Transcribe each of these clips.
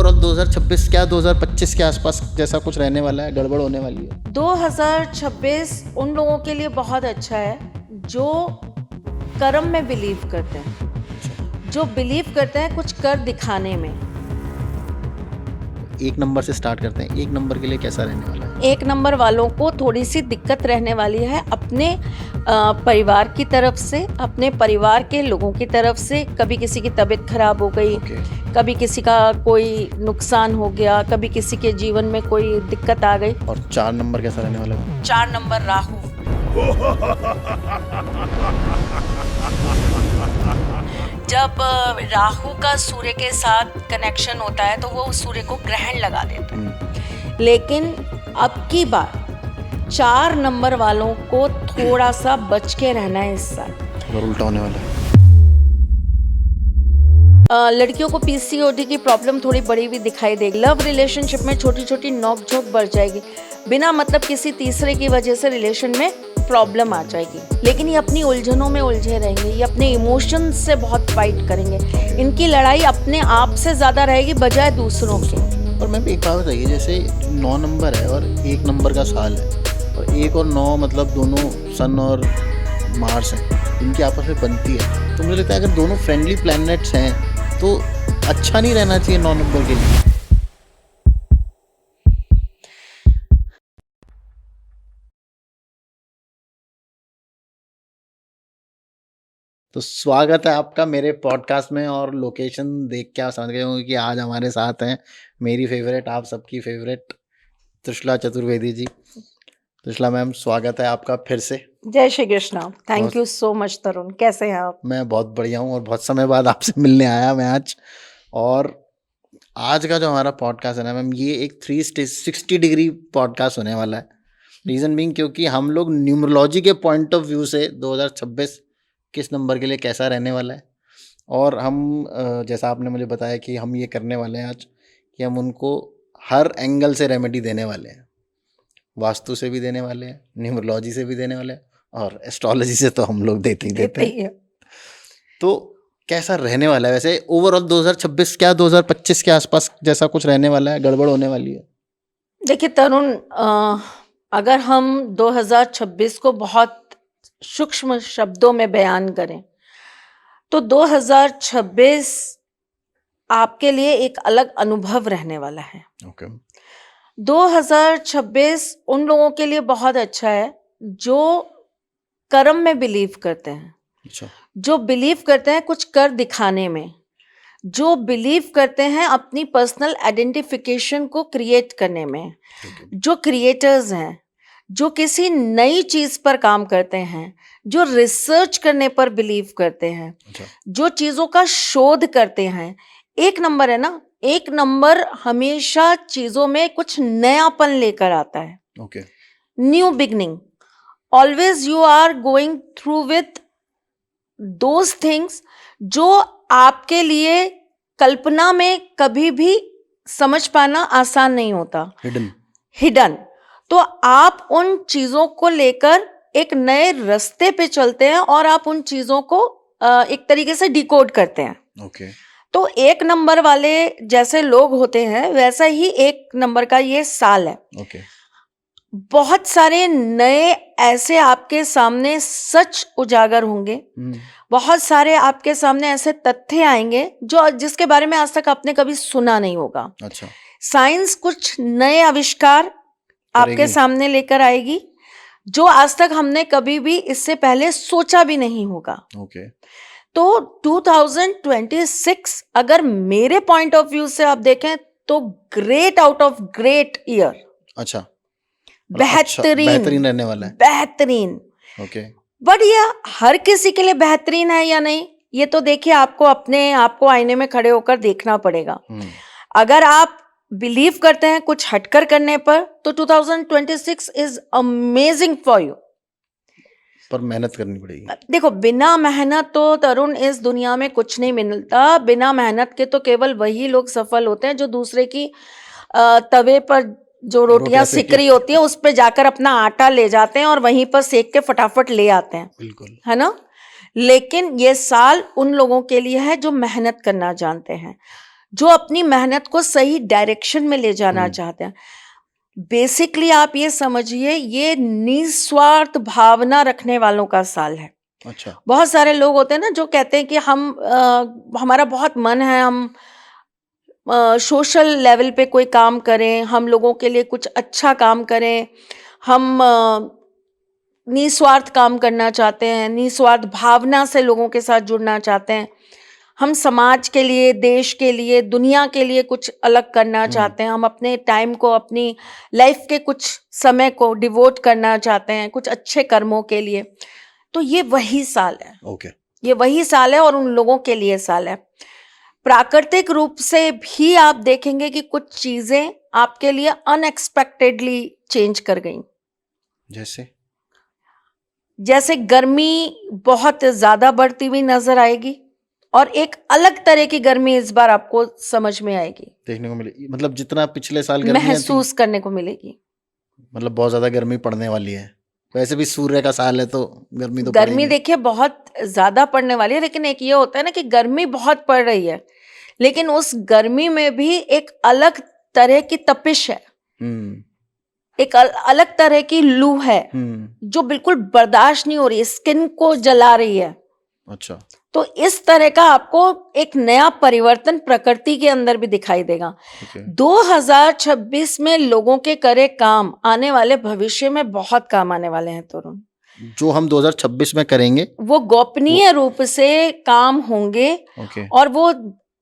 Overall 2026 क्या 2025 के आसपास जैसा कुछ रहने वाला है, गड़बड़ होने वाली है? 2026 उन लोगों के लिए बहुत अच्छा है जो कर्म में बिलीव करते हैं, जो बिलीव करते हैं कुछ कर दिखाने में। एक नंबर से स्टार्ट करते हैं। एक नंबर के लिए कैसा रहने वाला है? एक नंबर वालों को थोड़ी सी दिक्कत रहने वाली है अपने परिवार की तरफ से, अपने परिवार के लोगों की तरफ से। कभी किसी की तबीयत खराब हो गई, कभी किसी का कोई नुकसान हो गया, कभी किसी के जीवन में कोई दिक्कत आ गई। और 4 नंबर कैसा रहने वाला है? 4 नंबर राहु। जब राहु का सूर्य के साथ कनेक्शन होता है तो वो सूर्य को ग्रहण लगा देता है। लेकिन अब की बार 4 नंबर वालों को थोड़ा सा बच के रहना है इस साल। और उल्टा होने वाला है। लड़कियों को पीसीओडी की प्रॉब्लम थोड़ी बड़ी हुई दिखाई देगी। लव रिलेशनशिप में छोटी छोटी नोक झोंक बढ़ जाएगी, बिना मतलब किसी तीसरे की वजह से रिलेशन में प्रॉब्लम आ जाएगी। लेकिन ये अपनी उलझनों में उलझे रहेंगे, ये अपने इमोशंस से बहुत फाइट करेंगे। इनकी लड़ाई अपने आप से ज़्यादा रहेगी बजाय दूसरों के। और मैं भी एक बात बताइए, जैसे 9 नंबर है और 1 नंबर का साल है, और 1 और 9 मतलब दोनों सन और मार्स हैं, इनकी आपस में बनती है। तो मुझे लगता है अगर दोनों फ्रेंडली प्लैनेट्स हैं तो अच्छा नहीं रहना चाहिए 9 नंबर के लिए। तो स्वागत है आपका मेरे पॉडकास्ट में। और लोकेशन देख के आप समझ गए होंगे कि आज हमारे साथ हैं मेरी फेवरेट, आप सबकी फेवरेट त्रिशला चतुर्वेदी जी। त्रिशला मैम, स्वागत है आपका फिर से। जय Shri Krishna. Thank you so much Tarun, कैसे हैं आप? मैं बहुत बढ़िया हूँ और बहुत समय बाद आपसे मिलने आया मैं आज। और आज का जो हमारा पॉडकास्ट है ना मैम, ये एक 360 डिग्री पॉडकास्ट होने वाला है। रीज़न बीइंग क्योंकि हम लोग न्यूमरोलॉजी के पॉइंट ऑफ व्यू से 2026 किस नंबर के लिए कैसा रहने वाला है, और हम जैसा आपने मुझे बताया कि हम ये करने वाले हैं आज कि हम उनको हर एंगल से रेमेडी देने वाले हैं। वास्तु से भी देने वाले हैं, न्यूमरोलॉजी से भी देने वाले हैं, और एस्ट्रोलॉजी से तो हम लोग देते ही देते हैं। तो कैसा रहने वाला है वैसे ओवरऑल 2026 क्या 2025 के आसपास जैसा कुछ रहने वाला है, गड़बड़ होने वाली है? देखिए तरुण, अगर हम 2026 को बहुत सूक्ष्म शब्दों में बयान करें तो 2026 आपके लिए एक अलग अनुभव रहने वाला है। 2026 उन लोगों के लिए बहुत अच्छा है जो कर्म में बिलीव करते हैं, जो बिलीव करते हैं कुछ कर दिखाने में, जो बिलीव करते हैं अपनी पर्सनल आइडेंटिफिकेशन को क्रिएट करने में, जो क्रिएटर्स हैं, जो किसी नई चीज पर काम करते हैं, जो रिसर्च करने पर बिलीव करते हैं, जो चीजों का शोध करते हैं। 1 नंबर है ना, 1 नंबर हमेशा चीजों में कुछ नयापन लेकर आता है। New beginning. Always you are going through with those things जो आपके लिए कल्पना में कभी भी समझ पाना आसान नहीं होता। हिडन। तो आप उन चीजों को लेकर एक नए रास्ते पे चलते हैं और आप उन चीजों को एक तरीके से डिकोड करते हैं। तो 1 नंबर वाले जैसे लोग होते हैं वैसा ही 1 नंबर का ये साल है। बहुत सारे नए ऐसे आपके सामने सच उजागर होंगे, बहुत सारे आपके सामने ऐसे तथ्य आएंगे जो जिसके बारे में आज तक आपने कभी सुना नहीं होगा। साइंस कुछ नए आविष्कार आपके सामने लेकर आएगी जो आज तक हमने कभी भी इससे पहले सोचा भी नहीं होगा। तो 2026 अगर मेरे पॉइंट ऑफ व्यू से आप देखें तो great out of great year. बेहतरीन रहने वाला है। बेहतरीन। बट ये हर किसी के लिए बेहतरीन है या नहीं, ये तो देखिए आपको अपने आप को आईने में खड़े होकर देखना पड़ेगा। अगर आप बिलीव करते हैं कुछ हटकर करने पर तो 2026 इज अमेजिंग फॉर यू। पर मेहनत करनी पड़ेगी। देखो, बिना मेहनत तो तरुण इस दुनिया में कुछ नहीं मिलता। बिना मेहनत के तो केवल वही लोग सफल होते हैं जो दूसरे की तवे पर जो रोटियां सिक रही होती है उस पे जाकर अपना आटा ले जाते हैं और वहीं पर सेक के फटाफट ले आते हैं। बिल्कुल, है ना। लेकिन ये साल उन लोगों के लिए है जो मेहनत करना जानते हैं, जो अपनी मेहनत को सही डायरेक्शन में ले जाना चाहते हैं। बेसिकली आप ये समझिए, ये निस्वार्थ भावना रखने वालों का साल है। अच्छा। बहुत सारे लोग होते हैं ना जो कहते हैं कि हम हमारा बहुत मन है, हम सोशल लेवल पे कोई काम करें, हम लोगों के लिए कुछ अच्छा काम करें, हम निस्वार्थ काम करना चाहते हैं, निस्वार्थ भावना से लोगों के साथ जुड़ना चाहते हैं, हम समाज के लिए, देश के लिए, दुनिया के लिए कुछ अलग करना चाहते हैं, हम अपने टाइम को, अपनी लाइफ के कुछ समय को डिवोट करना चाहते हैं कुछ अच्छे कर्मों के लिए। तो ये वही साल है। ओके। ये वही साल है और उन लोगों के लिए साल है। प्राकृतिक रूप से भी आप देखेंगे कि कुछ चीजें आपके लिए अनएक्सपेक्टेडली चेंज कर गई। जैसे गर्मी बहुत ज्यादा बढ़ती हुई नजर आएगी और एक अलग तरह की गर्मी इस बार आपको समझ में आएगी, देखने को मिलेगी। मतलब जितना पिछले साल गर्मी महसूस करने को मिलेगी। मतलब बहुत ज्यादा गर्मी पड़ने वाली है। वैसे भी सूर्य का साल है तो गर्मी तो गर्मी देखिए बहुत ज्यादा पड़ने वाली है, लेकिन एक ये होता है ना कि गर्मी बहुत पड़ रही है, लेकिन उस गर्मी में भी एक अलग तरह की तपिश है, एक अलग तरह की लू है जो बिल्कुल बर्दाश्त नहीं हो रही, स्किन को जला रही है। अच्छा। तो इस तरह का आपको एक नया परिवर्तन प्रकृति के अंदर भी दिखाई देगा। 2026 में लोगों के करे काम आने वाले भविष्य में बहुत काम आने वाले हैं तरुण। जो हम 2026 में करेंगे वो गोपनीय रूप से काम होंगे। और वो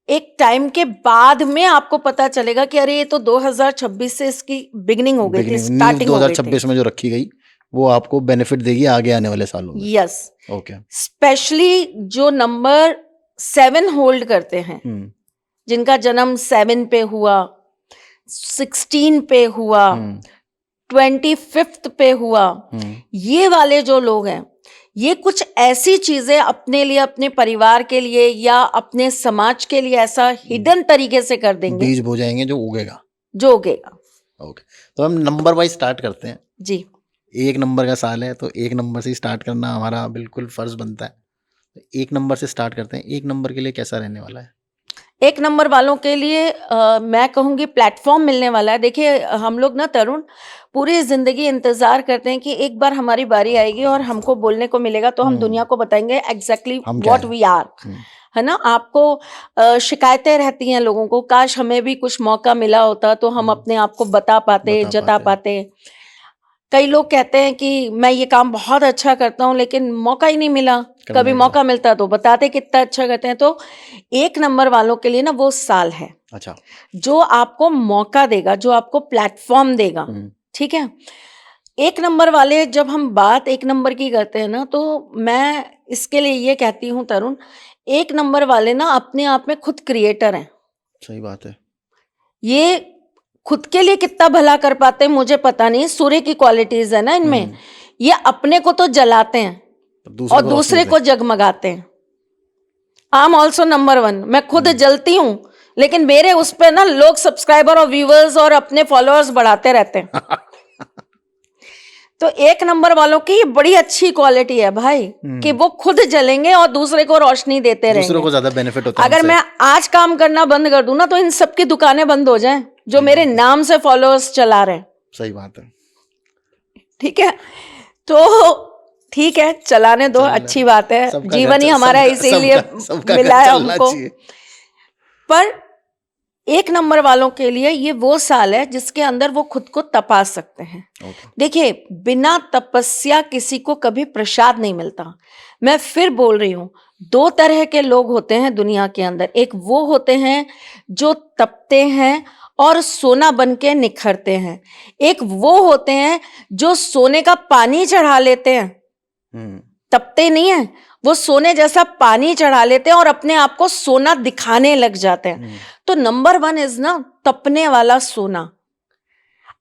एक टाइम के बाद में आपको पता चलेगा कि अरे ये तो 2026 से इसकी बिगिनिंग हो गई थी, स्टार्टिंग 2026 में जो रखी गई वो आपको बेनिफिट देगी आगे आने वाले सालों में। यस। ओके। स्पेशली जो नंबर 7 होल्ड करते हैं, जिनका जन्म 7 पे हुआ, 16 पे हुआ, 25 पे हुआ, ये वाले जो लोग हैं, ये कुछ ऐसी चीजें अपने लिए, अपने परिवार के लिए या अपने समाज के लिए ऐसा हिडन तरीके से कर देंगे, बीज बो जाएंगे जो उगेगा। ओके। तो हम नंबर वाइज स्टार्ट करते हैं जी। 1 नंबर का साल है तो 1 नंबर से स्टार्ट करना हमारा बिल्कुल फर्ज बनता है। 1 नंबर से स्टार्ट करते हैं। 1 नंबर के लिए कैसा रहने वाला है? 1 नंबर वालों के लिए मैं कहूँगी प्लेटफॉर्म मिलने वाला है। देखिए हम लोग ना तरुण पूरी जिंदगी इंतजार करते हैं कि एक बार हमारी बारी आएगी और हमको बोलने को मिलेगा तो हम दुनिया को बताएंगे एग्जैक्टली व्हाट वी आर, है ना। आपको शिकायतें रहती हैं लोगों को, काश हमें भी कुछ मौका मिला होता तो हम अपने आप को बता पाते, जता पाते। कई लोग कहते हैं कि मैं ये काम बहुत अच्छा करता हूँ लेकिन मौका ही नहीं मिला, कभी मौका मिलता तो बताते कितना अच्छा करते हैं। तो 1 नंबर वालों के लिए ना वो साल है। अच्छा। जो आपको मौका देगा, जो आपको प्लेटफॉर्म देगा, ठीक है। 1 नंबर वाले, जब हम बात 1 नंबर की करते हैं ना, तो मैं इसके लिए ये कहती हूँ तरुण, 1 नंबर वाले ना अपने आप में खुद क्रिएटर हैं। सही बात है। ये खुद के लिए कितना भला कर पाते हैं मुझे पता नहीं, सूर्य की क्वालिटीज है ना इनमें। ये अपने को तो जलाते हैं और दूसरे को जगमगाते हैं। I am also number 1। मैं खुद जलती हूँ लेकिन मेरे उस पे ना लोग सब्सक्राइबर और व्यूवर्स और अपने फॉलोअर्स बढ़ाते रहते हैं। तो 1 नंबर वालों की ये बड़ी अच्छी क्वालिटी है भाई, कि वो खुद जलेंगे और दूसरे को रोशनी देते रहेंगे। दूसरों को ज्यादा बेनिफिट होता है। अगर मैं आज काम करना बंद कर दूं ना तो इन सबकी दुकानें बंद हो जाएं जो मेरे नाम से फॉलोअर्स चला रहे हैं। सही बात है। ठीक है, तो ठीक है, चलाने दो, अच्छी बात है, जीवन ही हमारा इसीलिए मिला है हमको। पर 1 नंबर वालों के लिए ये वो साल है जिसके अंदर वो खुद को तपा सकते हैं। देखिए बिना तपस्या किसी को कभी प्रसाद नहीं मिलता। मैं फिर बोल रही हूँ, 2 तरह के लोग होते हैं दुनिया के अंदर। एक वो होते हैं जो तपते हैं और सोना बन के निखरते हैं, एक वो होते हैं जो सोने का पानी चढ़ा लेते हैं, तपते नहीं है, वो सोने जैसा पानी चढ़ा लेते हैं और अपने आप को सोना दिखाने लग जाते हैं। तो नंबर 1 इज ना तपने वाला सोना।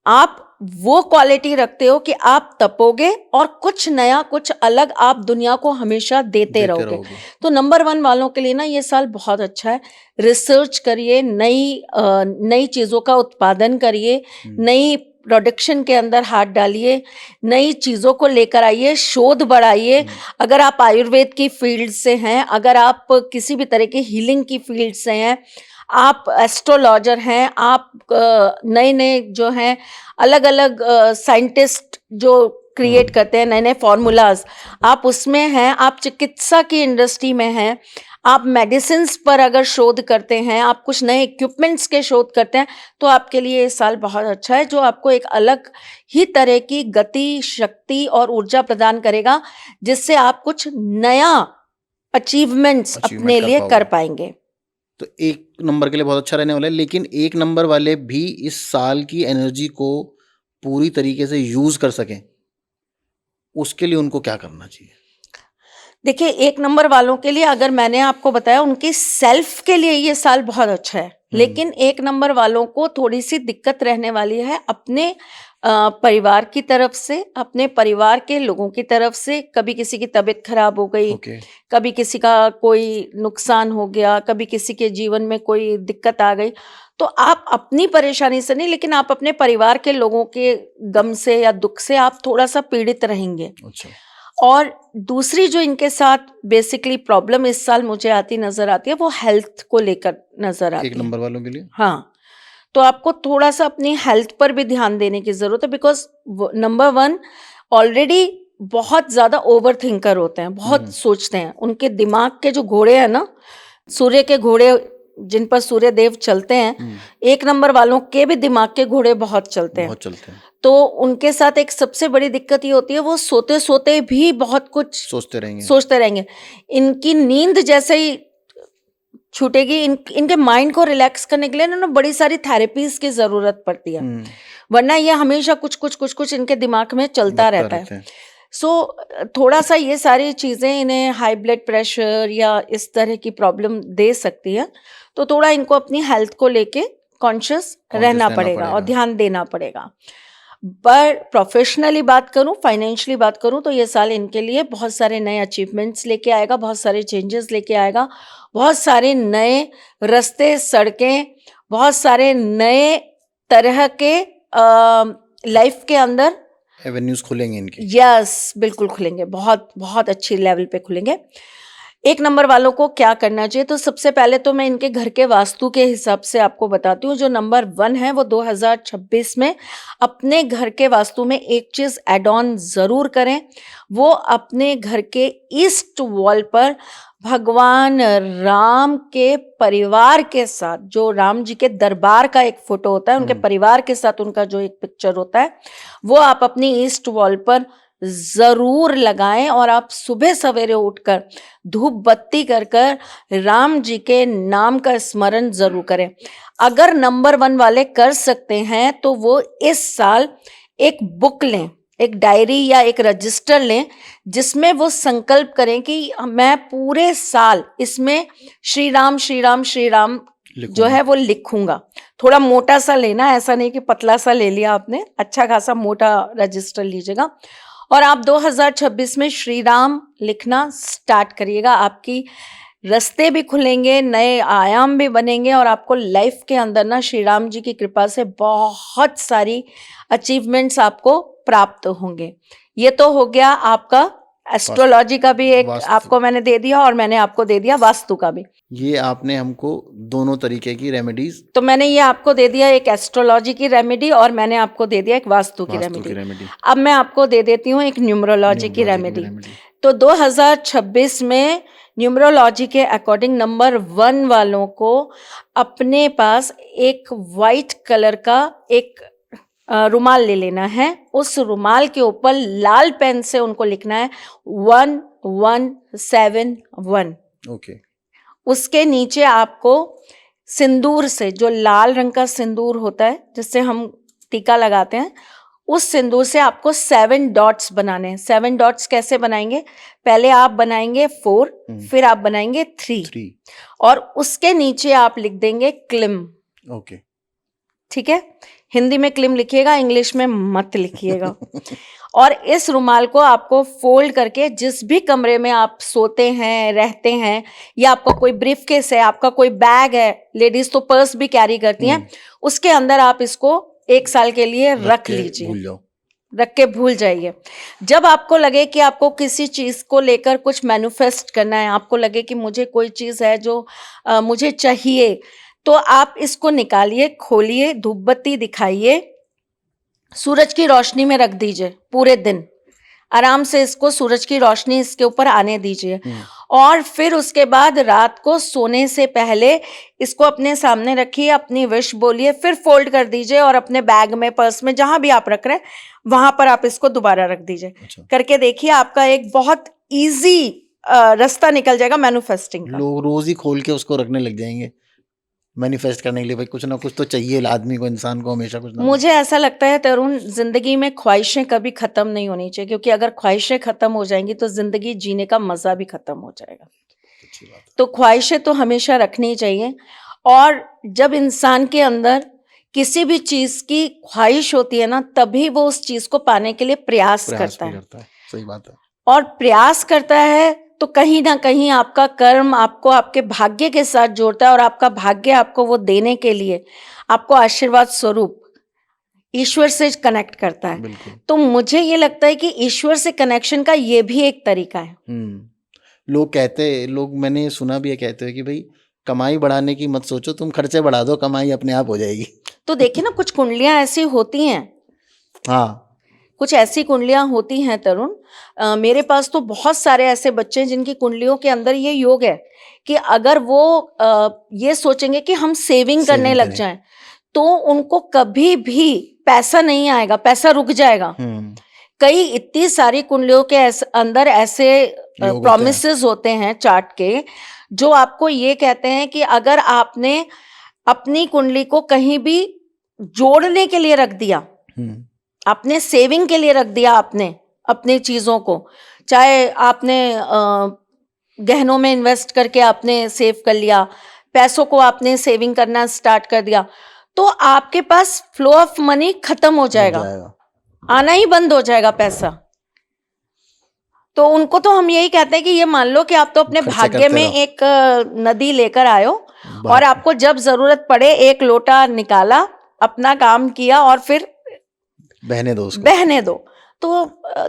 आप वो क्वालिटी रखते हो कि आप तपोगे और कुछ नया, कुछ अलग आप दुनिया को हमेशा देते रहोगे। तो नंबर 1 वालों के लिए ना ये साल बहुत अच्छा है। रिसर्च करिए, नई चीजों का उत्पादन करिए, नई प्रोडक्शन के अंदर हाथ डालिए, नई चीज़ों को लेकर आइए, शोध बढ़ाइए। अगर आप आयुर्वेद की फील्ड से हैं, अगर आप किसी भी तरह की हीलिंग की फील्ड से हैं, आप एस्ट्रोलॉजर हैं, आप नए नए जो हैं अलग अलग साइंटिस्ट जो क्रिएट करते हैं नए नए फॉर्मूलाज, आप उसमें हैं, आप चिकित्सा की इंडस्ट्री में हैं, आप मेडिसिन्स पर अगर शोध करते हैं, आप कुछ नए इक्विपमेंट्स के शोध करते हैं, तो आपके लिए ये साल बहुत अच्छा है, जो आपको एक अलग ही तरह की गति, शक्ति और ऊर्जा प्रदान करेगा, जिससे आप कुछ नया अचीवमेंट्स अपने लिए कर पाएंगे। तो 1 नंबर के लिए बहुत अच्छा रहने वाला है, लेकिन 1 नंबर वाले भी इस साल की एनर्जी को पूरी तरीके से यूज कर सकें, उसके लिए उनको क्या करना चाहिए? देखिए, 1 नंबर वालों के लिए, अगर मैंने आपको बताया, उनकी सेल्फ के लिए ये साल बहुत अच्छा है, लेकिन 1 नंबर वालों को थोड़ी सी दिक्कत रहने वाली है अपने परिवार की तरफ से, अपने परिवार के लोगों की तरफ से। कभी किसी की तबीयत खराब हो गई, कभी किसी का कोई नुकसान हो गया, कभी किसी के जीवन में कोई दिक्कत आ गई, तो आप अपनी परेशानी से नहीं, लेकिन आप अपने परिवार के लोगों के गम से या दुख से आप थोड़ा सा पीड़ित रहेंगे। अच्छा। और दूसरी जो इनके साथ बेसिकली प्रॉब्लम इस साल मुझे आती नजर आती है, वो हेल्थ को लेकर नजर आती है 1 नंबर वालों के लिए। हाँ, तो आपको थोड़ा सा अपनी हेल्थ पर भी ध्यान देने की जरूरत है, बिकॉज नंबर 1 ऑलरेडी बहुत ज्यादा ओवर थिंकर होते हैं, बहुत सोचते हैं। उनके दिमाग के जो घोड़े हैं ना, सूर्य के घोड़े जिन पर सूर्य देव चलते हैं, 1 नंबर वालों के भी दिमाग के घोड़े बहुत चलते हैं। तो उनके साथ एक सबसे बड़ी दिक्कत ये होती है, वो सोते सोते भी बहुत कुछ सोचते रहेंगे। इनकी नींद जैसे ही छूटेगी, इनके माइंड को रिलैक्स करने के लिए ना बड़ी सारी थेरेपीज की जरूरत पड़ती है, वरना ये हमेशा कुछ इनके दिमाग में चलता रहता है। सो थोड़ा सा ये सारी चीजें इन्हें हाई ब्लड प्रेशर या इस तरह की प्रॉब्लम दे सकती है, तो थोड़ा इनको अपनी हेल्थ को लेके कॉन्शियस रहना पड़ेगा और ध्यान देना पड़ेगा। पर प्रोफेशनली बात करूं, फाइनेंशियली बात करूं, तो ये साल इनके लिए बहुत सारे नए अचीवमेंट्स लेके आएगा, बहुत सारे चेंजेस लेके आएगा, बहुत सारे नए रास्ते, सड़कें, बहुत सारे नए तरह के लाइफ के अंदर एवेन्यूज खुलेंगे इनके। यस, बिल्कुल खुलेंगे, बहुत बहुत अच्छी लेवल पे खुलेंगे। 1 नंबर वालों को क्या करना चाहिए, तो सबसे पहले तो मैं इनके घर के वास्तु के हिसाब से आपको बताती हूँ। जो नंबर 1 है, वो 2026 में अपने घर के वास्तु में एक चीज एड ऑन जरूर करें। वो अपने घर के ईस्ट वॉल पर भगवान राम के परिवार के साथ, जो राम जी के दरबार का एक फोटो होता है, उनके परिवार के साथ उनका जो एक पिक्चर होता है, वो आप अपनी ईस्ट वॉल पर जरूर लगाएं। और आप सुबह सवेरे उठकर धूप बत्ती कर कर राम जी के नाम का स्मरण जरूर करें। अगर नंबर 1 वाले कर सकते हैं, तो वो इस साल एक बुक लें, एक डायरी या एक रजिस्टर लें, जिसमें वो संकल्प करें कि मैं पूरे साल इसमें श्री राम श्री राम श्री राम जो है वो लिखूंगा। थोड़ा मोटा सा लेना, ऐसा नहीं कि पतला सा ले लिया आपने, अच्छा खासा मोटा रजिस्टर लीजिएगा। और आप 2026 में श्री राम लिखना स्टार्ट करिएगा। आपकी रास्ते भी खुलेंगे, नए आयाम भी बनेंगे, और आपको लाइफ के अंदर ना श्री राम जी की कृपा से बहुत सारी अचीवमेंट्स आपको प्राप्त होंगे। ये तो हो गया आपका एस्ट्रोलॉजी का भी एक आपको मैंने दे दिया, और मैंने आपको दे दिया वास्तु का भी। ये आपने हमको दोनों तरीके की रेमेडीज, तो मैंने ये आपको दे दिया एक एस्ट्रोलॉजी की रेमेडी, और मैंने आपको दे दिया एक वास्तु की रेमेडी। अब मैं आपको दे देती हूँ एक न्यूमरोलॉजी की रेमेडी। तो 2026 में न्यूमरोलॉजी के अकॉर्डिंग नंबर 1 वालों को अपने पास एक वाइट कलर का एक रुमाल ले लेना है। उस रुमाल के ऊपर लाल पेन से उनको लिखना है 1171। ओके। उसके नीचे आपको सिंदूर से, जो लाल रंग का सिंदूर होता है जिससे हम टीका लगाते हैं, उस सिंदूर से आपको 7 डॉट्स बनाने हैं। 7 डॉट्स कैसे बनाएंगे? पहले आप बनाएंगे 4, फिर आप बनाएंगे 3, और उसके नीचे आप लिख देंगे क्लिम। ओके, ठीक है? हिंदी में क्लिम लिखिएगा, इंग्लिश में मत लिखिएगा। और इस रुमाल को आपको फोल्ड करके जिस भी कमरे में आप सोते हैं, रहते हैं, या आपका कोई ब्रीफ केस है, आपका कोई बैग है, लेडीज तो पर्स भी कैरी करती हैं, उसके अंदर आप इसको 1 साल के लिए रख लीजिए, रख के भूल जाइए। जब आपको लगे कि आपको किसी चीज को लेकर कुछ मैनिफेस्ट करना है, आपको लगे कि मुझे कोई चीज है जो मुझे चाहिए, तो तो आप इसको निकालिए, खोलिए, धूप बत्ती दिखाइए, सूरज की रोशनी में रख दीजिए पूरे दिन, आराम से इसको सूरज की रोशनी इसके ऊपर आने दीजिए। और फिर उसके बाद रात को सोने से पहले इसको अपने सामने रखिए, अपनी विश बोलिए, फिर फोल्ड कर दीजिए और अपने बैग में, पर्स में, जहां भी आप रख रहे हैं वहां पर आप इसको दोबारा रख दीजिए। अच्छा। करके देखिए, आपका एक बहुत इजी रास्ता निकल जाएगा मैनिफेस्टिंग का। लोग रोज ही खोल के उसको रखने लग जाएंगे मैनिफेस्ट करने के लिए। भाई कुछ ना कुछ तो चाहिए आदमी को, इंसान को हमेशा कुछ ना मुझे ऐसा लगता है तरुण, जिंदगी में ख्वाहिशें कभी खत्म नहीं होनी चाहिए, क्योंकि अगर ख्वाहिशें खत्म हो जाएंगी तो जिंदगी जीने का मजा भी खत्म हो जाएगा। अच्छी बात है। तो ख्वाहिशें तो हमेशा रखनी चाहिए। और जब इंसान के अंदर किसी भी चीज की ख्वाहिश होती है ना, तभी वो उस चीज को पाने के लिए प्रयास करता भी है। करता है। सही बात है। और प्रयास करता है तो कहीं ना कहीं आपका कर्म आपको आपके भाग्य के साथ जोड़ता है, और आपका भाग्य आपको वो देने के लिए, आपको आशीर्वाद स्वरूप ईश्वर से कनेक्ट करता है। बिल्कुल। तो मुझे ये लगता है कि ईश्वर से कनेक्शन का ये भी एक तरीका है। लोग मैंने सुना भी है, कहते हैं कि भाई कमाई बढ़ाने की मत सोचो, तुम खर्चे बढ़ा दो, कमाई अपने आप हो जाएगी। तो देखिए ना, कुछ कुंडलियां ऐसी होती हैं। हाँ, कुछ ऐसी कुंडलियां होती हैं तरुण। मेरे पास तो बहुत सारे ऐसे बच्चे हैं जिनकी कुंडलियों के अंदर ये योग है कि अगर वो ये सोचेंगे कि हम सेविंग करने लग जाएं, तो उनको कभी भी पैसा नहीं आएगा, पैसा रुक जाएगा। कई इतनी सारी कुंडलियों के अंदर ऐसे प्रॉमिसेस होते हैं चार्ट के, जो आपको ये कहते हैं कि अगर आपने अपनी कुंडली को कहीं भी जोड़ने के लिए रख दिया, आपने सेविंग के लिए रख दिया, आपने अपनी चीजों को, चाहे आपने गहनों में इन्वेस्ट करके आपने सेव कर लिया, पैसों को आपने सेविंग करना स्टार्ट कर दिया, तो आपके पास फ्लो ऑफ मनी खत्म हो जाएगा, आना ही बंद हो जाएगा पैसा। तो उनको तो हम यही कहते हैं कि ये मान लो कि आप तो अपने भाग्य में एक नदी लेकर आयो, और आपको जब जरूरत पड़े एक लोटा निकाला, अपना काम किया और फिर बहने दो। तो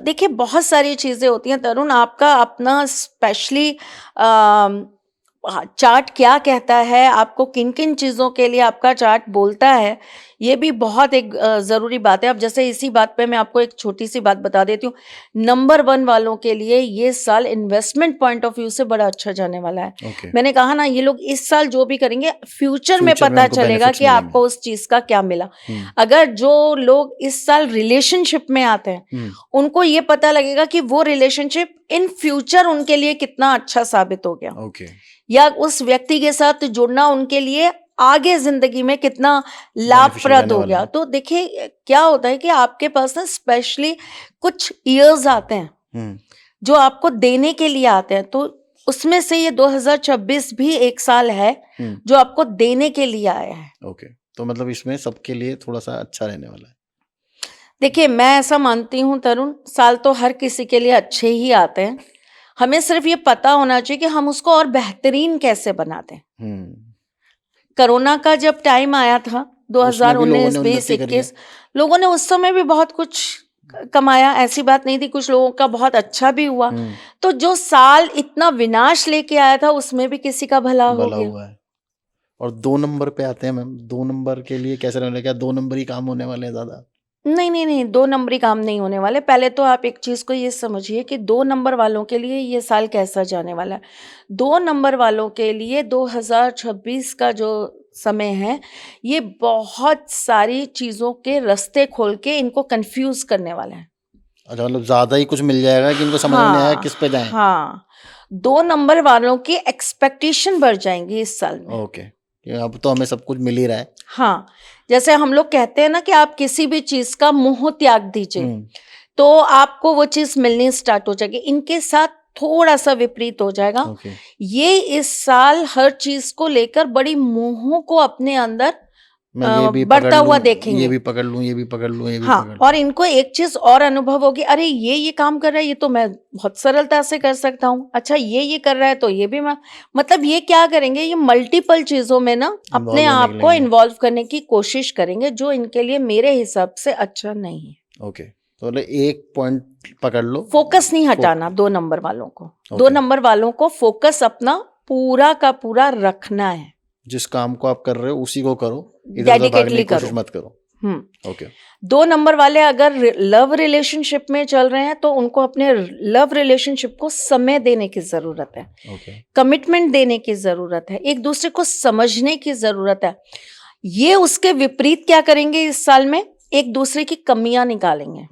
देखिए, बहुत सारी चीजें होती हैं तरुण। आपका अपना स्पेशली चार्ट क्या कहता है, आपको किन किन चीजों के लिए आपका चार्ट बोलता है, ये भी बहुत एक जरूरी बात है। अब जैसे इसी बात पे मैं आपको एक छोटी सी बात बता देती हूँ। नंबर 1 वालों के लिए ये साल इन्वेस्टमेंट पॉइंट ऑफ व्यू से बड़ा अच्छा जाने वाला है। मैंने कहा ना, ये लोग इस साल जो भी करेंगे, फ्यूचर में पता चलेगा कि आपको उस चीज का क्या मिला। अगर जो लोग इस साल रिलेशनशिप में आते हैं, उनको ये पता लगेगा कि वो रिलेशनशिप इन फ्यूचर उनके लिए कितना अच्छा साबित हो गया, या उस व्यक्ति के साथ जुड़ना उनके लिए आगे जिंदगी में कितना लाभप्रद हो गया। तो देखिए, क्या होता है कि आपके पास ना स्पेशली कुछ ईयर्स आते हैं जो आपको देने के लिए आते हैं, तो उसमें से ये 2026 भी एक साल है जो आपको देने के लिए आया है। तो मतलब इसमें सबके लिए थोड़ा सा अच्छा रहने वाला है। देखिए, मैं ऐसा मानती हूँ तरुण, साल तो हर किसी के लिए अच्छे ही आते हैं, हमें सिर्फ ये पता होना चाहिए कि हम उसको और बेहतरीन कैसे बनाते हैं। कोरोना का जब टाइम आया था 2019, 20, 21, लोगों ने उस समय भी बहुत कुछ कमाया, ऐसी बात नहीं थी, कुछ लोगों का बहुत अच्छा भी हुआ। तो जो साल इतना विनाश लेके आया था, उसमें भी किसी का भला हो गया। और 2 नंबर पे आते हैं मैम, 2 नंबर के लिए कैसे रहने, क्या 2 नंबर ही काम होने वाले हैं ज्यादा? नहीं, 2 नंबरी काम नहीं होने वाले। पहले तो आप एक चीज को ये समझिए कि 2 नंबर वालों के लिए ये साल कैसा जाने वाला है। 2 नंबर वालों के लिए 2026 का जो समय है, ये बहुत सारी चीजों के रास्ते खोल के इनको कंफ्यूज करने वाला है। अच्छा, मतलब ज्यादा ही कुछ मिल जाएगा कि इनको समझ में नहीं आया किस पे जाएं। हाँ, 2 नंबर वालों की एक्सपेक्टेशन बढ़ जाएंगी इस साल में। अब तो हमें सब कुछ मिल ही रहा है। हाँ, जैसे हम लोग कहते हैं ना कि आप किसी भी चीज का मोह त्याग दीजिए, तो आपको वो चीज मिलनी स्टार्ट हो जाएगी। इनके साथ थोड़ा सा विपरीत हो जाएगा। ये इस साल हर चीज को लेकर बड़ी मोह को अपने अंदर बढ़ता हुआ देखेंगे। ये भी पकड़ लूं, ये भी पकड़ लूं, ये भी हाँ, पकड़ लूं। और इनको एक चीज और अनुभव होगी, अरे ये काम कर रहा है, ये तो मैं बहुत सरलता से कर सकता हूँ। अच्छा, ये कर रहा है तो ये भी मैं, मतलब ये क्या करेंगे, ये मल्टीपल चीजों में ना अपने आप को इन्वॉल्व करने की कोशिश करेंगे, जो इनके लिए मेरे हिसाब से अच्छा नहीं है। तो एक पॉइंट पकड़ लो, फोकस नहीं हटाना 2 नंबर वालों को। 2 नंबर वालों को फोकस अपना पूरा का पूरा रखना है। जिस काम को आप कर रहे हो उसी को करो, इधर उधर भागने की कोशिश मत करो। ओके। 2 नंबर वाले अगर लव रिलेशनशिप में चल रहे हैं तो उनको अपने लव रिलेशनशिप को समय देने की जरूरत है, कमिटमेंट देने की जरूरत है, एक दूसरे को समझने की जरूरत है। ये उसके विपरीत क्या करेंगे इस साल में, एक दूसरे की कमियां निकालेंगे,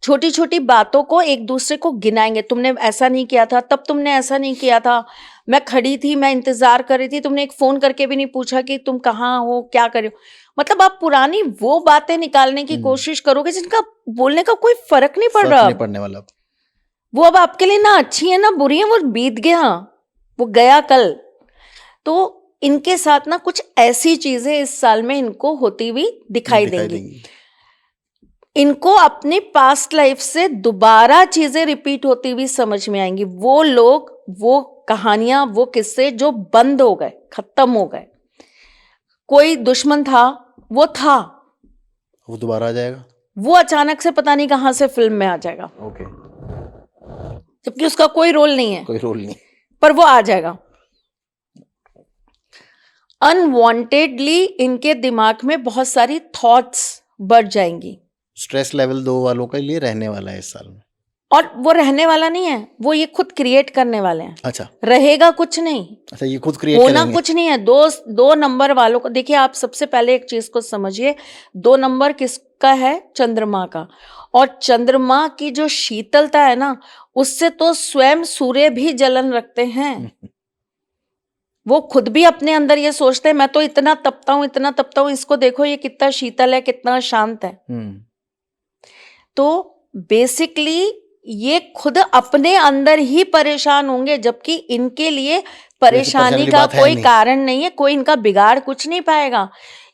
छोटी छोटी बातों को एक दूसरे को गिनाएंगे। तुमने ऐसा नहीं किया था, तब तुमने ऐसा नहीं किया था, मैं खड़ी थी, मैं इंतजार कर रही थी, तुमने एक फोन करके भी नहीं पूछा कि तुम कहाँ हो, क्या कर रहे हो। मतलब आप पुरानी वो बातें निकालने की कोशिश करोगे जिनका बोलने का कोई फर्क नहीं पड़ रहा, नहीं पड़ने वाला। वो अब आपके लिए ना अच्छी है ना बुरी है, वो बीत गया, वो गया कल। तो इनके साथ ना कुछ ऐसी चीजें इस साल में इनको होती हुई दिखाई देंगी। इनको अपनी पास्ट लाइफ से दोबारा चीजें रिपीट होती हुई समझ में आएंगी। वो लोग, वो कहानियां, वो किस्से जो बंद हो गए, खत्म हो गए, कोई दुश्मन था, वो था, वो दोबारा आ जाएगा, वो अचानक से पता नहीं कहां से फिल्म में आ जाएगा। ओके। जबकि उसका कोई रोल नहीं है, कोई रोल नहीं, पर वो आ जाएगा। अनवांटेडली इनके दिमाग में बहुत सारी थॉट्स बढ़ जाएंगी। स्ट्रेस लेवल 2 वालों के लिए रहने वाला है इस साल में, और वो रहने वाला नहीं है, वो ये खुद क्रिएट करने वाले हैं। अच्छा, रहेगा कुछ नहीं। अच्छा, ये खुद क्रिएट होना कुछ नहीं है। 2 नंबर वालों को देखिए, आप सबसे पहले एक चीज को समझिए, 2 नंबर किसका है, चंद्रमा का। और चंद्रमा की जो शीतलता है ना, उससे तो स्वयं सूर्य भी जलन रखते हैं। वो खुद भी अपने अंदर ये सोचते हैं, मैं तो इतना तपता हूं, इतना तपता हूं, इसको देखो ये कितना शीतल है, कितना शांत है। तो बेसिकली ये खुद अपने अंदर ही परेशान होंगे, जबकि इनके लिए परेशानी का कोई कारण नहीं है, कोई इनका बिगाड़ कुछ नहीं पाएगा।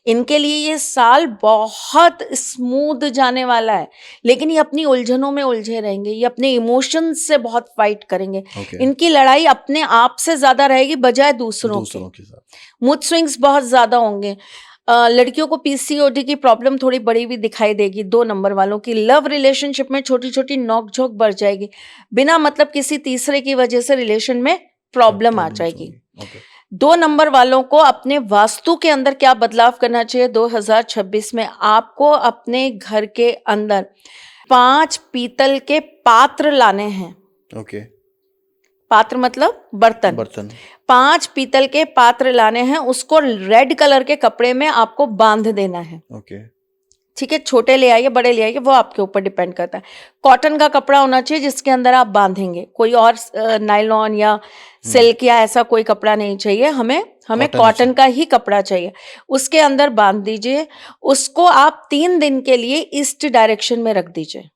इनके लिए ये साल बहुत स्मूथ जाने वाला है, लेकिन ये अपनी उलझनों में उलझे रहेंगे, ये अपने इमोशंस से बहुत फाइट करेंगे। इनकी लड़ाई अपने आप से ज्यादा रहेगी बजाय दूसरों के साथ। मूड स्विंग्स बहुत ज्यादा होंगे। लड़कियों को पीसीओडी की प्रॉब्लम थोड़ी बड़ी भी दिखाई देगी। 2 नंबर वालों की लव रिलेशनशिप में छोटी छोटी नोकझोंक बढ़ जाएगी, बिना मतलब किसी तीसरे की वजह से रिलेशन में प्रॉब्लम आ जाएगी। 2 नंबर वालों को अपने वास्तु के अंदर क्या बदलाव करना चाहिए 2026 में? आपको अपने घर के अंदर 5 पीतल के पात्र लाने हैं। पात्र मतलब बर्तन। 5 पीतल के पात्र लाने हैं, उसको रेड कलर के कपड़े में आपको बांध देना है। ठीक है, छोटे ले आइए, बड़े ले आइए, वो आपके ऊपर डिपेंड करता है। कॉटन का कपड़ा होना चाहिए जिसके अंदर आप बांधेंगे, कोई और नायलॉन या सिल्क या ऐसा कोई कपड़ा नहीं चाहिए, हमें कॉटन का ही कपड़ा चाहिए। उसके अंदर बांध दीजिए, उसको आप 3 दिन के लिए ईस्ट डायरेक्शन में रख दीजिए।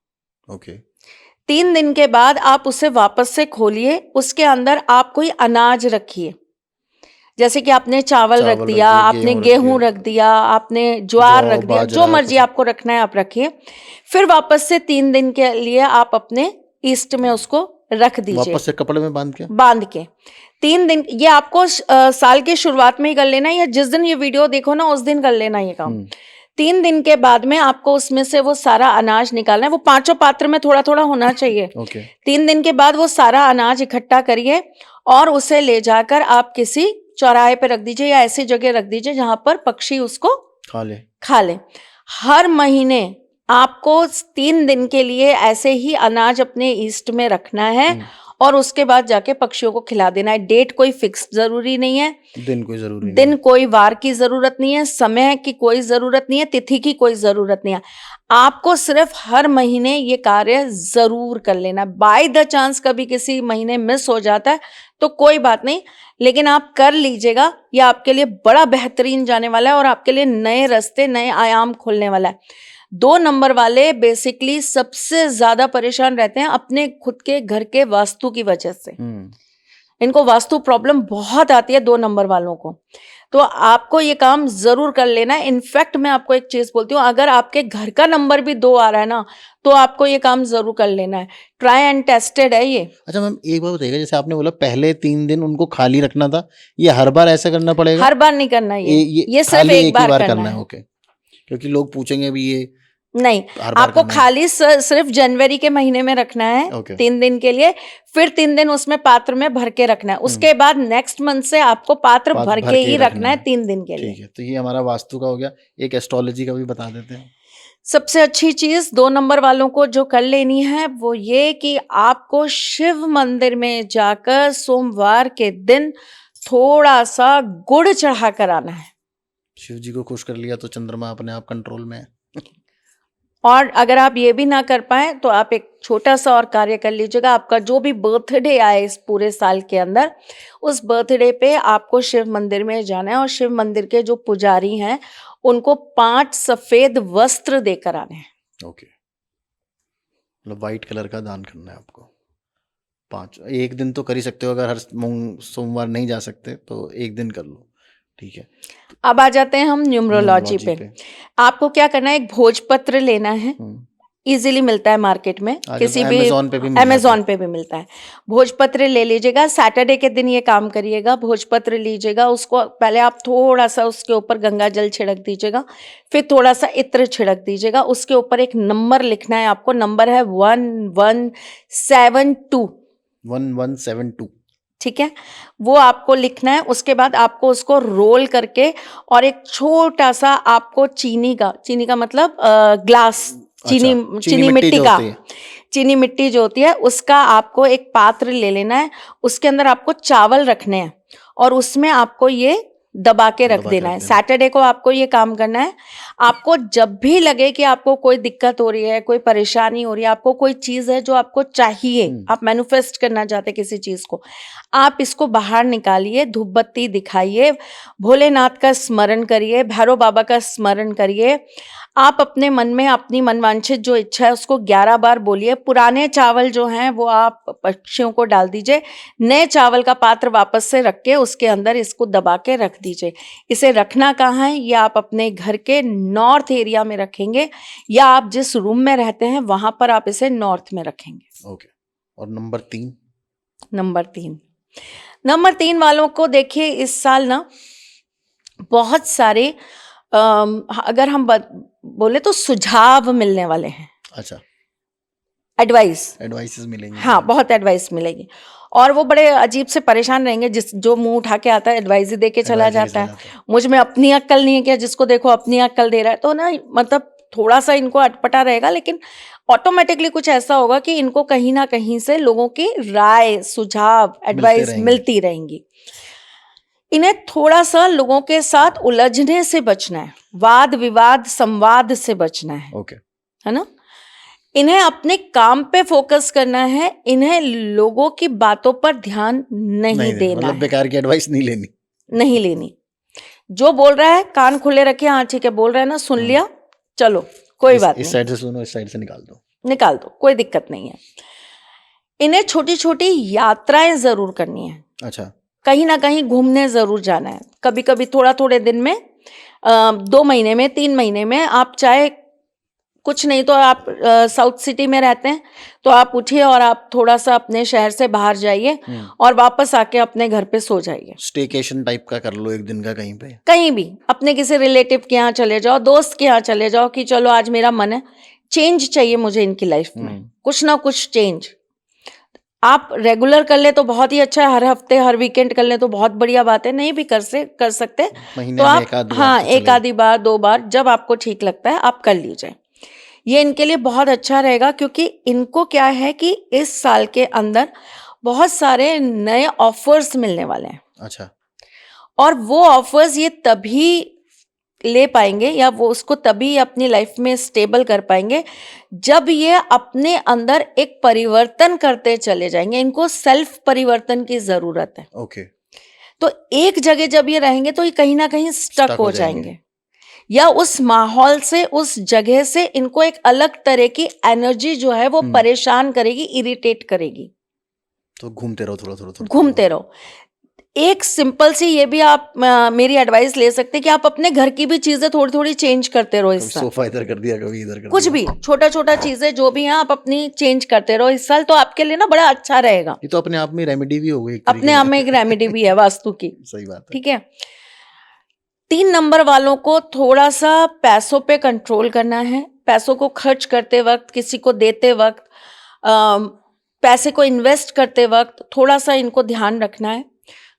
3 दिन के बाद आप उसे वापस से खोलिए, उसके अंदर आप कोई अनाज रखिए, जैसे कि आपने चावल रख दिया, आपने गेहूं रख दिया, आपने ज्वार रख दिया, जो मर्जी आपको रखना है आप रखिए। फिर वापस से 3 दिन के लिए आप अपने ईस्ट में उसको रख दीजिए, वापस से कपड़े में बांध के 3 दिन। ये आपको साल की शुरुआत में ही कर लेना है, या जिस दिन ये वीडियो देखो ना उस दिन कर लेना ये काम। 3 दिन के बाद में आपको उसमें से वो सारा अनाज निकालना है। वो 5 पात्र में थोड़ा थोड़ा होना चाहिए। 3 दिन के बाद वो सारा अनाज इकट्ठा करिए और उसे ले जाकर आप किसी चौराहे पे रख दीजिए या ऐसी जगह रख दीजिए जहां पर पक्षी उसको खा ले। हर महीने आपको 3 दिन के लिए ऐसे ही अनाज अपने ईस्ट में रखना है और उसके बाद जाके पक्षियों को खिला देना है। डेट कोई फिक्स जरूरी नहीं है, दिन कोई वार की जरूरत नहीं है, समय की कोई जरूरत नहीं है, तिथि की कोई जरूरत नहीं है। आपको सिर्फ हर महीने ये कार्य जरूर कर लेना। बाय द चांस कभी किसी महीने मिस हो जाता है तो कोई बात नहीं, लेकिन आप कर लीजिएगा। ये आपके लिए बड़ा बेहतरीन जाने वाला है और आपके लिए नए रास्ते, नए आयाम खोलने वाला है। 2 नंबर वाले बेसिकली सबसे ज्यादा परेशान रहते हैं अपने खुद के घर के वास्तु की वजह से। इनको वास्तु प्रॉब्लम बहुत आती है 2 नंबर वालों को, तो आपको ये काम जरूर कर लेना है। इनफैक्ट मैं आपको एक चीज बोलती हूँ, अगर आपके घर का नंबर भी 2 आ रहा है ना तो आपको ये काम जरूर कर लेना है। ट्राई एंड टेस्टेड है ये। अच्छा मैम, एक बार बताइएगा, जैसे आपने बोला पहले 3 दिन उनको खाली रखना था, ये हर बार ऐसा करना पड़ेगा? हर बार नहीं करना, ये सिर्फ एक बार करना है। ओके, क्योंकि लोग पूछेंगे भी ये नहीं, आपको खाली सिर्फ जनवरी के महीने में रखना है, 3 दिन के लिए, फिर 3 दिन उसमें पात्र में भर के रखना है। उसके बाद नेक्स्ट मंथ से आपको पात्र भर के ही रखना है 3 दिन के लिए। ठीक है, तो ये हमारा वास्तु का हो गया। एक एस्ट्रोलॉजी का भी बता देते हैं। सबसे अच्छी चीज 2 नंबर वालों को जो कर लेनी है वो ये कि आपको शिव मंदिर में जाकर सोमवार के दिन थोड़ा सा गुड़ चढ़ा कर आना है। शिव जी को खुश कर लिया तो चंद्रमा अपने आप कंट्रोल में है। और अगर आप ये भी ना कर पाए तो आप एक छोटा सा और कार्य कर लीजिएगा। आपका जो भी बर्थडे आए इस पूरे साल के अंदर, उस बर्थडे पे आपको शिव मंदिर में जाना है और शिव मंदिर के जो पुजारी हैं उनको 5 सफेद वस्त्र देकर आने हैं। ओके, मतलब व्हाइट कलर का दान करना है आपको। 5 एक दिन तो कर ही सकते हो, अगर हर सोमवार नहीं जा सकते तो एक दिन कर लो, ठीक है। अब आ जाते हैं हम न्यूमरोलॉजी पे। आपको क्या करना है, एक भोजपत्र लेना है, इजीली मिलता है मार्केट में, किसी भी अमेज़न पे भी मिलता है। भोजपत्र ले लीजिएगा, सैटरडे के दिन ये काम करिएगा। भोजपत्र लीजिएगा, उसको पहले आप थोड़ा सा उसके ऊपर गंगा जल छिड़क दीजिएगा, फिर थोड़ा सा इत्र छिड़क दीजिएगा। उसके ऊपर एक नंबर लिखना है आपको, नंबर है 1172। 1172, ठीक है, वो आपको लिखना है। उसके बाद आपको उसको रोल करके और एक छोटा सा आपको चीनी का मतलब ग्लास, चीनी मिट्टी जो होती है उसका आपको एक पात्र ले लेना है। उसके अंदर आपको चावल रखने हैं और उसमें आपको ये दबा के रख देना है। सैटरडे को आपको ये काम करना है। आपको जब भी लगे कि आपको कोई दिक्कत हो रही है, कोई परेशानी हो रही है, आपको कोई चीज है जो आपको चाहिए, आप मैनिफेस्ट करना चाहते किसी चीज को, आप इसको बाहर निकालिए, धूप बत्ती दिखाइए, भोलेनाथ का स्मरण करिए, भैरव बाबा का स्मरण करिए। आप अपने मन में अपनी मनवांछित जो इच्छा है उसको 11 बार बोलिए। पुराने चावल जो हैं वो आप पक्षियों को डाल दीजिए। नए चावल का पात्र वापस से रख के उसके अंदर इसको दबा के रख दीजिए। इसे रखना कहाँ है, ये आप अपने घर के नॉर्थ एरिया में रखेंगे या आप जिस रूम में रहते हैं वहां पर आप इसे नॉर्थ में रखेंगे। ओके। और नंबर 3? नंबर 3 वालों को देखिए, इस साल ना बहुत सारे अगर हम बोले तो सुझाव मिलने वाले हैं। अच्छा, एडवाइसेस मिलेंगे। हाँ, बहुत एडवाइस मिलेगी और वो बड़े अजीब से परेशान रहेंगे। जो मुंह उठा के आता है एडवाइस ही दे के चला जाता है। मुझ में अपनी अक्ल नहीं है क्या, जिसको देखो अपनी अक्ल दे रहा है, तो ना मतलब थोड़ा सा इनको अटपटा रहेगा, लेकिन ऑटोमेटिकली कुछ ऐसा होगा कि इनको कहीं ना कहीं से लोगों की राय, सुझाव, एडवाइस मिलती रहेंगी। इन्हें थोड़ा सा लोगों के साथ उलझने से बचना है, वाद विवाद संवाद से बचना है। ओके, है ना। इन्हें अपने काम पे फोकस करना है, इन्हें लोगों की बातों पर ध्यान नहीं देना, मतलब बेकार की एडवाइस नहीं लेनी। जो बोल रहा है कान खुले रखे, हाँ ठीक है बोल रहा है ना, सुन लिया, चलो कोई बात नहीं, इस साइड से सुनो, इस साइड से निकाल दो, कोई दिक्कत नहीं है। इन्हें छोटी छोटी यात्राएं जरूर करनी है। अच्छा, कहीं ना कहीं घूमने जरूर जाना है। कभी कभी थोड़े दिन में 2 महीने में, 3 महीने में, आप चाहे कुछ नहीं तो आप साउथ सिटी में रहते हैं तो आप उठिए और आप थोड़ा सा अपने शहर से बाहर जाइए और वापस आके अपने घर पे सो जाइए। स्टेकेशन टाइप का कर लो, एक दिन का कहीं भी अपने किसी रिलेटिव के यहाँ चले जाओ, दोस्त के यहाँ चले जाओ कि चलो आज मेरा मन है, चेंज चाहिए मुझे इनकी लाइफ में, कुछ ना कुछ चेंज। आप रेगुलर कर ले तो बहुत ही अच्छा है, हर हफ्ते हर वीकेंड कर ले तो बहुत बढ़िया बात है। नहीं भी कर सकते तो आप हाँ, एक आधी बार 2 बार जब आपको ठीक लगता है आप कर लीजिए। ये इनके लिए बहुत अच्छा रहेगा, क्योंकि इनको क्या है कि इस साल के अंदर बहुत सारे नए ऑफर्स मिलने वाले हैं। अच्छा, और वो ऑफर्स ये तभी ले पाएंगे या वो उसको तभी अपनी लाइफ में स्टेबल कर पाएंगे जब ये अपने अंदर एक परिवर्तन करते चले जाएंगे। इनको सेल्फ परिवर्तन की जरूरत है। ओके। तो एक जगह जब ये रहेंगे तो ये कहीं ना कहीं स्टक हो जाएंगे, या उस माहौल से, उस जगह से इनको एक अलग तरह की एनर्जी जो है वो परेशान करेगी, इरिटेट करेगी। तो घूमते रहो, थोड़ा घूमते रहो। एक सिंपल सी ये भी आप मेरी एडवाइस ले सकते हैं कि आप अपने घर की भी चीजें थोड़ी चेंज करते रहो इस साल। सोफा इधर कर दिया, कभी इधर कर कुछ दिया, भी छोटा चीजें जो भी हैं आप अपनी चेंज करते रहो इस साल, तो आपके लिए ना बड़ा अच्छा रहेगा। ये तो अपने आप में रेमेडी भी हो गई, अपने आप में एक रेमेडी भी है वास्तु की। सही बात है। ठीक है। 3 नंबर वालों को थोड़ा सा पैसों पे कंट्रोल करना है। पैसों को खर्च करते वक्त, किसी को देते वक्त, पैसे को इन्वेस्ट करते वक्त थोड़ा सा इनको ध्यान रखना है।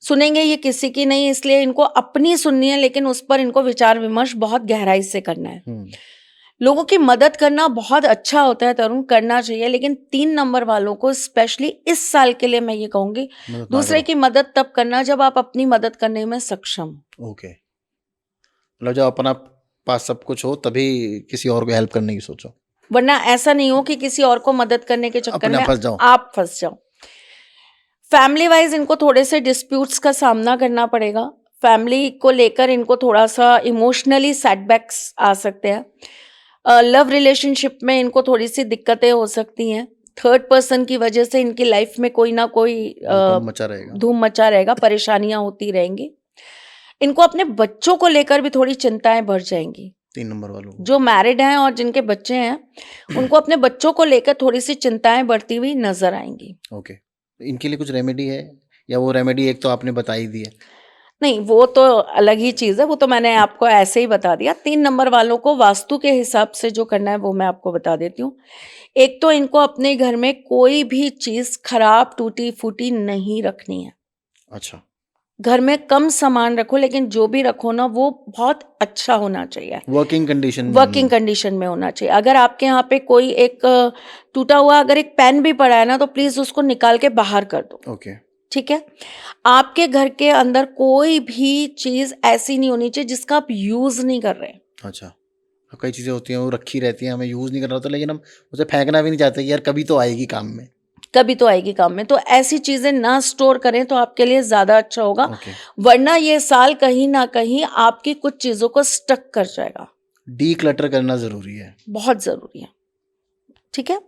सुनेंगे ये किसी की नहीं, इसलिए इनको अपनी सुननी है, लेकिन उस पर इनको विचार विमर्श बहुत गहराई से करना है। लोगों की मदद करना बहुत अच्छा होता है तरुण, करना चाहिए, लेकिन 3 नंबर वालों को स्पेशली इस साल के लिए मैं ये कहूंगी, दूसरे की मदद तब करना जब आप अपनी मदद करने में सक्षम हो। ओके, मतलब जब अपना पास सब कुछ हो तभी किसी और को हेल्प करने की सोचो, वरना ऐसा नहीं हो कि किसी और को मदद करने के चक्कर में आप फंस जाओ। फैमिली वाइज इनको थोड़े से डिस्प्यूट्स का सामना करना पड़ेगा। फैमिली को लेकर इनको थोड़ा सा इमोशनली सेटबैक्स आ सकते हैं। लव रिलेशनशिप में इनको थोड़ी सी दिक्कतें हो सकती हैं। थर्ड पर्सन की वजह से इनकी लाइफ में कोई ना कोई धूम मचा रहेगा, परेशानियां होती रहेंगी। इनको अपने बच्चों को लेकर भी थोड़ी चिंताएं बढ़ जाएंगी। 3 नंबर वालों को, जो मैरिड हैं और जिनके बच्चे हैं, उनको अपने बच्चों को लेकर थोड़ी सी चिंताएं बढ़ती हुई नजर आएंगी। ओके, इनके लिए कुछ रेमेडी है या वो रेमेडी एक तो आपने बता ही दी है? नहीं, वो तो अलग ही चीज़ है, वो तो मैंने आपको ऐसे ही बता दिया। 3 नंबर वालों को वास्तु के हिसाब से जो करना है वो मैं आपको बता देती हूँ। एक तो इनको अपने घर में कोई भी चीज़ खराब टूटी फूटी नहीं रखनी है। अच्छा, घर में कम सामान रखो, लेकिन जो भी रखो ना वो बहुत अच्छा होना चाहिए, वर्किंग कंडीशन में होना चाहिए। अगर आपके यहाँ पे कोई एक टूटा हुआ अगर एक पेन भी पड़ा है ना, तो प्लीज उसको निकाल के बाहर कर दो। ओके, ठीक है। आपके घर के अंदर कोई भी चीज ऐसी नहीं होनी चाहिए जिसका आप यूज नहीं कर रहे। अच्छा, कई चीजें होती हैं वो रखी रहती हैं, हमें यूज नहीं करना होता, लेकिन हम उसे फेंकना भी नहीं चाहते कि यार कभी तो आएगी काम में, कभी तो आएगी काम में। तो ऐसी चीजें ना स्टोर करें तो आपके लिए ज्यादा अच्छा होगा। वरना ये साल कहीं ना कहीं आपकी कुछ चीजों को स्टक कर जाएगा। डीक्लटर करना जरूरी है, बहुत जरूरी है। ठीक है,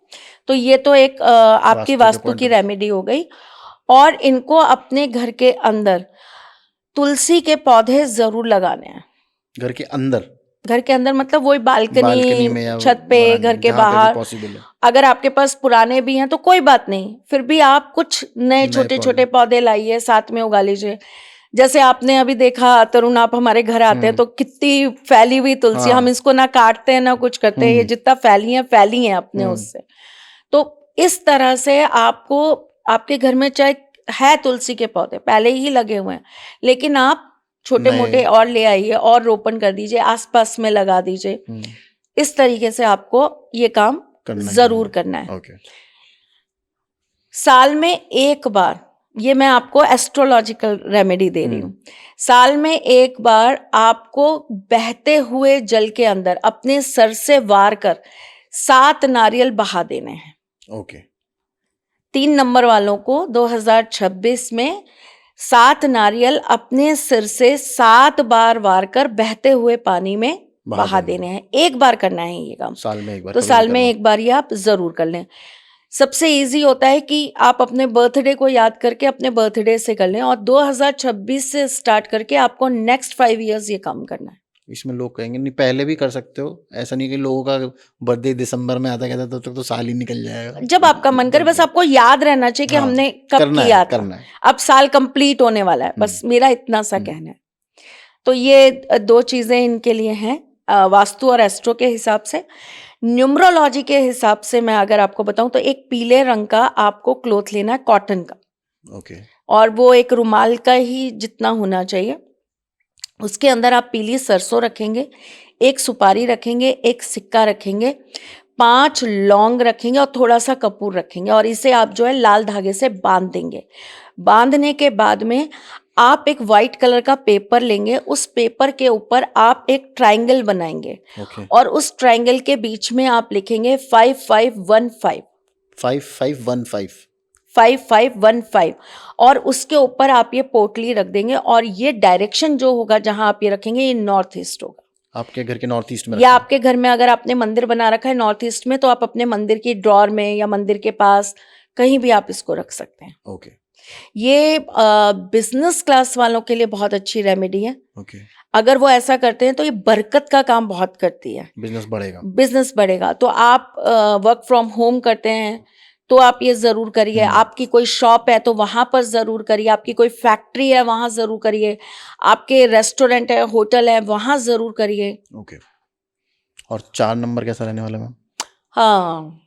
तो ये तो एक आपकी वास्तु की रेमेडी हो गई। और इनको अपने घर के अंदर तुलसी के पौधे जरूर लगाने हैं। घर के अंदर मतलब वही बालकनी में, छत पे, घर के बाहर। अगर आपके पास पुराने भी हैं तो कोई बात नहीं, फिर भी आप कुछ नए छोटे छोटे पौधे लाइए, साथ में उगा लीजिए। जैसे आपने अभी देखा तरुण, आप हमारे घर आते हैं तो कितनी फैली हुई तुलसी, हम इसको ना काटते हैं ना कुछ करते हैं, ये जितना फैली है अपने उससे। तो इस तरह से आपको आपके घर में चाहे है तुलसी के पौधे पहले ही लगे हुए हैं, लेकिन आप छोटे मोटे और ले आइए और रोपण कर दीजिए, आसपास में लगा दीजिए। इस तरीके से आपको ये काम जरूर करना है। साल में एक बार, ये मैं आपको एस्ट्रोलॉजिकल रेमेडी दे रही हूँ, साल में एक बार आपको बहते हुए जल के अंदर अपने सर से वार कर 7 नारियल बहा देने हैं। ओके, 3 नंबर वालों को 2026 में 7 नारियल अपने सिर से 7 बार वार कर बहते हुए पानी में बहा देने हैं। एक बार करना है ये काम, साल में एक बार। तो साल में एक बार ये आप जरूर कर लें। सबसे इजी होता है कि आप अपने बर्थडे को याद करके अपने बर्थडे से कर लें, और 2026 से स्टार्ट करके आपको नेक्स्ट 5 इयर्स ये काम करना है। इसमें लोग कहेंगे नहीं पहले भी कर सकते हो, ऐसा नहीं कि लोगों का बर्थडे दिसंबर में आता कहता तब तक तो साल ही निकल जाएगा। जब आपका मन करे, बस आपको याद रहना चाहिए कि हमने कब किया था। अब साल कंप्लीट होने वाला है, बस मेरा इतना सा कहना है। तो ये 2 चीजें इनके लिए हैं, वास्तु और एस्ट्रो के हिसाब से। न्यूमरोलॉजी के हिसाब से मैं अगर आपको बताऊं तो एक पीले रंग का आपको क्लोथ लेना है, कॉटन का। ओके, और वो एक रुमाल का ही जितना होना चाहिए। उसके अंदर आप पीली सरसों रखेंगे, एक सुपारी रखेंगे, एक सिक्का रखेंगे, 5 लौंग रखेंगे और थोड़ा सा कपूर रखेंगे, और इसे आप जो है लाल धागे से बांध देंगे। बांधने के बाद में आप एक वाइट कलर का पेपर लेंगे, उस पेपर के ऊपर आप एक ट्रायंगल बनाएंगे। और उस ट्रायंगल के बीच में आप लिखेंगे 5515 5515 5515, और उसके ऊपर आप ये पोटली रख देंगे। और ये डायरेक्शन जो होगा जहां आप ये रखेंगे, ये नॉर्थ ईस्ट होगा। आपके घर के नॉर्थ ईस्ट में, या आपके घर में अगर आपने मंदिर बना रखा है नॉर्थ ईस्ट में, तो आप अपने मंदिर की ड्रॉर में या मंदिर के पास कहीं भी आप इसको रख सकते हैं। ओके, ये बिजनेस क्लास वालों के लिए बहुत अच्छी रेमेडी है। ओके, अगर वो ऐसा करते हैं तो ये बरकत का काम बहुत करती है, बिजनेस बढ़ेगा। तो आप वर्क फ्रॉम होम करते हैं तो आप ये जरूर करिए। आपकी कोई शॉप है तो वहां पर जरूर करिए, आपकी कोई फैक्ट्री है वहां जरूर करिए, आपके रेस्टोरेंट है, होटल है, वहां जरूर करिए। ओके। और 4 नंबर कैसा रहने वाला मैम? हाँ,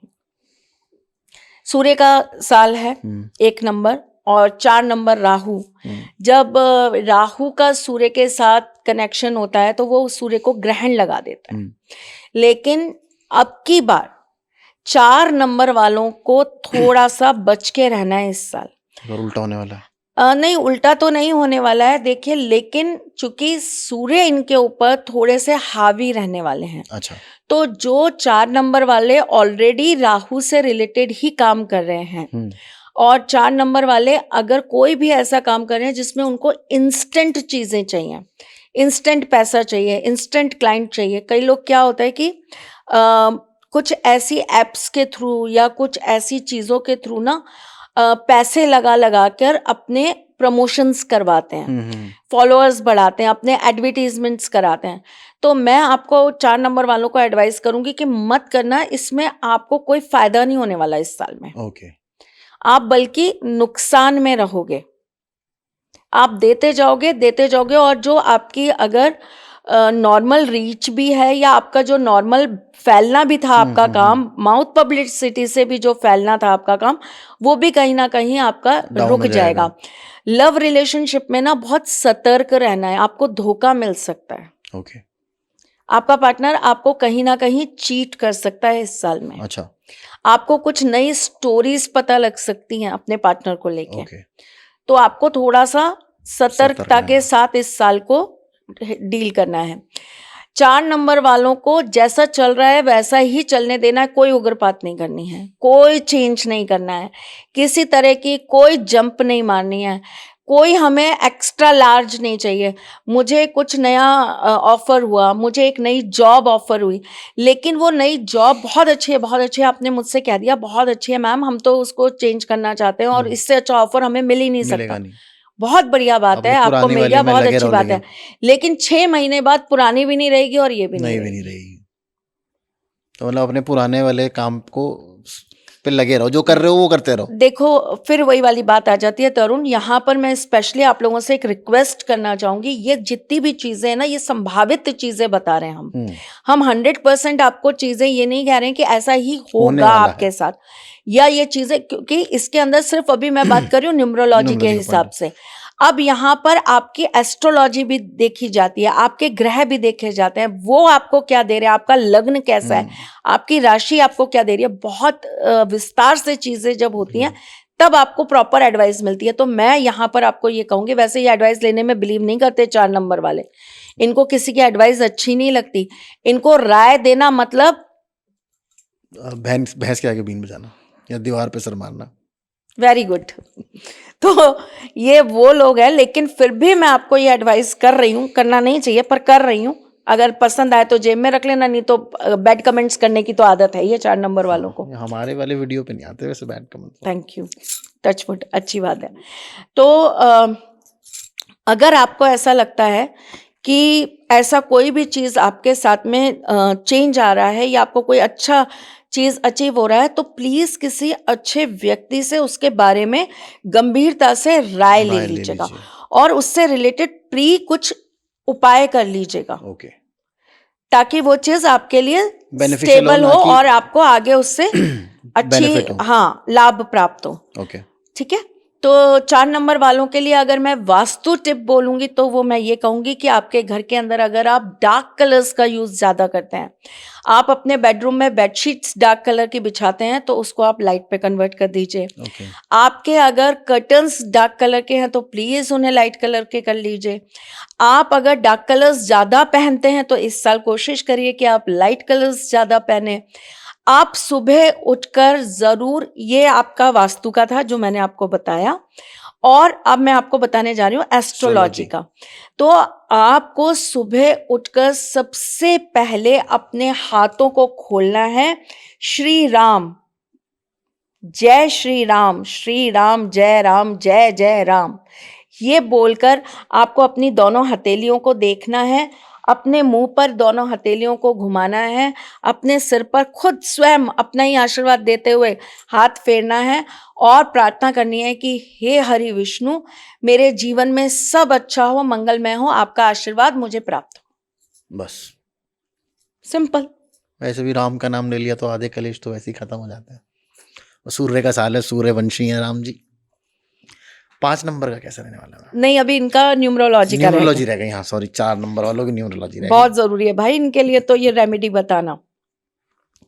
सूर्य का साल है 1 नंबर, और 4 नंबर राहु। जब राहु का सूर्य के साथ कनेक्शन होता है तो वो सूर्य को ग्रहण लगा देता है। लेकिन अब की बार 4 नंबर वालों को थोड़ा सा बच के रहना है इस साल। और उल्टा होने वाला है? नहीं, उल्टा तो नहीं होने वाला है, देखिए, लेकिन चूंकि सूर्य इनके ऊपर थोड़े से हावी रहने वाले हैं। अच्छा। तो जो 4 नंबर वाले ऑलरेडी राहु से रिलेटेड ही काम कर रहे हैं, और 4 नंबर वाले अगर कोई भी ऐसा काम कर रहे हैं जिसमें उनको इंस्टेंट चीजें चाहिए, इंस्टेंट पैसा चाहिए, इंस्टेंट क्लाइंट चाहिए। कई लोग क्या होता है कि कुछ ऐसी एप्स के थ्रू या कुछ ऐसी चीजों के थ्रू ना पैसे लगा कर अपने प्रमोशंस करवाते हैं, फॉलोअर्स बढ़ाते हैं, अपने एडवर्टीजमेंट्स कराते हैं। तो मैं आपको 4 नंबर वालों को एडवाइस करूंगी कि मत करना, इसमें आपको कोई फायदा नहीं होने वाला इस साल में। ओके। आप बल्कि नुकसान में रहोगे, आप देते जाओगे, और जो आपकी अगर नॉर्मल रीच भी है या आपका जो नॉर्मल फैलना भी था आपका काम, माउथ पब्लिसिटी से भी जो फैलना था आपका काम, वो भी कहीं ना कहीं आपका रुक जाएगा। लव रिलेशनशिप में ना बहुत सतर्क रहना है, आपको धोखा मिल सकता है। ओके। आपका पार्टनर आपको कहीं ना कहीं चीट कर सकता है इस साल में। अच्छा। आपको कुछ नई स्टोरीज पता लग सकती हैं अपने पार्टनर को लेके। ओके। तो आपको थोड़ा सा सतर्कता के साथ इस साल को डील करना है। 4 नंबर वालों को जैसा चल रहा है वैसा ही चलने देना है, कोई उग्रपात नहीं करनी है, कोई चेंज नहीं करना है, किसी तरह की कोई जंप नहीं मारनी है, कोई हमें एक्स्ट्रा लार्ज नहीं चाहिए। मुझे कुछ नया ऑफर हुआ, मुझे एक नई जॉब ऑफर हुई, लेकिन वो नई जॉब बहुत अच्छी है, बहुत अच्छी है, आपने मुझसे कह दिया बहुत अच्छी है मैम, हम तो उसको चेंज करना चाहते हैं और इससे अच्छा ऑफर हमें मिल ही नहीं सकता। बहुत बढ़िया बात है, आपको मिल गया, बहुत अच्छी बात है, लेकिन 6 महीने बाद पुरानी भी नहीं रहेगी और ये भी नहीं रहेगी। तो मतलब अपने पुराने वाले काम को पे लगे रहो, जो कर रहे हो वो करते रहो। देखो फिर वही वाली बात आ जाती है तरुण, यहाँ पर मैं स्पेशली आप लोगों से एक रिक्वेस्ट करना चाहूंगी, ये जितनी भी चीजें हैं ना, ये संभावित चीजें बता रहे हैं हम 100% आपको चीजें ये नहीं कह रहे हैं कि ऐसा ही होगा आपके साथ, या ये चीजें, क्योंकि इसके अंदर सिर्फ अभी मैं बात कर रही हूँ न्यूमरोलॉजी के हिसाब से। अब यहाँ पर आपकी एस्ट्रोलॉजी भी देखी जाती है, आपके ग्रह भी देखे जाते हैं, वो आपको क्या दे रहे हैं, आपका लग्न कैसा है, आपकी राशि आपको क्या दे रही है। बहुत विस्तार से चीजें जब होती हैं तब आपको प्रॉपर एडवाइस मिलती है। तो मैं यहाँ पर आपको ये कहूंगी, वैसे ये एडवाइस लेने में बिलीव नहीं करते 4 नंबर वाले, इनको किसी की एडवाइस अच्छी नहीं लगती, इनको राय देना मतलब भैंस के आगे बीन बजाना या दीवार पे सर मारना। Very good. तो ये वो लोग हैं, लेकिन फिर भी मैं आपको ये एडवाइस कर रही हूँ, करना नहीं चाहिए पर कर रही हूँ, अगर पसंद आए तो जेब में रख लेना, नहीं तो बैड कमेंट्स करने की तो आदत है ये 4 नंबर वालों को। हमारे वाले वीडियो पे नहीं आते वैसे bad comment. Thank you, touchwood, अच्छी बात है। तो अगर आपको ऐसा लगता है कि ऐसा कोई भी चीज आपके साथ में चेंज आ रहा है या आपको कोई अच्छा चीज अचीव हो रहा है, तो प्लीज किसी अच्छे व्यक्ति से उसके बारे में गंभीरता से राय ले लीजिएगा और उससे रिलेटेड कुछ उपाय कर लीजिएगा। ओके। ताकि वो चीज आपके लिए स्टेबल हो और आपको आगे उससे अच्छी लाभ प्राप्त हो। ओके, ठीक है। तो 4 नंबर वालों के लिए अगर मैं वास्तु टिप बोलूंगी तो वो मैं ये कहूंगी कि आपके घर के अंदर अगर आप डार्क कलर्स का यूज ज्यादा करते हैं, आप अपने बेडरूम में बेडशीट्स डार्क कलर की बिछाते हैं, तो उसको आप लाइट पे कन्वर्ट कर दीजिए। आपके अगर कर्टन्स डार्क कलर के हैं तो प्लीज उन्हें लाइट कलर के कर लीजिए। आप अगर डार्क कलर्स ज्यादा पहनते हैं तो इस साल कोशिश करिए कि आप लाइट कलर्स ज्यादा पहने। आप सुबह उठकर जरूर, ये आपका वास्तु का था जो मैंने आपको बताया, और अब मैं आपको बताने जा रही हूँ एस्ट्रोलॉजी का। तो आपको सुबह उठकर सबसे पहले अपने हाथों को खोलना है, श्री राम जय श्री राम, श्री राम जय राम, जय जय राम, ये बोलकर आपको अपनी दोनों हथेलियों को देखना है अपने मुंह पर दोनों हथेलियों को घुमाना है, अपने सिर पर खुद स्वयं अपना ही आशीर्वाद देते हुए हाथ फेरना है और प्रार्थना करनी है कि हे हरि विष्णु, मेरे जीवन में सब अच्छा हो, मंगलमय हो, आपका आशीर्वाद मुझे प्राप्त हो। बस सिंपल। वैसे भी राम का नाम ले लिया तो आधे कलेश तो वैसे ही खत्म हो जाते हैं। सूर्य का साल है, सूर्यवंशी है राम जी। 5 नंबर का कैसा रहने वाला है? नहीं, अभी इनका न्यूमरोलॉजी का न्यूमरोलॉजी रह गई। हाँ सॉरी, 4 नंबर वालों की न्यूमरोलॉजी रह गई। बहुत जरूरी है भाई इनके लिए तो ये रेमेडी बताना।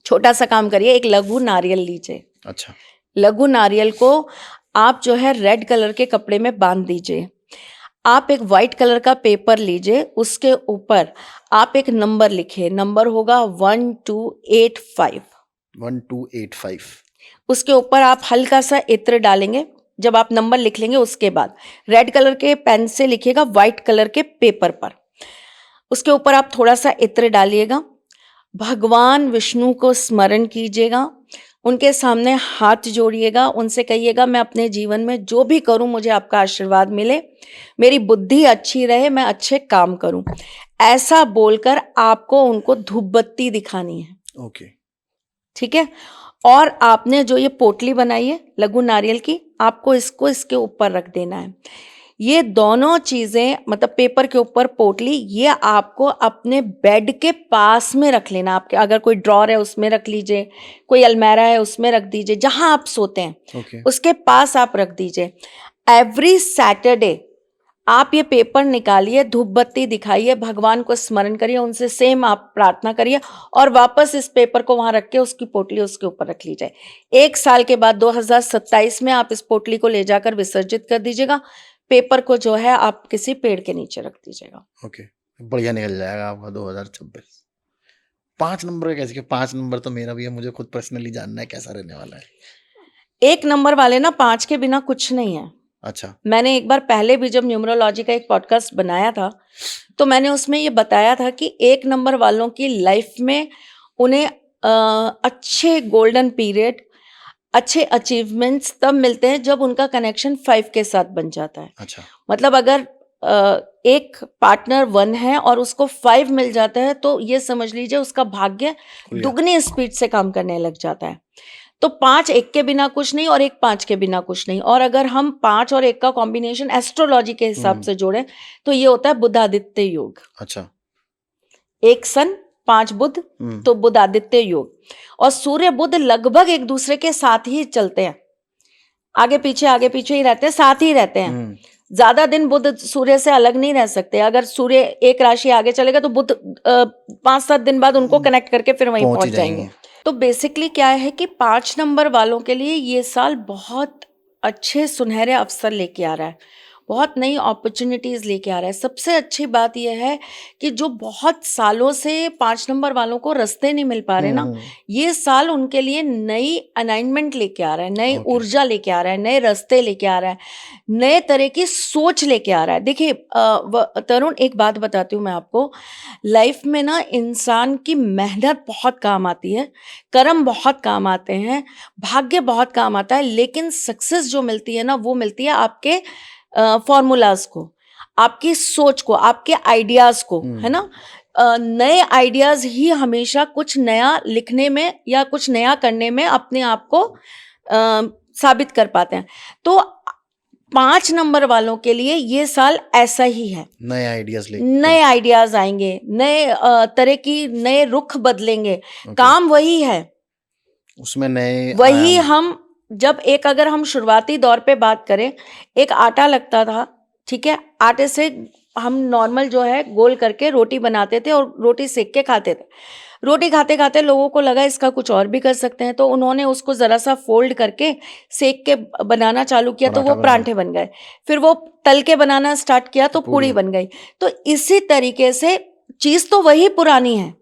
छोटा सा काम करिए, एक लघु नारियल लीजिए। अच्छा। लघु नारियल को आप जो है रेड कलर के कपड़े में बांध दीजिए। आप एक वाइट कलर का पेपर लीजिए, उसके ऊपर आप एक नंबर लिखिए। नंबर होगा 1285। 1285। उसके ऊपर आप हल्का सा इत्र डालेंगे। जब आप नंबर लिख लेंगे उसके बाद रेड कलर के पेन से लिखिएगा वाइट कलर के पेपर पर। उसके ऊपर आप थोड़ा सा इत्र डालिएगा। भगवान विष्णु को स्मरण कीजिएगा, उनके सामने हाथ जोड़िएगा, उनसे कहिएगा मैं अपने जीवन में जो भी करूं मुझे आपका आशीर्वाद मिले, मेरी बुद्धि अच्छी रहे, मैं अच्छे काम करूं। ऐसा बोलकर आपको उनको धूप बत्ती दिखानी है। ओके। ठीक है। और आपने जो ये पोटली बनाई है लघु नारियल की, आपको इसको इसके ऊपर रख देना है। ये दोनों चीजें, मतलब पेपर के ऊपर पोटली, ये आपको अपने बेड के पास में रख लेना। आपके अगर कोई ड्रॉर है उसमें रख लीजिए, कोई अलमारा है उसमें रख दीजिए, जहां आप सोते हैं उसके पास आप रख दीजिए। एवरी सैटरडे आप ये पेपर निकालिए, धूप बत्ती दिखाइए, भगवान को स्मरण करिए, उनसे सेम आप प्रार्थना करिए और वापस इस पेपर को वहां रख के उसकी पोटली उसके ऊपर रख लीजिए। 1 साल के बाद 2027 में आप इस पोटली को ले जाकर विसर्जित कर दीजिएगा। पेपर को जो है आप किसी पेड़ के नीचे रख दीजिएगा। ओके, बढ़िया निकल जाएगा आपका 2026। 5 नंबर का कैसे? 5 नंबर तो मेरा भी है, मुझे खुद पर्सनली जानना है कैसा रहने वाला है। 1 नंबर वाले ना 5 के बिना कुछ नहीं है। अच्छा। मैंने एक बार पहले भी जब न्यूमरोलॉजी का एक पॉडकास्ट बनाया था तो मैंने उसमें ये बताया था कि 1 नंबर वालों की लाइफ में उन्हें अच्छे गोल्डन पीरियड, अच्छे अचीवमेंट्स तब मिलते हैं जब उनका कनेक्शन 5 के साथ बन जाता है। अच्छा। मतलब अगर एक पार्टनर 1 है और उसको 5 मिल जाता है तो ये समझ लीजिए उसका भाग्य दुगनी स्पीड से काम करने लग जाता है। तो 5 1 के बिना कुछ नहीं और 1 5 के बिना कुछ नहीं। और अगर हम 5 और 1 का कॉम्बिनेशन एस्ट्रोलॉजी के हिसाब से जोड़ें तो ये होता है बुधादित्य योग। अच्छा। 1 सन 5 बुध, तो बुधादित्य योग। और सूर्य बुध लगभग एक दूसरे के साथ ही चलते हैं, आगे पीछे ही रहते हैं, साथ ही रहते हैं। ज्यादा दिन बुध सूर्य से अलग नहीं रह सकते। अगर सूर्य एक राशि आगे चलेगा तो बुध 5-7 दिन बाद उनको कनेक्ट करके फिर वहीं पहुंच जाएंगे। तो बेसिकली क्या है कि 5 नंबर वालों के लिए ये साल बहुत अच्छे सुनहरे अवसर लेके आ रहा है, बहुत नई अपॉर्चुनिटीज लेके आ रहा है। सबसे अच्छी बात यह है कि जो बहुत सालों से 5 नंबर वालों को रास्ते नहीं मिल पा रहे ना, ये साल उनके लिए नई अलाइनमेंट लेके आ रहा है, नई ऊर्जा लेके आ रहा है, नए रास्ते लेके आ रहा है, नए तरह की सोच लेके आ रहा है। देखिए तरुण, एक बात बताती हूँ मैं आपको, लाइफ में ना इंसान की मेहनत बहुत काम आती है, कर्म बहुत काम आते हैं, भाग्य बहुत काम आता है, लेकिन सक्सेस जो मिलती है ना वो मिलती है आपके फॉर्मूलाज को, आपकी सोच को, आपके आइडियाज को, है ना। नए आइडियाज ही हमेशा कुछ नया लिखने में या कुछ नया करने में अपने आप को साबित कर पाते हैं। तो 5 नंबर वालों के लिए ये साल ऐसा ही है। नए आइडियाज आएंगे, नए तरह की, नए रुख बदलेंगे। काम वही है, उसमें नए वही हम जब एक, अगर हम शुरुआती दौर पे बात करें, एक आटा लगता था, ठीक है, आटे से हम नॉर्मल जो है गोल करके रोटी बनाते थे और रोटी सेक के खाते थे। रोटी खाते खाते लोगों को लगा इसका कुछ और भी कर सकते हैं, तो उन्होंने उसको जरा सा फोल्ड करके सेक के बनाना चालू किया तो वो परांठे बन गए। फिर वो तल के बनाना स्टार्ट किया तो पूड़ी बन गई। तो इसी तरीके से चीज तो वही पुरानी है,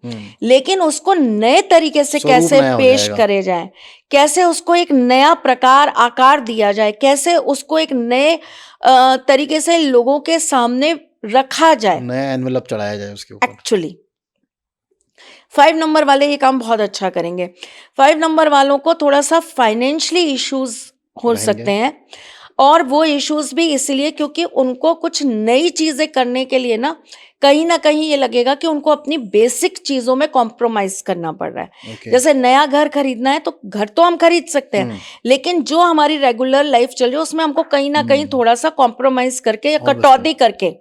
लेकिन उसको नए तरीके से कैसे पेश करे जाए, कैसे उसको एक नया प्रकार आकार दिया जाए, कैसे उसको एक नए तरीके से लोगों के सामने रखा जाए, नया एनवेलप चढ़ाया जाए उसके ऊपर। एक्चुअली 5 नंबर वाले ये काम बहुत अच्छा करेंगे। 5 नंबर वालों को थोड़ा सा फाइनेंशियली इश्यूज हो सकते हैं। और वो इश्यूज भी इसलिए क्योंकि उनको कुछ नई चीजें करने के लिए ना कहीं ये लगेगा कि उनको अपनी बेसिक चीजों में कॉम्प्रोमाइज करना पड़ रहा है। जैसे नया घर खरीदना है तो घर तो हम खरीद सकते हैं, लेकिन जो हमारी रेगुलर लाइफ चल रही है उसमें हमको कहीं ना कहीं थोड़ा सा कॉम्प्रोमाइज करके या कटौती करके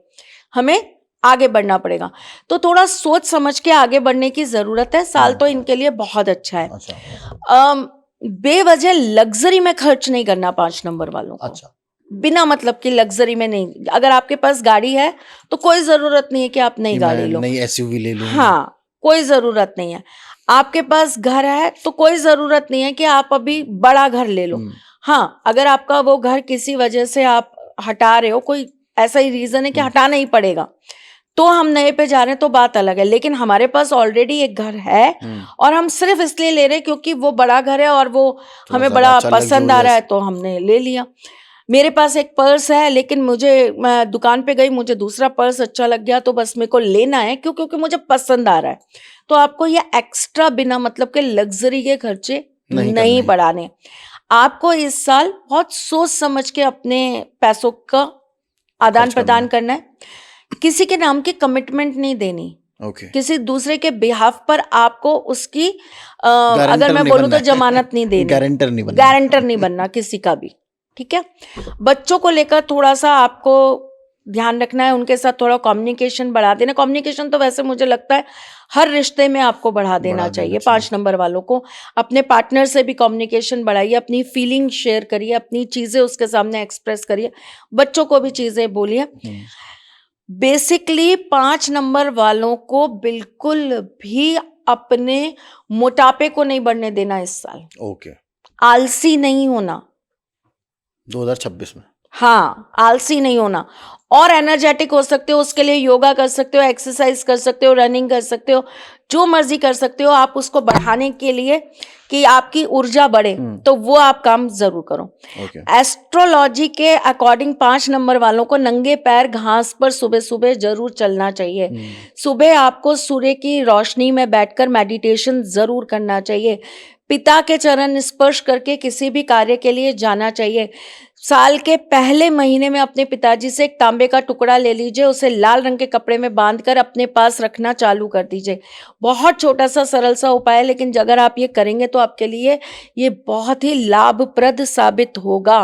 हमें आगे बढ़ना पड़ेगा। तो थोड़ा सोच समझ के आगे बढ़ने की जरूरत है। साल तो इनके लिए बहुत अच्छा है। बेवजह लग्जरी में खर्च नहीं करना 5 नंबर वालों को। बिना मतलब की लग्जरी में नहीं। अगर आपके पास गाड़ी है तो कोई जरूरत नहीं है कि आप नई गाड़ी लो, नई एसयूवी ले लो। हाँ, कोई जरूरत नहीं है। आपके पास घर है तो कोई जरूरत नहीं है कि आप अभी बड़ा घर ले लो। हाँ, अगर आपका वो घर किसी वजह से आप हटा रहे हो, कोई ऐसा ही रीजन है कि हटाना ही पड़ेगा, तो हम नए पे जा रहे हैं तो बात अलग है। लेकिन हमारे पास ऑलरेडी एक घर है और हम सिर्फ इसलिए ले रहे हैं क्योंकि वो बड़ा घर है और वो हमें बड़ा पसंद आ रहा है तो हमने ले लिया। मेरे पास एक पर्स है लेकिन मैं दुकान पे गई, मुझे दूसरा पर्स अच्छा लग गया तो बस मेरे को लेना है क्योंकि मुझे पसंद आ रहा है। तो आपको ये एक्स्ट्रा बिना मतलब के लग्जरी के खर्चे नहीं बढ़ाने। आपको इस साल बहुत सोच समझ के अपने पैसों का आदान प्रदान करना है। किसी के नाम की कमिटमेंट नहीं देनी। किसी दूसरे के बिहाफ पर आपको उसकी अगर मैं बोलूं तो जमानत नहीं देनी, गारंटर नहीं बनना किसी का भी। ठीक है। बच्चों को लेकर थोड़ा सा आपको ध्यान रखना है, उनके साथ थोड़ा कम्युनिकेशन बढ़ा देना। कम्युनिकेशन तो वैसे मुझे लगता है हर रिश्ते में आपको बढ़ा देना चाहिए। 5 नंबर वालों को अपने पार्टनर से भी कम्युनिकेशन बढ़ाइए, अपनी फीलिंग शेयर करिए, अपनी चीजें उसके सामने एक्सप्रेस करिए, बच्चों को भी चीजें बोलिए। बेसिकली 5 नंबर वालों को बिल्कुल भी अपने मोटापे को नहीं बढ़ने देना इस साल। आलसी नहीं होना 2026 में। हाँ, आलसी नहीं होना और एनर्जेटिक हो सकते हो। उसके लिए योगा कर सकते हो, एक्सरसाइज कर सकते हो, रनिंग कर सकते हो, जो मर्जी कर सकते हो आप उसको बढ़ाने के लिए कि आपकी ऊर्जा बढ़े, तो वो आप काम जरूर करो। एस्ट्रोलॉजी के अकॉर्डिंग 5 नंबर वालों को नंगे पैर घास पर सुबह सुबह जरूर चलना चाहिए। सुबह आपको सूर्य की रोशनी में बैठकर मेडिटेशन जरूर करना चाहिए। पिता के चरण स्पर्श करके किसी भी कार्य के लिए जाना चाहिए। साल के पहले महीने में अपने पिताजी से एक तांबे का टुकड़ा ले लीजिए, उसे लाल रंग के कपड़े में बांधकर अपने पास रखना चालू कर दीजिए। बहुत छोटा सा सरल सा उपाय है, लेकिन अगर आप ये करेंगे तो आपके लिए ये बहुत ही लाभप्रद साबित होगा।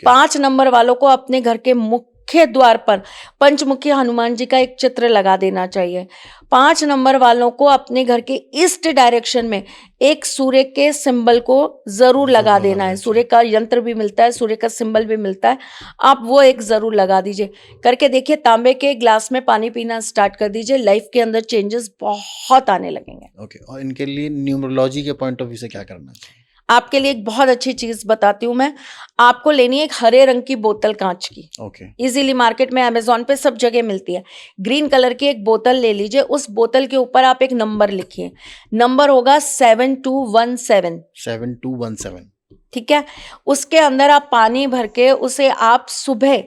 5 नंबर वालों को अपने घर के मुख्य द्वार पर पंचमुखी हनुमान जी का एक चित्र लगा देना चाहिए। 5 नंबर वालों को अपने घर के ईस्ट डायरेक्शन में एक सूर्य के सिंबल को जरूर लगा देना है। सूर्य का यंत्र भी मिलता है, सूर्य का सिंबल भी मिलता है, आप वो एक जरूर लगा दीजिए। करके देखिए, तांबे के ग्लास में पानी पीना स्टार्ट कर दीजिए, लाइफ के अंदर चेंजेस बहुत आने लगेंगे। और इनके लिए न्यूमरोलॉजी के पॉइंट ऑफ व्यू से क्या करना चाहिए? आपके लिए एक बहुत अच्छी चीज बताती हूँ मैं। आपको लेनी है एक हरे रंग की बोतल कांच की। इजीली मार्केट में अमेजोन पे सब जगह मिलती है। ग्रीन कलर की एक बोतल ले लीजिए, उस बोतल के ऊपर आप एक नंबर लिखिए। नंबर होगा 7217। 7217। ठीक है। उसके अंदर आप पानी भर के उसे आप सुबह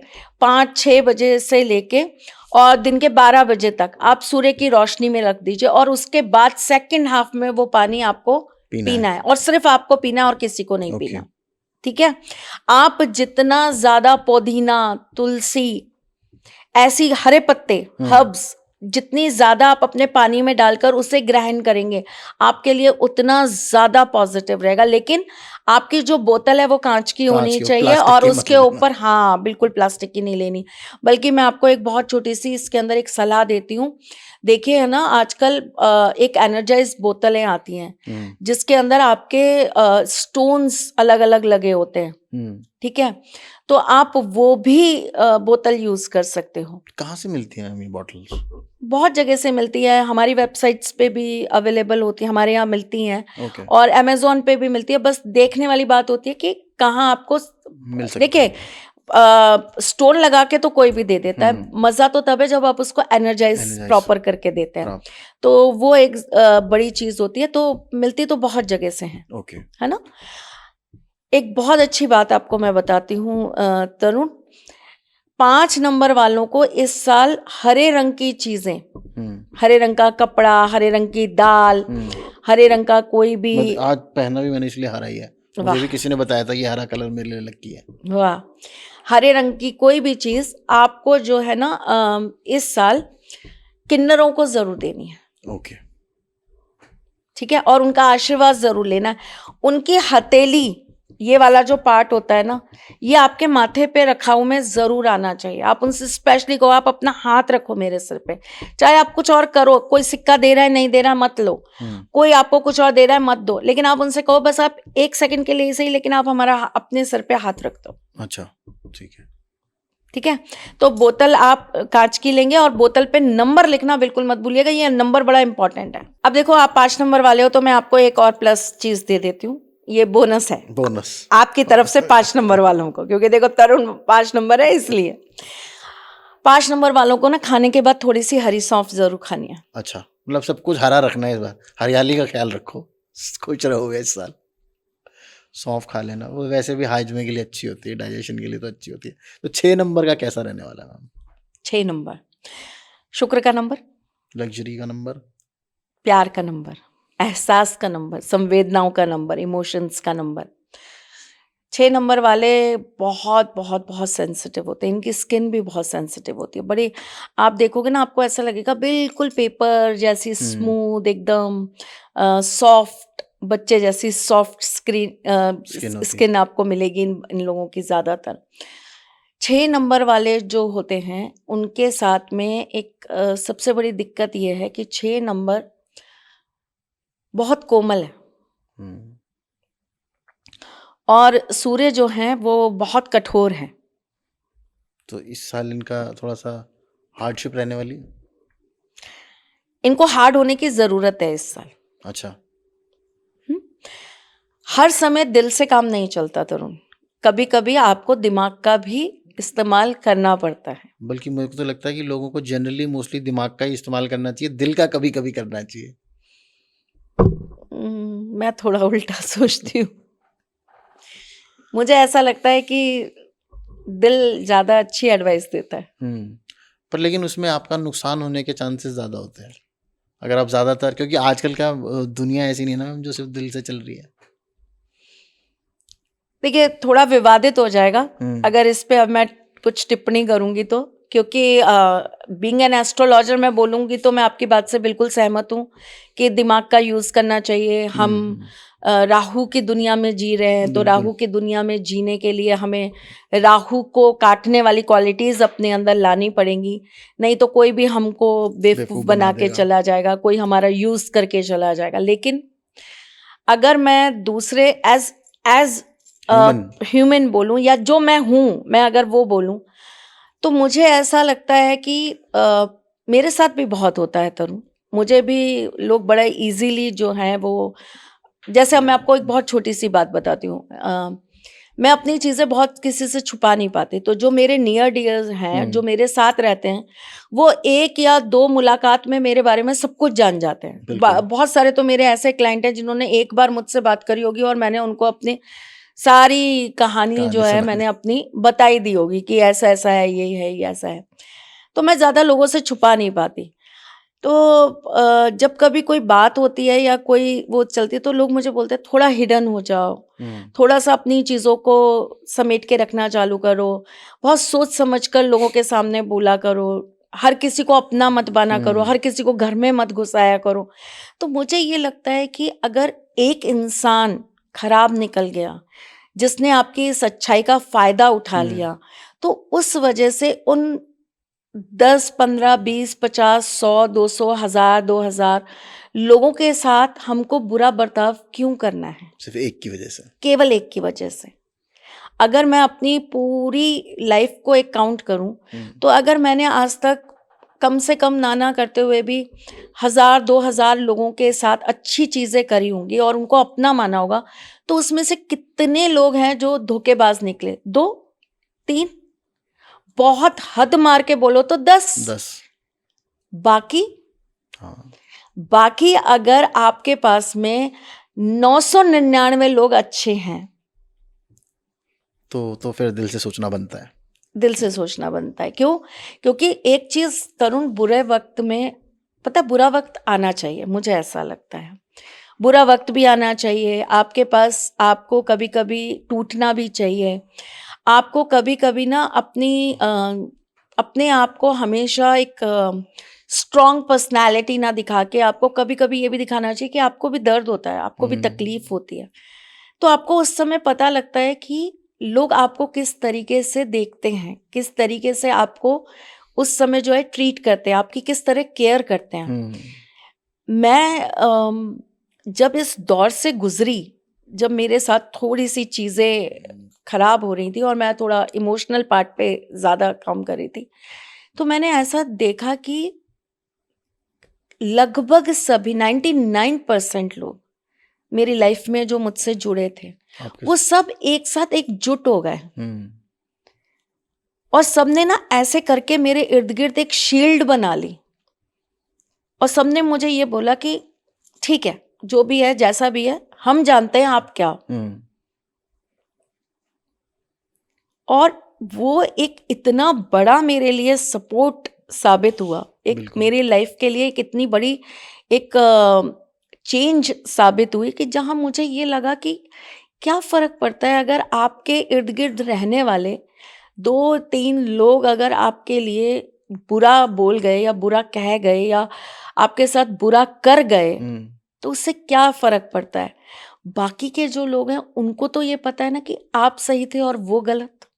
5-6 बजे से लेके और दिन के 12 बजे तक आप सूर्य की रोशनी में रख दीजिए और उसके बाद सेकेंड हाफ में वो पानी आपको पीना है और सिर्फ आपको पीना है और किसी को नहीं पीना। ठीक है। आप जितना ज्यादा पुदीना, तुलसी, ऐसी हरे पत्ते, हर्ब्स जितनी ज्यादा आप अपने पानी में डालकर उसे ग्रहण करेंगे आपके लिए उतना ज्यादा पॉजिटिव रहेगा। लेकिन आपकी जो बोतल है वो कांच की होनी चाहिए और उसके ऊपर हाँ बिल्कुल प्लास्टिक की नहीं लेनी। बल्कि मैं आपको एक बहुत छोटी सी इसके अंदर एक सलाह देती हूँ। देखिए है ना, आजकल एक एनर्जाइज बोतलें आती हैं जिसके अंदर आपके स्टोन्स अलग अलग लगे होते हैं। ठीक है। तो आप वो भी बोतल यूज कर सकते हो। कहाँ से मिलती हैं ये बॉटल्स? बहुत जगह से मिलती है, हमारी वेबसाइट्स पे भी अवेलेबल होती है, हमारे यहाँ मिलती हैं और अमेजोन पे भी मिलती है। बस देखने वाली बात होती है कि कहाँ आपको मिल सकती है। देखिए, स्टोन लगा के तो कोई भी दे देता है, मजा तो तब है जब आप उसको एनर्जाइज प्रॉपर करके देते हैं, तो वो एक बड़ी चीज होती है। तो मिलती तो बहुत जगह से है, है ना। एक बहुत अच्छी बात आपको मैं बताती हूँ तरुण, 5 नंबर वालों को इस साल हरे रंग की चीजें, हरे रंग का कपड़ा, हरे रंग की दाल, हरे रंग का कोई भी, आज पहना भी मैंने इसलिए हरा ही है, मुझे भी किसी ने बताया था ये हरा कलर मेरे लिए लकी है। वाह। हरे रंग की कोई भी चीज आपको जो है ना इस साल किन्नरों को जरूर देनी है। ओके। ठीक है, और उनका आशीर्वाद जरूर लेना है। उनकी हथेली, ये वाला जो पार्ट होता है ना, ये आपके माथे पे रखाव में जरूर आना चाहिए। आप उनसे स्पेशली कहो, आप अपना हाथ रखो मेरे सिर पे, चाहे आप कुछ और करो, कोई सिक्का दे रहा है नहीं दे रहा मत लो, कोई आपको कुछ और दे रहा है मत दो, लेकिन आप उनसे कहो बस आप 1 सेकंड के लिए सही, लेकिन आप हमारा अपने सर पे हाथ रख दो। अच्छा, ठीक है। ठीक है, तो बोतल आप कांच की लेंगे और बोतल पे नंबर लिखना बिल्कुल मत भूलिएगा, ये नंबर बड़ा इंपॉर्टेंट है। अब देखो आप 5 नंबर वाले हो तो मैं आपको एक और प्लस चीज दे देती हूँ, ये बोनस है, बोनस आपकी तरफ से 5 नंबर वालों को, क्योंकि देखो तरुण 5 नंबर है इसलिए। 5 नंबर वालों को ना खाने के बाद थोड़ी सी हरी सौंफ जरूर खानी है। अच्छा, मतलब सब कुछ हरा रखना है इस बार, हरियाली का ख्याल रखो, खुश रहोगे इस साल। सौंफ खा लेना, वो वैसे भी हाइजमे के लिए अच्छी होती है, डाइजेशन के लिए तो अच्छी होती है। तो 6 नंबर का कैसा रहने वाला है मैम? 6 नंबर शुक्र का नंबर, लग्जरी का नंबर, प्यार का नंबर, एहसास का नंबर, संवेदनाओं का नंबर, इमोशंस का नंबर। 6 नंबर वाले बहुत बहुत बहुत सेंसिटिव होते हैं, इनकी स्किन भी बहुत सेंसिटिव होती है, बड़ी, आप देखोगे ना आपको ऐसा लगेगा बिल्कुल पेपर जैसी स्मूथ एकदम सॉफ्ट, बच्चे जैसी सॉफ्ट स्किन आपको मिलेगी इन लोगों की ज़्यादातर। 6 नंबर वाले जो होते हैं उनके साथ में एक सबसे बड़ी दिक्कत ये है कि 6 नंबर बहुत कोमल है और सूर्य जो हैं वो बहुत कठोर हैं। तो इस साल इनका थोड़ा सा हार्डशिप रहने वाली है? इनको हार्ड होने की ज़रूरत है इस साल। अच्छा। हर समय दिल से काम नहीं चलता तरुण, कभी कभी आपको दिमाग का भी इस्तेमाल करना पड़ता है। बल्कि मेरे को तो लगता है कि लोगों को जनरली मोस्टली दिमाग का ही इस्तेमाल करना चाहिए, दिल का कभी कभी करना चाहिए। मैं थोड़ा उल्टा सोचती हूँ, मुझे ऐसा लगता है कि दिल ज़्यादा अच्छी एडवाइस देता है। पर लेकिन उसमें आपका नुकसान होने के चांसेस ज़्यादा होते हैं अगर आप ज़्यादातर, क्योंकि आजकल का दुनिया ऐसी नहीं है ना जो सिर्फ दिल से चल रही है। देखिए थोड़ा विवादित हो जाएगा अगर इस पे अब मैं कुछ टिप्पणी करूंगी तो, क्योंकि बीइंग एन एस्ट्रोलॉजर मैं बोलूंगी तो मैं आपकी बात से बिल्कुल सहमत हूँ कि दिमाग का यूज़ करना चाहिए। हम राहु की दुनिया में जी रहे हैं, तो राहु की दुनिया में जीने के लिए हमें राहु को काटने वाली क्वालिटीज़ अपने अंदर लानी पड़ेंगी, नहीं तो कोई भी हमको बेवकूफ़ बना के चला जाएगा, कोई हमारा यूज़ करके चला जाएगा। लेकिन अगर मैं दूसरे एज ह्यूमन बोलूं या जो मैं हूं, मैं अगर वो बोलूं तो मुझे ऐसा लगता है कि मेरे साथ भी बहुत होता है तरुण, मुझे भी लोग बड़ा इजीली जो है वो, जैसे मैं आपको एक बहुत छोटी सी बात बताती हूँ, मैं अपनी चीज़ें बहुत किसी से छुपा नहीं पाती, तो जो मेरे नियर डियर्स हैं जो मेरे साथ रहते हैं वो 1 या 2 मुलाकात में मेरे बारे में सब कुछ जान जाते हैं। बहुत सारे तो मेरे ऐसे क्लाइंट हैं जिन्होंने एक बार मुझसे बात करी होगी और मैंने उनको अपनी सारी कहानी जो है मैंने अपनी बताई दी होगी कि ऐसा ऐसा है, ये है, ये ऐसा है, तो मैं ज़्यादा लोगों से छुपा नहीं पाती। तो जब कभी कोई बात होती है या कोई वो चलती है तो लोग मुझे बोलते हैं थोड़ा हिडन हो जाओ, थोड़ा सा अपनी चीज़ों को समेट के रखना चालू करो, बहुत सोच समझ कर लोगों के सामने बोला करो, हर किसी को अपना मत बना करो, हर किसी को घर में मत घुसाया करो। तो मुझे ये लगता है कि अगर एक इंसान खराब निकल गया जिसने आपकी इस अच्छाई का फायदा उठा लिया, तो उस वजह से उन 10, 15, 20, 50, 100, 200, 1000, 2000 लोगों के साथ हमको बुरा बर्ताव क्यों करना है? सिर्फ एक की वजह से, केवल एक की वजह से। अगर मैं अपनी पूरी लाइफ को एक काउंट करूं तो अगर मैंने आज तक कम से कम ना करते हुए भी 1000, 2000 लोगों के साथ अच्छी चीज़ें करी होंगी और उनको अपना माना होगा, तो उसमें से कितने लोग हैं जो धोखेबाज निकले? 2, 3, बहुत हद मार के बोलो तो 10। बाकी बाकी अगर आपके पास में 999 लोग अच्छे हैं तो फिर दिल से सोचना बनता है, दिल से सोचना बनता है। क्यों? क्योंकि एक चीज़ तरुण, बुरे वक्त में पता, बुरा वक्त आना चाहिए, मुझे ऐसा लगता है बुरा वक्त भी आना चाहिए आपके पास, आपको कभी कभी टूटना भी चाहिए, आपको कभी कभी ना अपने आप को हमेशा एक स्ट्रॉन्ग पर्सनालिटी ना दिखा के आपको कभी कभी ये भी दिखाना चाहिए कि आपको भी दर्द होता है, आपको भी तकलीफ होती है। तो आपको उस समय पता लगता है कि लोग आपको किस तरीके से देखते हैं, किस तरीके से आपको उस समय जो है ट्रीट करते हैं, आपकी किस तरह केयर करते हैं। मैं जब इस दौर से गुजरी, जब मेरे साथ थोड़ी सी चीज़ें खराब हो रही थी और मैं थोड़ा इमोशनल पार्ट पे ज़्यादा काम कर रही थी, तो मैंने ऐसा देखा कि लगभग सभी 99% लोग मेरी लाइफ में जो मुझसे जुड़े थे वो सब एक साथ एकजुट हो गए और सबने ना ऐसे करके मेरे इर्द गिर्द एक शील्ड बना ली और सबने मुझे ये बोला कि ठीक है, जो भी है जैसा भी है, हम जानते हैं आप क्या। और वो एक इतना बड़ा मेरे लिए सपोर्ट साबित हुआ, एक मेरी लाइफ के लिए एक इतनी बड़ी एक चेंज साबित हुई कि जहां मुझे ये लगा कि क्या फर्क पड़ता है अगर आपके इर्द गिर्द रहने वाले 2-3 लोग अगर आपके लिए बुरा बोल गए या बुरा कह गए या आपके साथ बुरा कर गए, तो उससे क्या फर्क पड़ता है। बाकी के जो लोग हैं उनको तो ये पता है ना कि आप सही थे और वो गलत।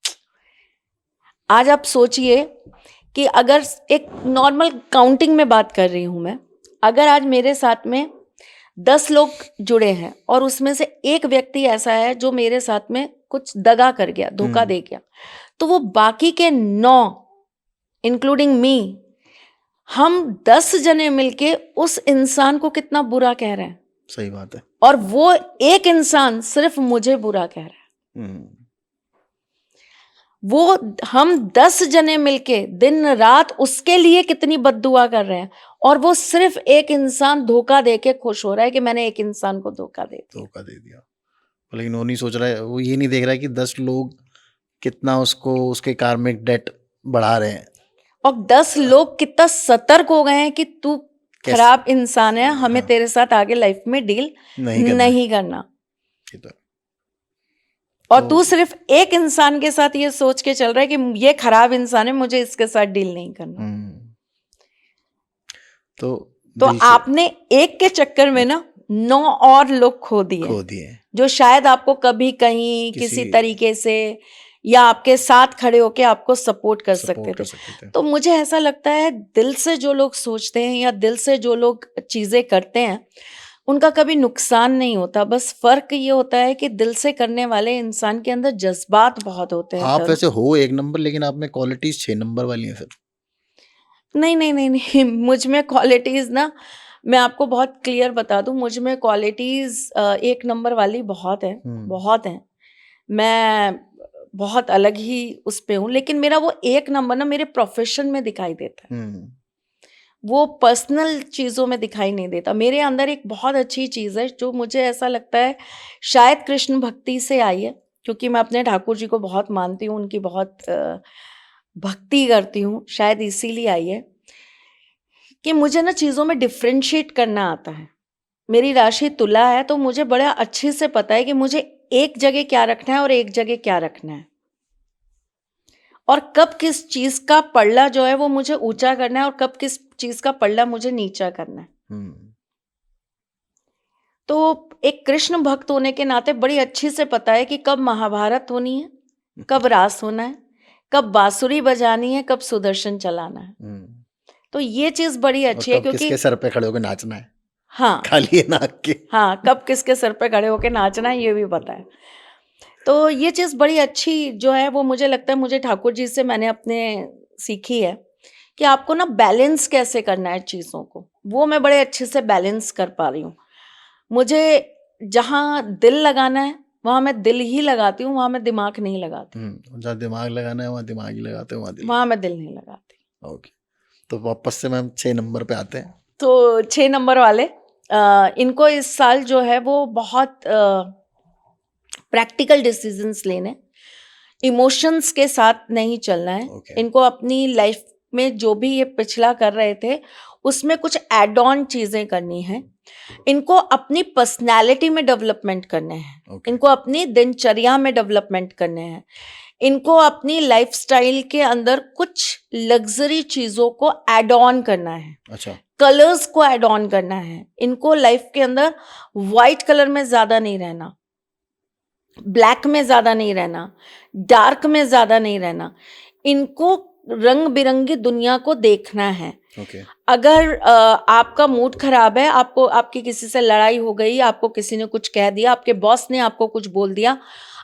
आज आप सोचिए कि अगर एक नॉर्मल काउंटिंग में बात कर रही हूं मैं, अगर आज मेरे साथ में 10 लोग जुड़े हैं और उसमें से एक व्यक्ति ऐसा है जो मेरे साथ में कुछ दगा कर गया, धोखा दे गया, तो वो बाकी के 9 इंक्लूडिंग मी, हम 10 जने मिलके उस इंसान को कितना बुरा कह रहे हैं। सही बात है। और वो एक इंसान सिर्फ मुझे बुरा कह रहा है। वो हम 10 जने मिलके दिन रात उसके लिए कितनी बद्दुआ कर रहे हैं और वो सिर्फ एक इंसान धोखा दे के खुश हो रहा है कि मैंने एक इंसान को धोखा दे दिया। लेकिन वो नहीं सोच रहा है, वो ये नहीं देख रहा है कि 10 लोग कितना उसको उसके कार्मिक डेट बढ़ा रहे हैं और 10 लोग कितना सतर्क हो गए हैं कि तू खराब इंसान है, हमें तेरे साथ आगे लाइफ में डील नहीं करना। और तू सिर्फ एक इंसान के साथ ये सोच के चल रहा है कि ये खराब इंसान है, मुझे इसके साथ डील नहीं करना। तो आपने एक के चक्कर में ना 9 और लोग खो दिए जो शायद आपको कभी कहीं किसी तरीके से या आपके साथ खड़े होके आपको सपोर्ट कर सकते थे। तो मुझे ऐसा लगता है दिल से जो लोग सोचते हैं या दिल से जो लोग चीजें करते हैं उनका कभी नुकसान नहीं होता। बस फर्क ये होता है कि दिल से करने वाले इंसान के अंदर जज्बात बहुत होते हैं। आप वैसे हो 1 नंबर, लेकिन आप में क्वालिटीज 6 नंबर वाली हैं फिर। नहीं, मुझ में क्वालिटीज ना, मैं आपको बहुत क्लियर बता दूं, मुझ में क्वालिटीज 1 नंबर वाली बहुत है। मैं बहुत अलग ही उस पे हूँ, लेकिन मेरा वो 1 नंबर ना मेरे प्रोफेशन में दिखाई देता है, वो पर्सनल चीज़ों में दिखाई नहीं देता। मेरे अंदर एक बहुत अच्छी चीज़ है जो मुझे ऐसा लगता है शायद कृष्ण भक्ति से आई है, क्योंकि मैं अपने ठाकुर जी को बहुत मानती हूँ, उनकी बहुत भक्ति करती हूँ, शायद इसीलिए आई है कि मुझे ना चीज़ों में डिफ्रेंशिएट करना आता है। मेरी राशि तुला है तो मुझे बड़ा अच्छे से पता है कि मुझे एक जगह क्या रखना है और एक जगह क्या रखना है, और कब किस चीज का पल्ला जो है वो मुझे ऊंचा करना है और कब किस चीज का पल्ला मुझे नीचा करना है। तो एक कृष्ण भक्त होने के नाते बड़ी अच्छी से पता है कि कब महाभारत होनी है, कब रास होना है, कब बांसुरी बजानी है, कब सुदर्शन चलाना है। तो ये चीज बड़ी अच्छी है क्योंकि किसके सर पे खड़े होकर नाचना है, हाँ, खाली नाक के, हाँ, कब किसके सर पे खड़े होकर नाचना है ये भी पता है। तो ये चीज़ बड़ी अच्छी जो है वो मुझे लगता है, मुझे ठाकुर जी से मैंने अपने सीखी है कि आपको ना बैलेंस कैसे करना है चीज़ों को, वो मैं बड़े अच्छे से बैलेंस कर पा रही हूँ। मुझे जहाँ दिल लगाना है वहाँ मैं दिल ही लगाती हूँ, वहाँ मैं दिमाग नहीं लगाती। जहाँ दिमाग लगाना है वहाँ दिमाग ही लगाते हैं, वहाँ मैं दिल नहीं लगाती। ओके, तो वापस से मैम 6 नंबर पे आते हैं। तो 6 नंबर वाले इनको इस साल जो है वो बहुत प्रैक्टिकल डिसीजंस लेने, इमोशंस के साथ नहीं चलना है। इनको अपनी लाइफ में जो भी ये पिछला कर रहे थे उसमें कुछ एड ऑन चीजें करनी है। इनको अपनी पर्सनैलिटी में डेवलपमेंट करने हैं, इनको अपनी दिनचर्या में डेवलपमेंट करने हैं, इनको अपनी लाइफस्टाइल के अंदर कुछ लग्जरी चीजों को ऐड ऑन करना है, अच्छा, कलर्स को ऐड ऑन करना है। इनको लाइफ के अंदर वाइट कलर में ज्यादा नहीं रहना, ब्लैक में ज्यादा नहीं रहना, डार्क में ज्यादा नहीं रहना। इनको रंग बिरंगी दुनिया को देखना है। ओके, अगर आपका मूड खराब है, आपकी किसी से लड़ाई हो गई, आपको किसी ने कुछ कह दिया, आपके बॉस ने आपको कुछ बोल दिया,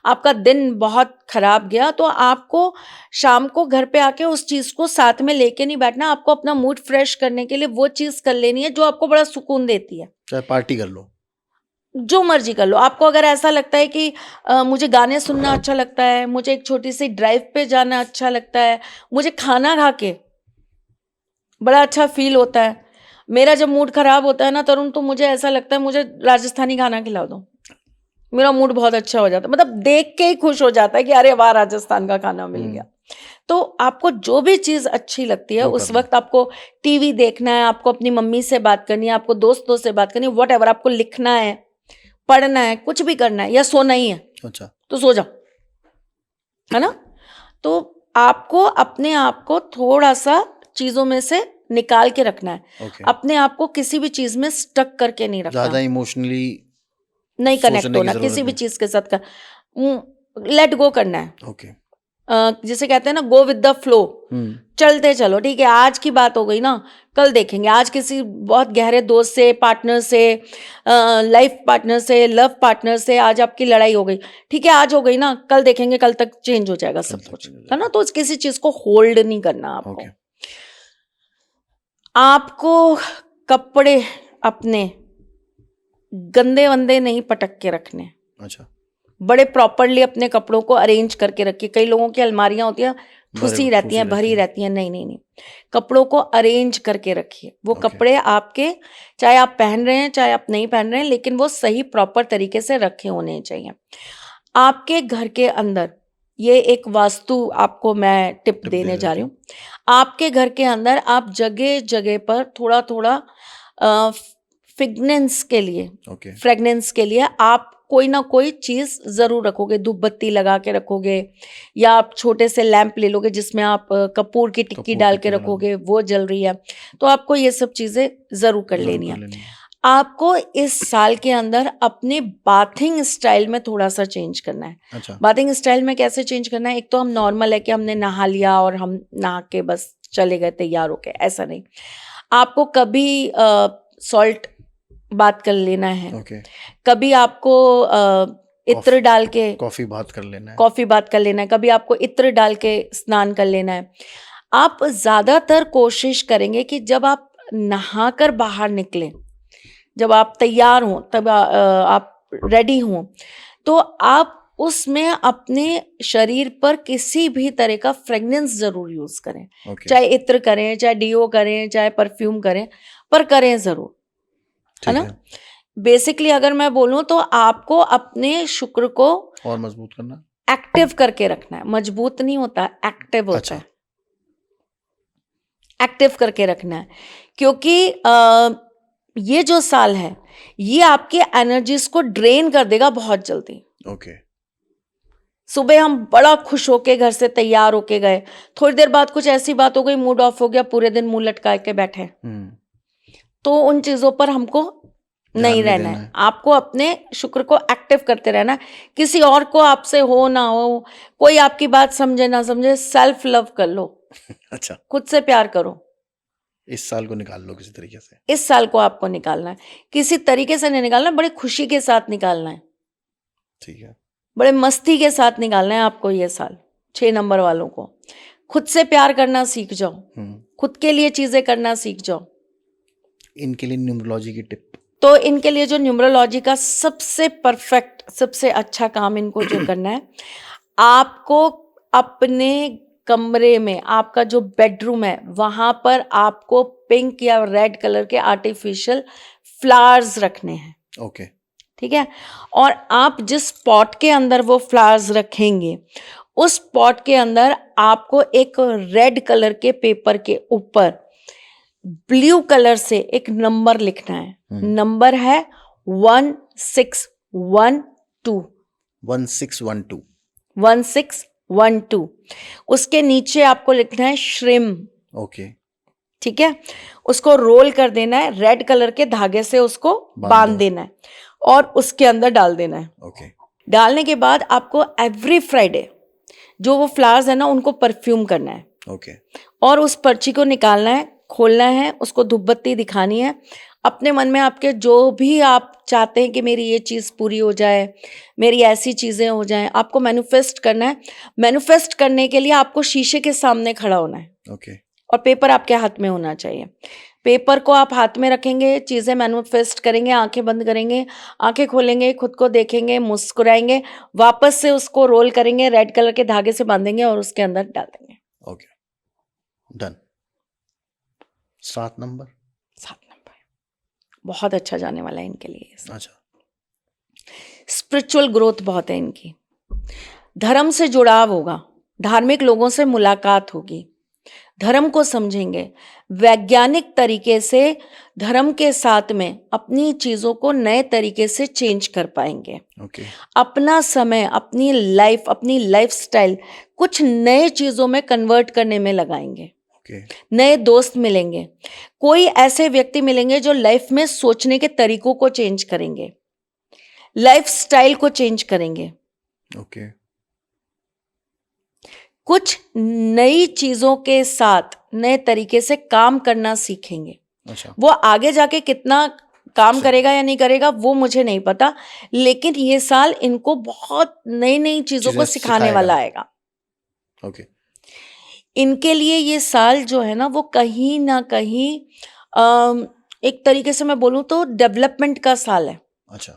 आपका दिन बहुत खराब गया, तो आपको शाम को घर पे आके उस चीज को साथ में लेके नहीं बैठना। आपको अपना मूड फ्रेश करने के लिए वो चीज कर लेनी है जो आपको बड़ा सुकून देती है। चाहे पार्टी कर लो, जो मर्जी कर लो। आपको अगर ऐसा लगता है कि मुझे गाने सुनना अच्छा लगता है, मुझे एक छोटी सी ड्राइव पे जाना अच्छा लगता है, मुझे खाना खा के बड़ा अच्छा फील होता है, मेरा जब मूड खराब होता है ना तरुण, तो मुझे ऐसा लगता है मुझे राजस्थानी खाना खिला दो, मेरा मूड बहुत अच्छा हो जाता है। मतलब देख के ही खुश हो जाता है कि अरे वाह, राजस्थान का खाना मिल गया। तो आपको जो भी चीज अच्छी लगती है उस वक्त, आपको टीवी देखना है, आपको अपनी मम्मी से बात करनी है, आपको दोस्तों से बात करनी है, व्हाटएवर, आपको लिखना है, पढ़ना है, कुछ भी करना है, या सोना ही है, अच्छा, तो सो जाओ, है ना। तो आपको अपने आप को थोड़ा सा चीजों में से निकाल के रखना है। ओके, अपने आप को किसी भी चीज में स्टक करके नहीं रखना, ज्यादा इमोशनली नहीं कनेक्ट सोचने की होना जरूरत किसी भी नहीं। चीज के साथ का, लेट गो करना है। ओके, जिसे कहते हैं ना, गो विद द फ्लो, चलते चलो। ठीक है, आज की बात हो गई ना, कल देखेंगे। आज किसी बहुत गहरे दोस्त से, पार्टनर से, लाइफ पार्टनर से, लव पार्टनर से आज आपकी लड़ाई हो गई, ठीक है, आज हो गई ना, कल देखेंगे, कल तक चेंज हो जाएगा सब कुछ, है ना। तो किसी चीज को होल्ड नहीं करना आपको। ओके, आपको कपड़े अपने गंदे वंदे नहीं पटक के रखने, अच्छा, बड़े प्रॉपरली अपने कपड़ों को अरेंज करके रखिए। कई लोगों की अलमारियां होती हैं, ठुसी रहती हैं, भरी रहती हैं। नहीं नहीं नहीं, कपड़ों को अरेंज करके रखिए। वो कपड़े आपके, चाहे आप पहन रहे हैं चाहे आप नहीं पहन रहे हैं, लेकिन वो सही प्रॉपर तरीके से रखे होने चाहिए। आपके घर के अंदर, ये एक वास्तु आपको मैं टिप देने जा रही हूँ। आपके घर के अंदर आप जगह जगह पर थोड़ा थोड़ा फ्रेगनेंस के लिए, फ्रेगनेंस के लिए आप कोई ना कोई चीज जरूर रखोगे। धूप बत्ती लगा के रखोगे, या आप छोटे से लैंप ले लोगे जिसमें आप कपूर की टिक्की डाल के रखोगे, वो जल रही है। तो आपको ये सब चीजें जरूर कर लेनी है। आपको इस साल के अंदर अपने बाथिंग स्टाइल में थोड़ा सा चेंज करना है। अच्छा, बाथिंग स्टाइल में कैसे चेंज करना है? एक तो हम नॉर्मल है कि हमने नहा लिया और हम नहा के बस चले गए तैयार होके, ऐसा नहीं। आपको कभी सॉल्ट बात कर लेना है, कभी आपको इत्र डाल के कॉफी बात कर लेना है, कभी आपको इत्र डाल के स्नान कर लेना है। आप ज्यादातर कोशिश करेंगे कि जब आप नहाकर बाहर निकले, जब आप तैयार हों, तब आप रेडी हों, तो आप उसमें अपने शरीर पर किसी भी तरह का फ्रेगनेंस जरूर यूज करें। चाहे इत्र करें, चाहे डिओ करें, चाहे परफ्यूम करें, पर करें जरूर, है ना। बेसिकली अगर मैं बोलूं तो आपको अपने शुक्र को और मजबूत करना, एक्टिव करके रखना है। मजबूत नहीं होता, एक्टिव होता है। एक्टिव करके रखना है, क्योंकि ये जो साल है ये आपकी एनर्जीज को ड्रेन कर देगा बहुत जल्दी। सुबह हम बड़ा खुश होके घर से तैयार होके गए, थोड़ी देर बाद कुछ ऐसी बात हो गई, मूड ऑफ हो गया, पूरे दिन मुंह लटका के बैठे। तो उन चीजों पर हमको नहीं रहना है। आपको अपने शुक्र को एक्टिव करते रहना है। किसी और को आपसे हो ना हो, कोई आपकी बात समझे ना समझे, सेल्फ लव कर लो। अच्छा, खुद से प्यार करो। इस साल को निकाल लो किसी तरीके से। इस साल को आपको निकालना है, किसी तरीके से नहीं निकालना, बड़े खुशी के साथ निकालना है। ठीक है, बड़े मस्ती के साथ निकालना है आपको ये साल। 6 नंबर वालों को खुद से प्यार करना सीख जाओ, खुद के लिए चीजें करना सीख जाओ। इनके लिए न्यूमरोलॉजी की टिप, तो इनके लिए जो न्यूमरोलॉजी का सबसे परफेक्ट, सबसे अच्छा काम इनको जो करना है, आपको अपने कमरे में, आपका जो बेडरूम है वहां पर आपको पिंक या रेड कलर के आर्टिफिशियल फ्लावर्स रखने हैं। ठीक है। और आप जिस पॉट के अंदर वो फ्लावर्स रखेंगे, उस पॉट के अंदर आपको एक रेड कलर के पेपर के ऊपर ब्लू कलर से एक नंबर लिखना है। नंबर है 1612। 1612 1 2, उसके नीचे आपको लिखना है श्रिम। ओके, ठीक है, उसको रोल कर देना है, रेड कलर के धागे से उसको बांध देना है और उसके अंदर डाल देना है। ओके, डालने के बाद आपको एवरी फ्राइडे जो वो फ्लावर्स है ना उनको परफ्यूम करना है। ओके, और उस पर्ची को निकालना है, खोलना है, उसको धूप बत्ती दिखानी है। अपने मन में आपके जो भी आप चाहते हैं कि मेरी ये चीज़ पूरी हो जाए, मेरी ऐसी चीज़ें हो जाएं, आपको मैनिफेस्ट करना है। मैनिफेस्ट करने के लिए आपको शीशे के सामने खड़ा होना है। ओके, और पेपर आपके हाथ में होना चाहिए। पेपर को आप हाथ में रखेंगे, चीज़ें मैनिफेस्ट करेंगे, आंखें बंद करेंगे, आंखें खोलेंगे, खुद को देखेंगे, मुस्कुराएंगे, वापस से उसको रोल करेंगे, रेड कलर के धागे से बांधेंगे और उसके अंदर डाल देंगे। Okay, done. 7 नंबर। 7 नंबर बहुत अच्छा जाने वाला है इनके लिए। अच्छा, स्पिरिचुअल ग्रोथ बहुत है इनकी, धर्म से जुड़ाव होगा, धार्मिक लोगों से मुलाकात होगी, धर्म को समझेंगे, वैज्ञानिक तरीके से धर्म के साथ में अपनी चीज़ों को नए तरीके से चेंज कर पाएंगे। ओके, अपना समय, अपनी लाइफ, अपनी लाइफस्टाइल कुछ नए चीज़ों में कन्वर्ट करने में लगाएंगे। ओके, नए दोस्त मिलेंगे, कोई ऐसे व्यक्ति मिलेंगे जो लाइफ में सोचने के तरीकों को चेंज करेंगे, लाइफस्टाइल को चेंज करेंगे, ओके, कुछ नई चीज़ों के साथ नए तरीके से काम करना सीखेंगे। अच्छा, वो आगे जाके कितना काम करेगा या नहीं करेगा वो मुझे नहीं पता, लेकिन ये साल इनको बहुत नई नई चीज़ों को चीज़ें सिखाने वाला आएगा। ओके, इनके लिए ये साल जो है ना वो कहीं ना कहीं एक तरीके से मैं बोलूँ तो डेवलपमेंट का साल है। अच्छा,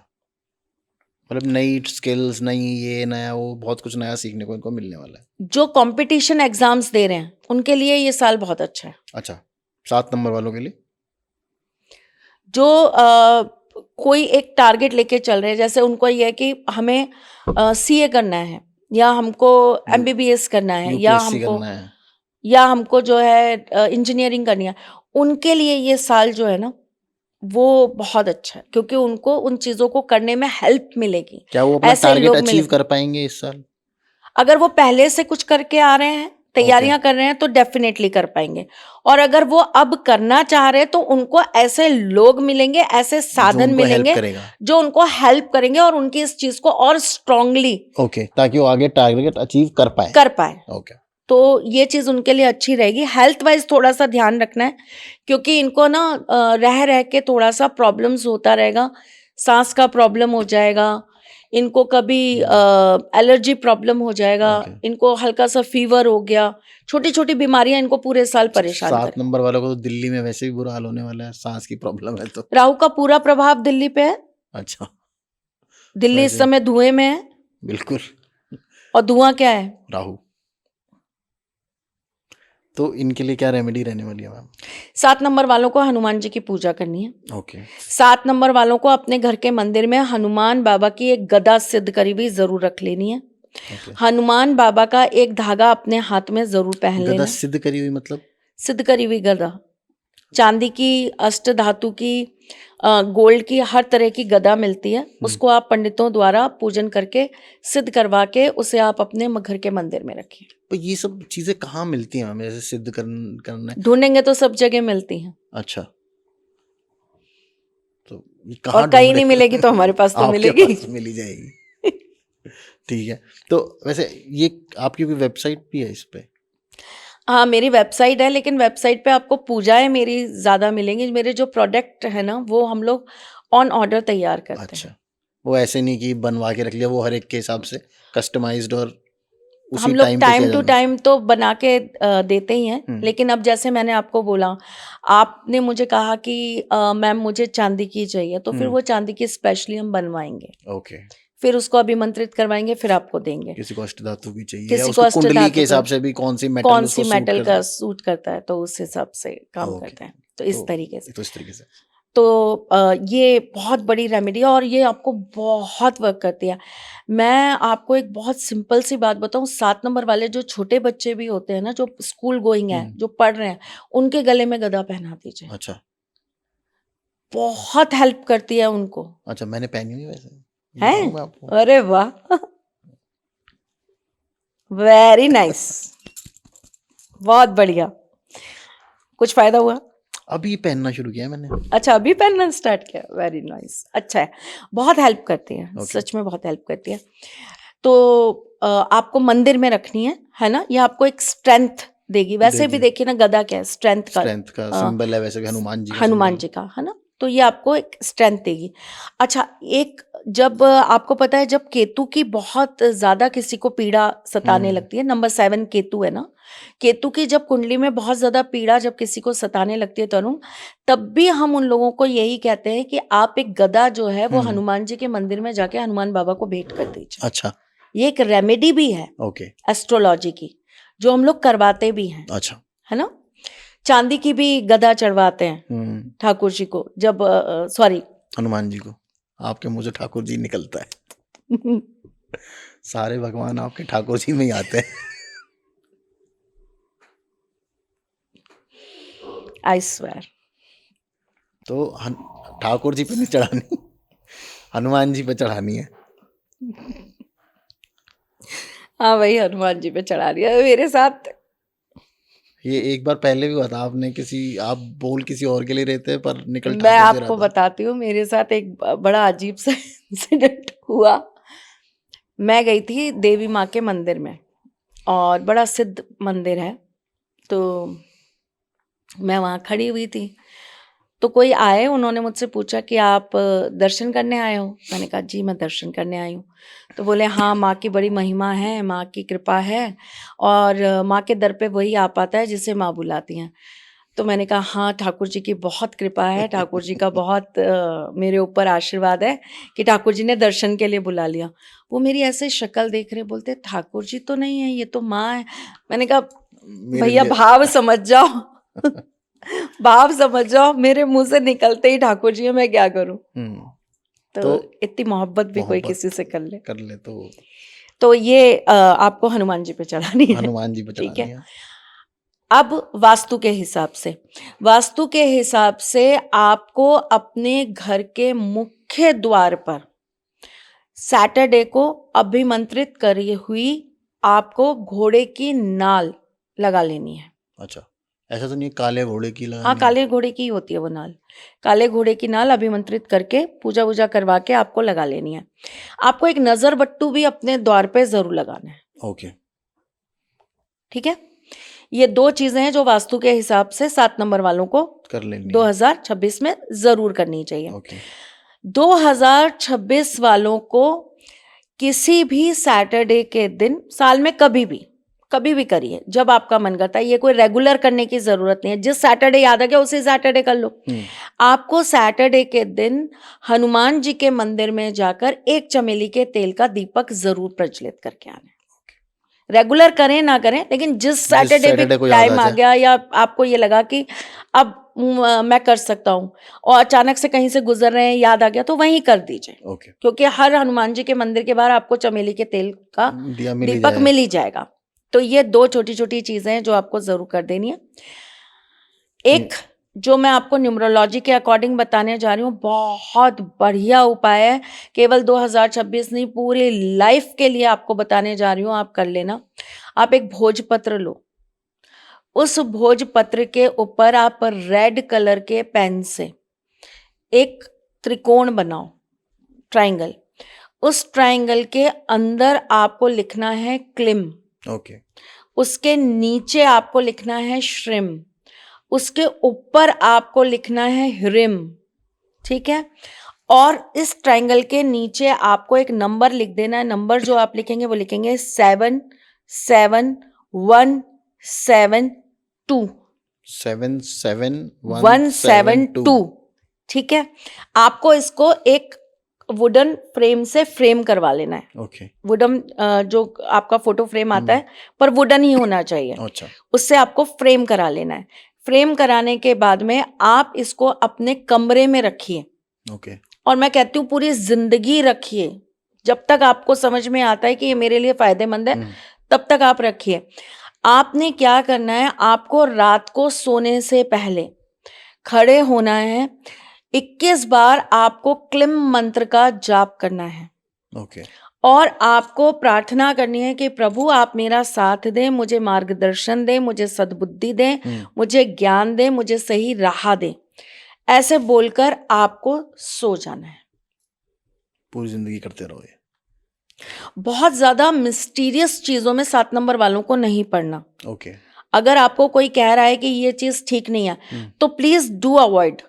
मतलब नई स्किल्स, नई ये नया वो बहुत कुछ नया सीखने को इनको मिलने वाला है। जो कंपटीशन एग्जाम्स दे रहे हैं उनके लिए ये साल बहुत अच्छा है। अच्छा, 7 नंबर वालों के लिए? जो कोई एक टारगेट लेके चल रहे हैं, जैसे उनको ये है कि हमें सीए करना है या हमको एमबीबीएस करना है यूपीएससी करना है। या हमको जो है इंजीनियरिंग करनी है, उनके लिए ये साल जो है ना वो बहुत अच्छा है, क्योंकि उनको उन चीज़ों को करने में हेल्प मिलेगी। क्या वो अपना ऐसे टारगेट लोग अचीव मिलेंगे, कर पाएंगे इस साल? अगर वो पहले से कुछ करके आ रहे हैं, तैयारियां कर रहे हैं तो डेफिनेटली कर पाएंगे। और अगर वो अब करना चाह रहे हैं तो उनको ऐसे लोग मिलेंगे, ऐसे साधन मिलेंगे जो उनको हेल्प करेंगे और उनकी इस चीज को और स्ट्रांगली ताकि वो आगे टारगेट अचीव कर पाए। तो ये चीज उनके लिए अच्छी रहेगी। हेल्थ वाइज थोड़ा सा ध्यान रखना है, क्योंकि इनको ना रह रह के थोड़ा सा प्रॉब्लम्स होता रहेगा, सांस का प्रॉब्लम हो जाएगा, इनको कभी एलर्जी प्रॉब्लम हो जाएगा, इनको हल्का सा फीवर हो गया, छोटी छोटी बीमारियां इनको पूरे साल परेशान करें। 7 नंबर वालों को तो दिल्ली में वैसे भी बुरा हाल होने वाला है, सांस की प्रॉब्लम है तो। राहु का पूरा प्रभाव दिल्ली पे है। अच्छा, दिल्ली इस समय धुएं में है। बिल्कुल। और धुआं क्या है? राहु। तो इनके लिए क्या रेमेडी रहने वाली है मैम? 7 नंबर वालों को हनुमान जी की पूजा करनी है। ओके। 7 नंबर वालों को अपने घर के मंदिर में हनुमान बाबा की एक गदा सिद्ध करी हुई जरूर रख लेनी है। हनुमान बाबा का एक धागा अपने हाथ में जरूर पहन लेना। गदा सिद्ध करी हुई मतलब? सिद्ध करी हुई गदा, चांदी की, अष्ट धातु की, गोल्ड की, हर तरह की गदा मिलती है। उसको आप पंडितों द्वारा पूजन करके सिद्ध करवा के उसे आप अपने घर के मंदिर में रखिए। तो ये सब चीजें कहाँ मिलती हैं हमें, जैसे सिद्ध करना है? ढूंढेंगे तो सब जगह मिलती हैं। अच्छा, तो ये कहाँ और कहीं नहीं मिलेगी तो हमारे पास तो मिलेगी। पास मिल ही जाएगी। ठीक है। तो वैसे ये आपकी कोई वेबसाइट भी है इस पे? हाँ, मेरी वेबसाइट है, लेकिन वेबसाइट पे आपको पूजाएं मेरी ज़्यादा मिलेंगी। मेरे जो प्रोडक्ट है ना वो हम लोग ऑन ऑर्डर तैयार करते हैं। अच्छा, वो ऐसे नहीं कि बनवा के रख लिया, वो हर एक के हिसाब से कस्टमाइज्ड और उसी हम लोग टाइम टू जाना? टाइम तो बना के देते ही हैं, लेकिन अब जैसे मैंने आपको बोला, आपने मुझे कहा कि मैम मुझे चांदी की चाहिए, तो फिर वो चांदी की स्पेशली हम बनवाएंगे। ओके। फिर उसको अभिमंत्रित करवाएंगे, फिर आपको देंगे। किसी को अष्टधातु की चाहिए, किसी या को उसको कुंडली अष्टधातु के हिसाब से भी कौन सी मेटल का सूट करता है तो उस हिसाब से काम करता है। तो इस तरीके से तो ये बहुत बड़ी रेमेडी है और ये आपको बहुत वर्क करती है। मैं आपको एक बहुत सिंपल सी बात बताऊं, 7 नंबर वाले जो छोटे बच्चे भी होते हैं ना, जो स्कूल गोइंग है, जो पढ़ रहे हैं, उनके गले में गदा पहना दीजिए। अच्छा, बहुत हेल्प करती है उनको। अच्छा, मैंने पहनी हुई वैसे है? अरे वाह। वेरी नाइस, बहुत बढ़िया। कुछ फायदा हुआ? अभी पहनना शुरू किया है मैंने। अच्छा, अभी पहनना स्टार्ट किया, वेरी नाइस, अच्छा है। बहुत हेल्प करती है, Okay. सच में बहुत हेल्प करती है। तो आपको मंदिर में रखनी है ना, ये आपको एक स्ट्रेंथ देगी। वैसे भी देगी। देखिए ना, गदा क्या है, स्ट्रेंथ का स्ट्रेंथ का सिंबल है, वैसे भी हनुमान जी का हनुमान symbol जी का, है ना, तो ये आपको एक स्ट्रेंथ देगी। अच्छा, एक जब आपको पता है, जब केतु की बहुत ज्यादा किसी को पीड़ा सताने लगती है, नंबर 7 केतु है ना, केतु की जब कुंडली में बहुत ज्यादा पीड़ा जब किसी को सताने लगती है तरुण, तब भी हम उन लोगों को यही कहते हैं कि आप एक गदा जो है वो हनुमान जी के मंदिर में जाके हनुमान बाबा को भेंट कर दीजिए। अच्छा, ये एक रेमेडी भी है ओके, एस्ट्रोलॉजी की, जो हम लोग करवाते भी हैं, अच्छा, है ना। चांदी की भी गदा चढ़वाते हैं ठाकुर जी को, जब सॉरी हनुमान जी को। आपके मुंह से ठाकुर जी निकलता है। सारे भगवान आपके ठाकुर जी में ही आते हैं। I swear. तो ठाकुर जी पे नहीं चढ़ानी, हनुमान जी पे चढ़ानी है। हाँ भाई, हनुमान जी पे चढ़ा दिया मेरे साथ। ये एक बार पहले भी हुआ था, आपने आप बोल किसी और के लिए रहते हैं पर निकल मैं ठाकुर जी आपको रहा था। बताती हूँ, मेरे साथ एक बड़ा अजीब सा इंसिडेंट हुआ। मैं गई थी देवी माँ के मंदिर में, और बड़ा सिद्ध मंदिर है, तो मैं वहाँ खड़ी हुई थी। तो कोई आए, उन्होंने मुझसे पूछा कि आप दर्शन करने आए हो? मैंने कहा जी, मैं दर्शन करने आई हूँ। तो बोले हाँ, माँ की बड़ी महिमा है, माँ की कृपा है, और माँ के दर पे वही आ पाता है जिसे माँ बुलाती हैं। तो मैंने कहा हाँ, ठाकुर जी की बहुत कृपा है, ठाकुर जी का बहुत मेरे ऊपर आशीर्वाद है कि ठाकुर जी ने दर्शन के लिए बुला लिया। वो मेरी ऐसे शक्ल देख रहे, बोलते ठाकुर जी तो नहीं है, ये तो माँ है। मैंने कहा भैया भाव समझ जाओ। भाव समझ जाओ, मेरे मुंह से निकलते ही ठाकुर जी है, मैं क्या करूं। तो इतनी मोहब्बत भी कोई किसी से कर ले तो ये आपको हनुमान जी पे चढ़ानी है, हनुमान जी पे ठीक चढ़ानी है। है। अब वास्तु के हिसाब से आपको अपने घर के मुख्य द्वार पर सैटरडे को अभिमंत्रित करी हुई आपको घोड़े की नाल लगा लेनी है। अच्छा, ऐसा तो नहीं काले घोड़े की लगानी हाँ, है? काले घोड़े की होती है वो नाल। काले घोड़े की नाल अभिमंत्रित करके पूजा वूजा करवा के आपको लगा लेनी है। आपको एक नजर बट्टू भी अपने द्वार पे जरूर लगाना है। ओके, ठीक है। ये 2 चीजें हैं जो वास्तु के हिसाब से 7 नंबर वालों को कर लेनी 2026 में जरूर करनी चाहिए। ओके। 2026 वालों को किसी भी सैटरडे के दिन, साल में कभी भी करिए जब आपका मन करता है। ये कोई रेगुलर करने की जरूरत नहीं है, जिस सैटरडे याद आ गया उसी सैटरडे कर लो। आपको सैटरडे के दिन हनुमान जी के मंदिर में जाकर एक चमेली के तेल का दीपक जरूर प्रज्वलित करके आना है। रेगुलर करें ना करें, लेकिन जिस सैटरडे भी टाइम आ गया या आपको ये लगा कि अब मैं कर सकता हूँ, और अचानक से कहीं से गुजर रहे हैं, याद आ गया, तो वहीं कर दीजिए। क्योंकि हर हनुमान जी के मंदिर के बाहर आपको चमेली के तेल का दीपक मिल ही जाएगा। तो ये 2 छोटी छोटी चीजें हैं जो आपको जरूर कर देनी है। एक जो मैं आपको न्यूमरोलॉजी के अकॉर्डिंग बताने जा रही हूँ, बहुत बढ़िया उपाय है, केवल 2026 नहीं, पूरी लाइफ के लिए आपको बताने जा रही हूँ, आप कर लेना। आप एक भोजपत्र लो, उस भोजपत्र के ऊपर आप रेड कलर के पेन से एक त्रिकोण बनाओ, ट्रायंगल। उस ट्रायंगल के अंदर आपको लिखना है क्लिम, ओके। उसके नीचे आपको लिखना है श्रिम, उसके ऊपर आपको लिखना है ह्रीम, ठीक है। और इस ट्रायंगल के नीचे आपको एक नंबर लिख देना है। नंबर जो आप लिखेंगे वो लिखेंगे 77172 172, ठीक है। आपको इसको एक वुडन फ्रेम से फ्रेम करवा लेना है। ओके। वुडन जो आपका फोटो फ्रेम आता है, पर वुडन ही होना चाहिए। अच्छा। उससे आपको फ्रेम करा लेना है। फ्रेम कराने के बाद में आप इसको अपने कमरे में रखिए। ओके। और मैं कहती हूँ पूरी जिंदगी रखिए, जब तक आपको समझ में आता है कि ये मेरे लिए फायदेमंद है, तब तक आप रखिए। आपने क्या करना है, आपको रात को सोने से पहले खड़े होना है, 21 बार आपको क्लिम मंत्र का जाप करना है। ओके। और आपको प्रार्थना करनी है कि प्रभु आप मेरा साथ दें, मुझे मार्गदर्शन दें, मुझे सद्बुद्धि दें, मुझे ज्ञान दें, मुझे सही राह दें। ऐसे बोलकर आपको सो जाना है। पूरी जिंदगी करते रहो ये। बहुत ज्यादा मिस्टीरियस चीजों में 7 नंबर वालों को नहीं पड़ना। ओके। अगर आपको कोई कह रहा है कि ये चीज ठीक नहीं है तो प्लीज डू अवॉइड।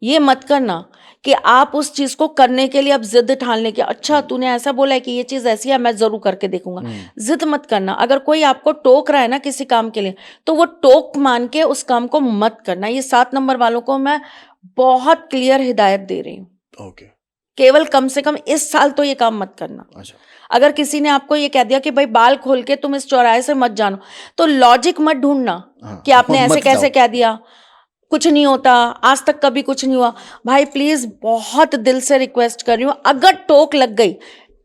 ये मत करना कि आप उस चीज को करने के लिए अब जिद ठान लें कि अच्छा तूने ऐसा बोला है कि ये चीज ऐसी है, मैं जरूर करके देखूंगा। जिद मत करना। अगर कोई आपको टोक रहा है ना किसी काम के लिए तो वो टोक मान के उस काम को मत करना। ये 7 नंबर वालों को मैं बहुत क्लियर हिदायत दे रही हूँ। ओके। केवल कम से कम इस साल तो ये काम मत करना। अच्छा। अगर किसी ने आपको ये कह दिया कि भाई बाल खोल के तुम इस चौराहे से मत जानो, तो लॉजिक मत ढूंढना कि आपने ऐसे कैसे कह दिया, कुछ नहीं होता, आज तक कभी कुछ नहीं हुआ। भाई प्लीज बहुत दिल से रिक्वेस्ट कर रही हूँ, अगर टोक लग गई,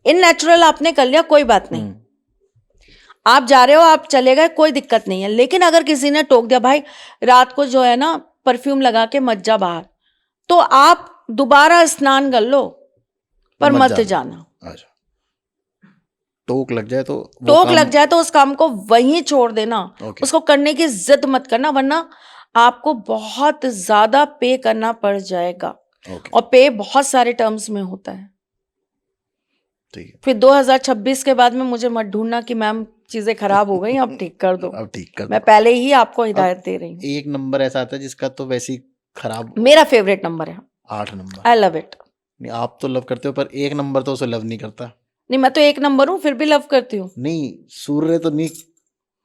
इन नेचुरल आपने कर लिया कोई बात नहीं, आप जा रहे हो, आप चले गए, कोई दिक्कत नहीं है। लेकिन अगर किसी ने टोक दिया भाई रात को जो है ना परफ्यूम लगा के मत जा बाहर, तो आप दोबारा स्नान कर लो पर मत जाना। अच्छा। टोक लग जाए तो उस काम को वहीं छोड़ देना। उसको करने की जिद मत करना, वरना आपको बहुत ज्यादा पे करना पड़ जाएगा। और पे बहुत सारे टर्म्स में होता है। फिर 2026 के बाद में मुझे मत ढूंढना कि मैम चीजें खराब हो गई, अब ठीक कर दो। अब ठीक कर दो। मैं पहले ही आपको हिदायत दे रही हूँ। एक नंबर ऐसा आता है जिसका तो वैसे ही खराब। मेरा फेवरेट नंबर है 8 नंबर। I love it. नहीं आप तो लव करते हो, पर 1 नंबर तो उसे लव नहीं करता। नहीं मैं तो 1 नंबर हूँ फिर भी लव करती हूँ। नहीं सूर्य तो नहीं,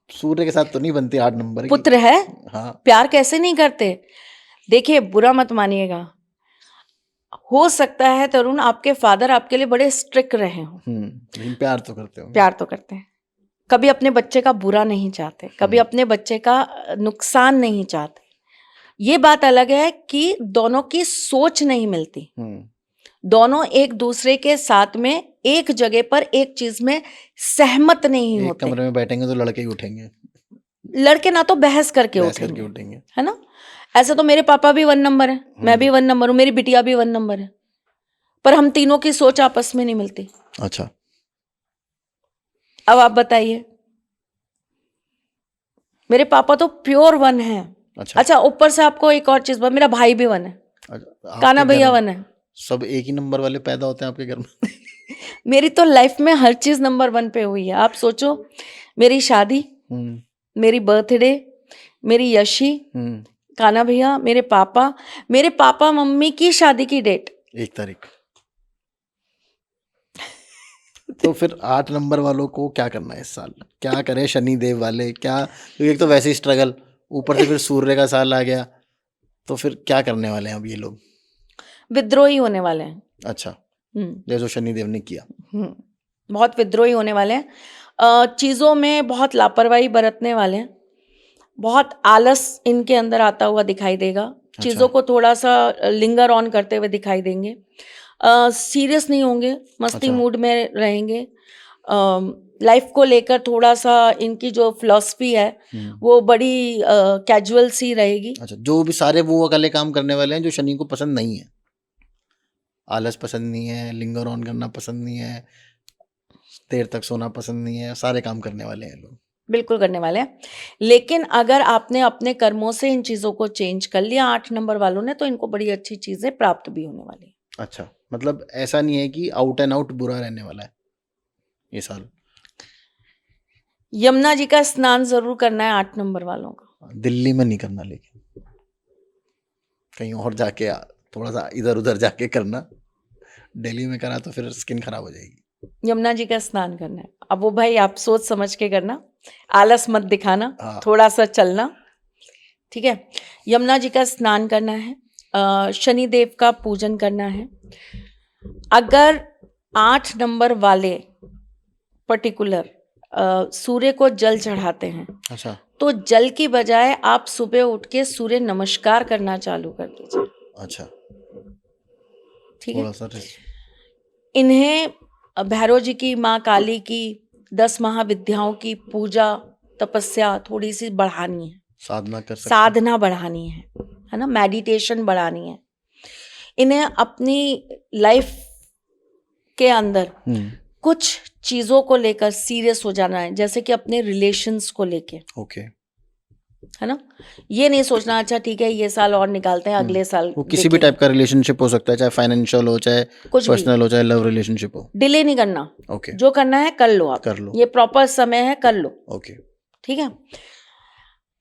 सूर्य के साथ तो नहीं बनती 8 नंबर की। पुत्र है। हाँ। प्यार कैसे नहीं करते। देखिए बुरा मत मानिएगा, हो सकता है तरुण आपके फादर आपके लिए बड़े स्ट्रिक्ट रहे हों, लेकिन प्यार तो करते हो। प्यार तो करते हैं। कभी अपने बच्चे का बुरा नहीं चाहते, कभी अपने बच्चे का नुकसान नहीं चाहते। ये बात अलग है कि दोनों की सोच नहीं मिलती, दोनों एक दूसरे के साथ में एक जगह पर एक चीज में सहमत नहीं होते। एक कमरे में बैठेंगे तो लड़के ही उठेंगे, लड़के ना तो बहस करके उठेंगे, है ना। ऐसे तो मेरे पापा भी 1 नंबर है, मैं भी 1 नंबर हूँ, मेरी बिटिया भी 1 नंबर है, पर हम तीनों की सोच आपस में नहीं मिलती। अच्छा अब आप बताइए, मेरे पापा तो प्योर 1 है। अच्छा ऊपर से आपको एक और चीज, मेरा भाई भी 1 है। अच्छा, काना भैया 1 है। सब एक ही नंबर वाले पैदा होते हैं आपके घर में। मेरी तो लाइफ में हर चीज नंबर 1 पे हुई है। आप सोचो, मेरी शादी, मेरी बर्थडे, मेरी यशी, काना भैया, मेरे पापा मम्मी की शादी की डेट 1 तारीख। तो फिर 8 नंबर वालों को क्या करना है इस साल? क्या करें शनि देव वाले? क्या, क्योंकि एक तो वैसे ही स्ट्रगल, ऊपर से फिर सूर्य का साल आ गया, तो फिर क्या करने वाले हैं अब ये लोग? विद्रोही होने वाले हैं। अच्छा, जैसे शनि देव ने किया। बहुत विद्रोही होने वाले हैं, चीजों में बहुत लापरवाही बरतने वाले हैं, बहुत आलस इनके अंदर आता हुआ दिखाई देगा। अच्छा। चीजों को थोड़ा सा लिंगर ऑन करते हुए दिखाई देंगे, सीरियस नहीं होंगे, मस्ती मूड में रहेंगे। लाइफ को लेकर थोड़ा सा इनकी जो फिलॉसफी है वो बड़ी कैजुअल सी रहेगी। अच्छा, जो भी सारे वो वाले काम करने वाले हैं जो शनि को पसंद नहीं है, आलस पसंद नहीं है, लिंगर ऑन करना पसंद नहीं है, देर तक सोना पसंद नहीं है, सारे काम करने वाले हैं लोग। बिल्कुल करने वाले हैं। लेकिन अगर आपने अपने कर्मों से इन चीजों को चेंज कर लिया 8 नंबर वालों ने, तो इनको बड़ी अच्छी चीजें प्राप्त भी होने वाली है। अच्छा, मतलब ऐसा नहीं है कि आउट एंड आउट बुरा रहने वाला है ये साल। यमुना जी का स्नान जरूर करना है 8 नंबर वालों का। दिल्ली में नहीं करना, लेकिन कहीं और जाके थोड़ा सा इधर उधर जाके करना। दिल्ली में करा तो फिर स्किन खराब हो जाएगी। यमुना जी का स्नान करना है। अब वो भाई आप सोच समझ के करना, आलस मत दिखाना। हाँ। थोड़ा सा चलना, ठीक है। यमुना जी का स्नान करना है, शनि देव का पूजन करना है। अगर 8 नंबर वाले पर्टिकुलर सूर्य को जल चढ़ाते हैं, अच्छा, तो जल की बजाय आप सुबह उठ के सूर्य नमस्कार करना चालू कर दीजिए। अच्छा, ठीक है। इन्हें भैरव जी की, माँ काली की, 10 महाविद्याओं की पूजा तपस्या थोड़ी सी बढ़ानी है, साधना बढ़ानी है ना, मेडिटेशन बढ़ानी है। इन्हें अपनी लाइफ के अंदर कुछ चीजों को लेकर सीरियस हो जाना है, जैसे कि अपने रिलेशंस को लेके, ओके। है ना। ये नहीं सोचना अच्छा ठीक है ये साल और निकालते हैं, अगले साल वो किसी भी टाइप का रिलेशनशिप हो सकता है, चाहे फाइनेंशियल हो, चाहे कुछ भी, पर्सनल हो, चाहे लव रिलेशनशिप हो। डिले नहीं करना। ओके। जो करना है कर लो, आप कर लो। ये प्रॉपर समय है, कर लो। ओके। ठीक है।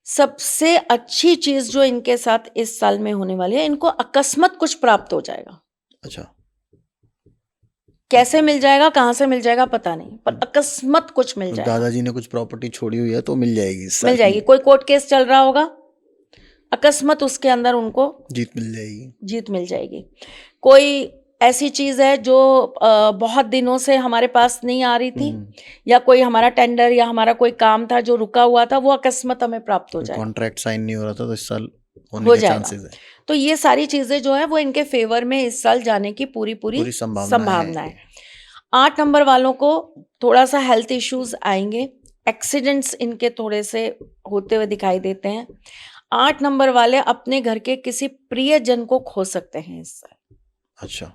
सबसे अच्छी चीज जो इनके साथ इस साल में होने वाली है, इनको अकस्मात कुछ प्राप्त हो जाएगा। अच्छा। कैसे मिल जाएगा, कहाँ से मिल जाएगा पता नहीं, पर अकस्मात कुछ मिल जाएगा। दादाजी ने कुछ प्रॉपर्टी छोड़ी हुई है तो मिल जाएगी इस साल। मिल जाएगी। कोई कोर्ट केस चल रहा होगा, अकस्मात उसके अंदर उनको जीत मिल जाएगी। जीत मिल जाएगी। कोई ऐसी चीज है जो बहुत दिनों से हमारे पास नहीं आ रही थी, या कोई हमारा टेंडर या हमारा कोई काम था जो रुका हुआ था, वो अकस्मात हमें प्राप्त हो जाएगा। कॉन्ट्रैक्ट साइन नहीं हो रहा था तो इस साल होने हो के जाएगा। चांसेस है। तो ये सारी चीजें जो है वो इनके फेवर में इस साल जाने की पूरी संभावना है। 8 नंबर वालों को थोड़ा सा हेल्थ इश्यूज आएंगे, एक्सीडेंट्स इनके थोड़े से होते हुए दिखाई देते हैं। 8 नंबर वाले अपने घर के किसी प्रियजन को खो सकते हैं इस साल। अच्छा,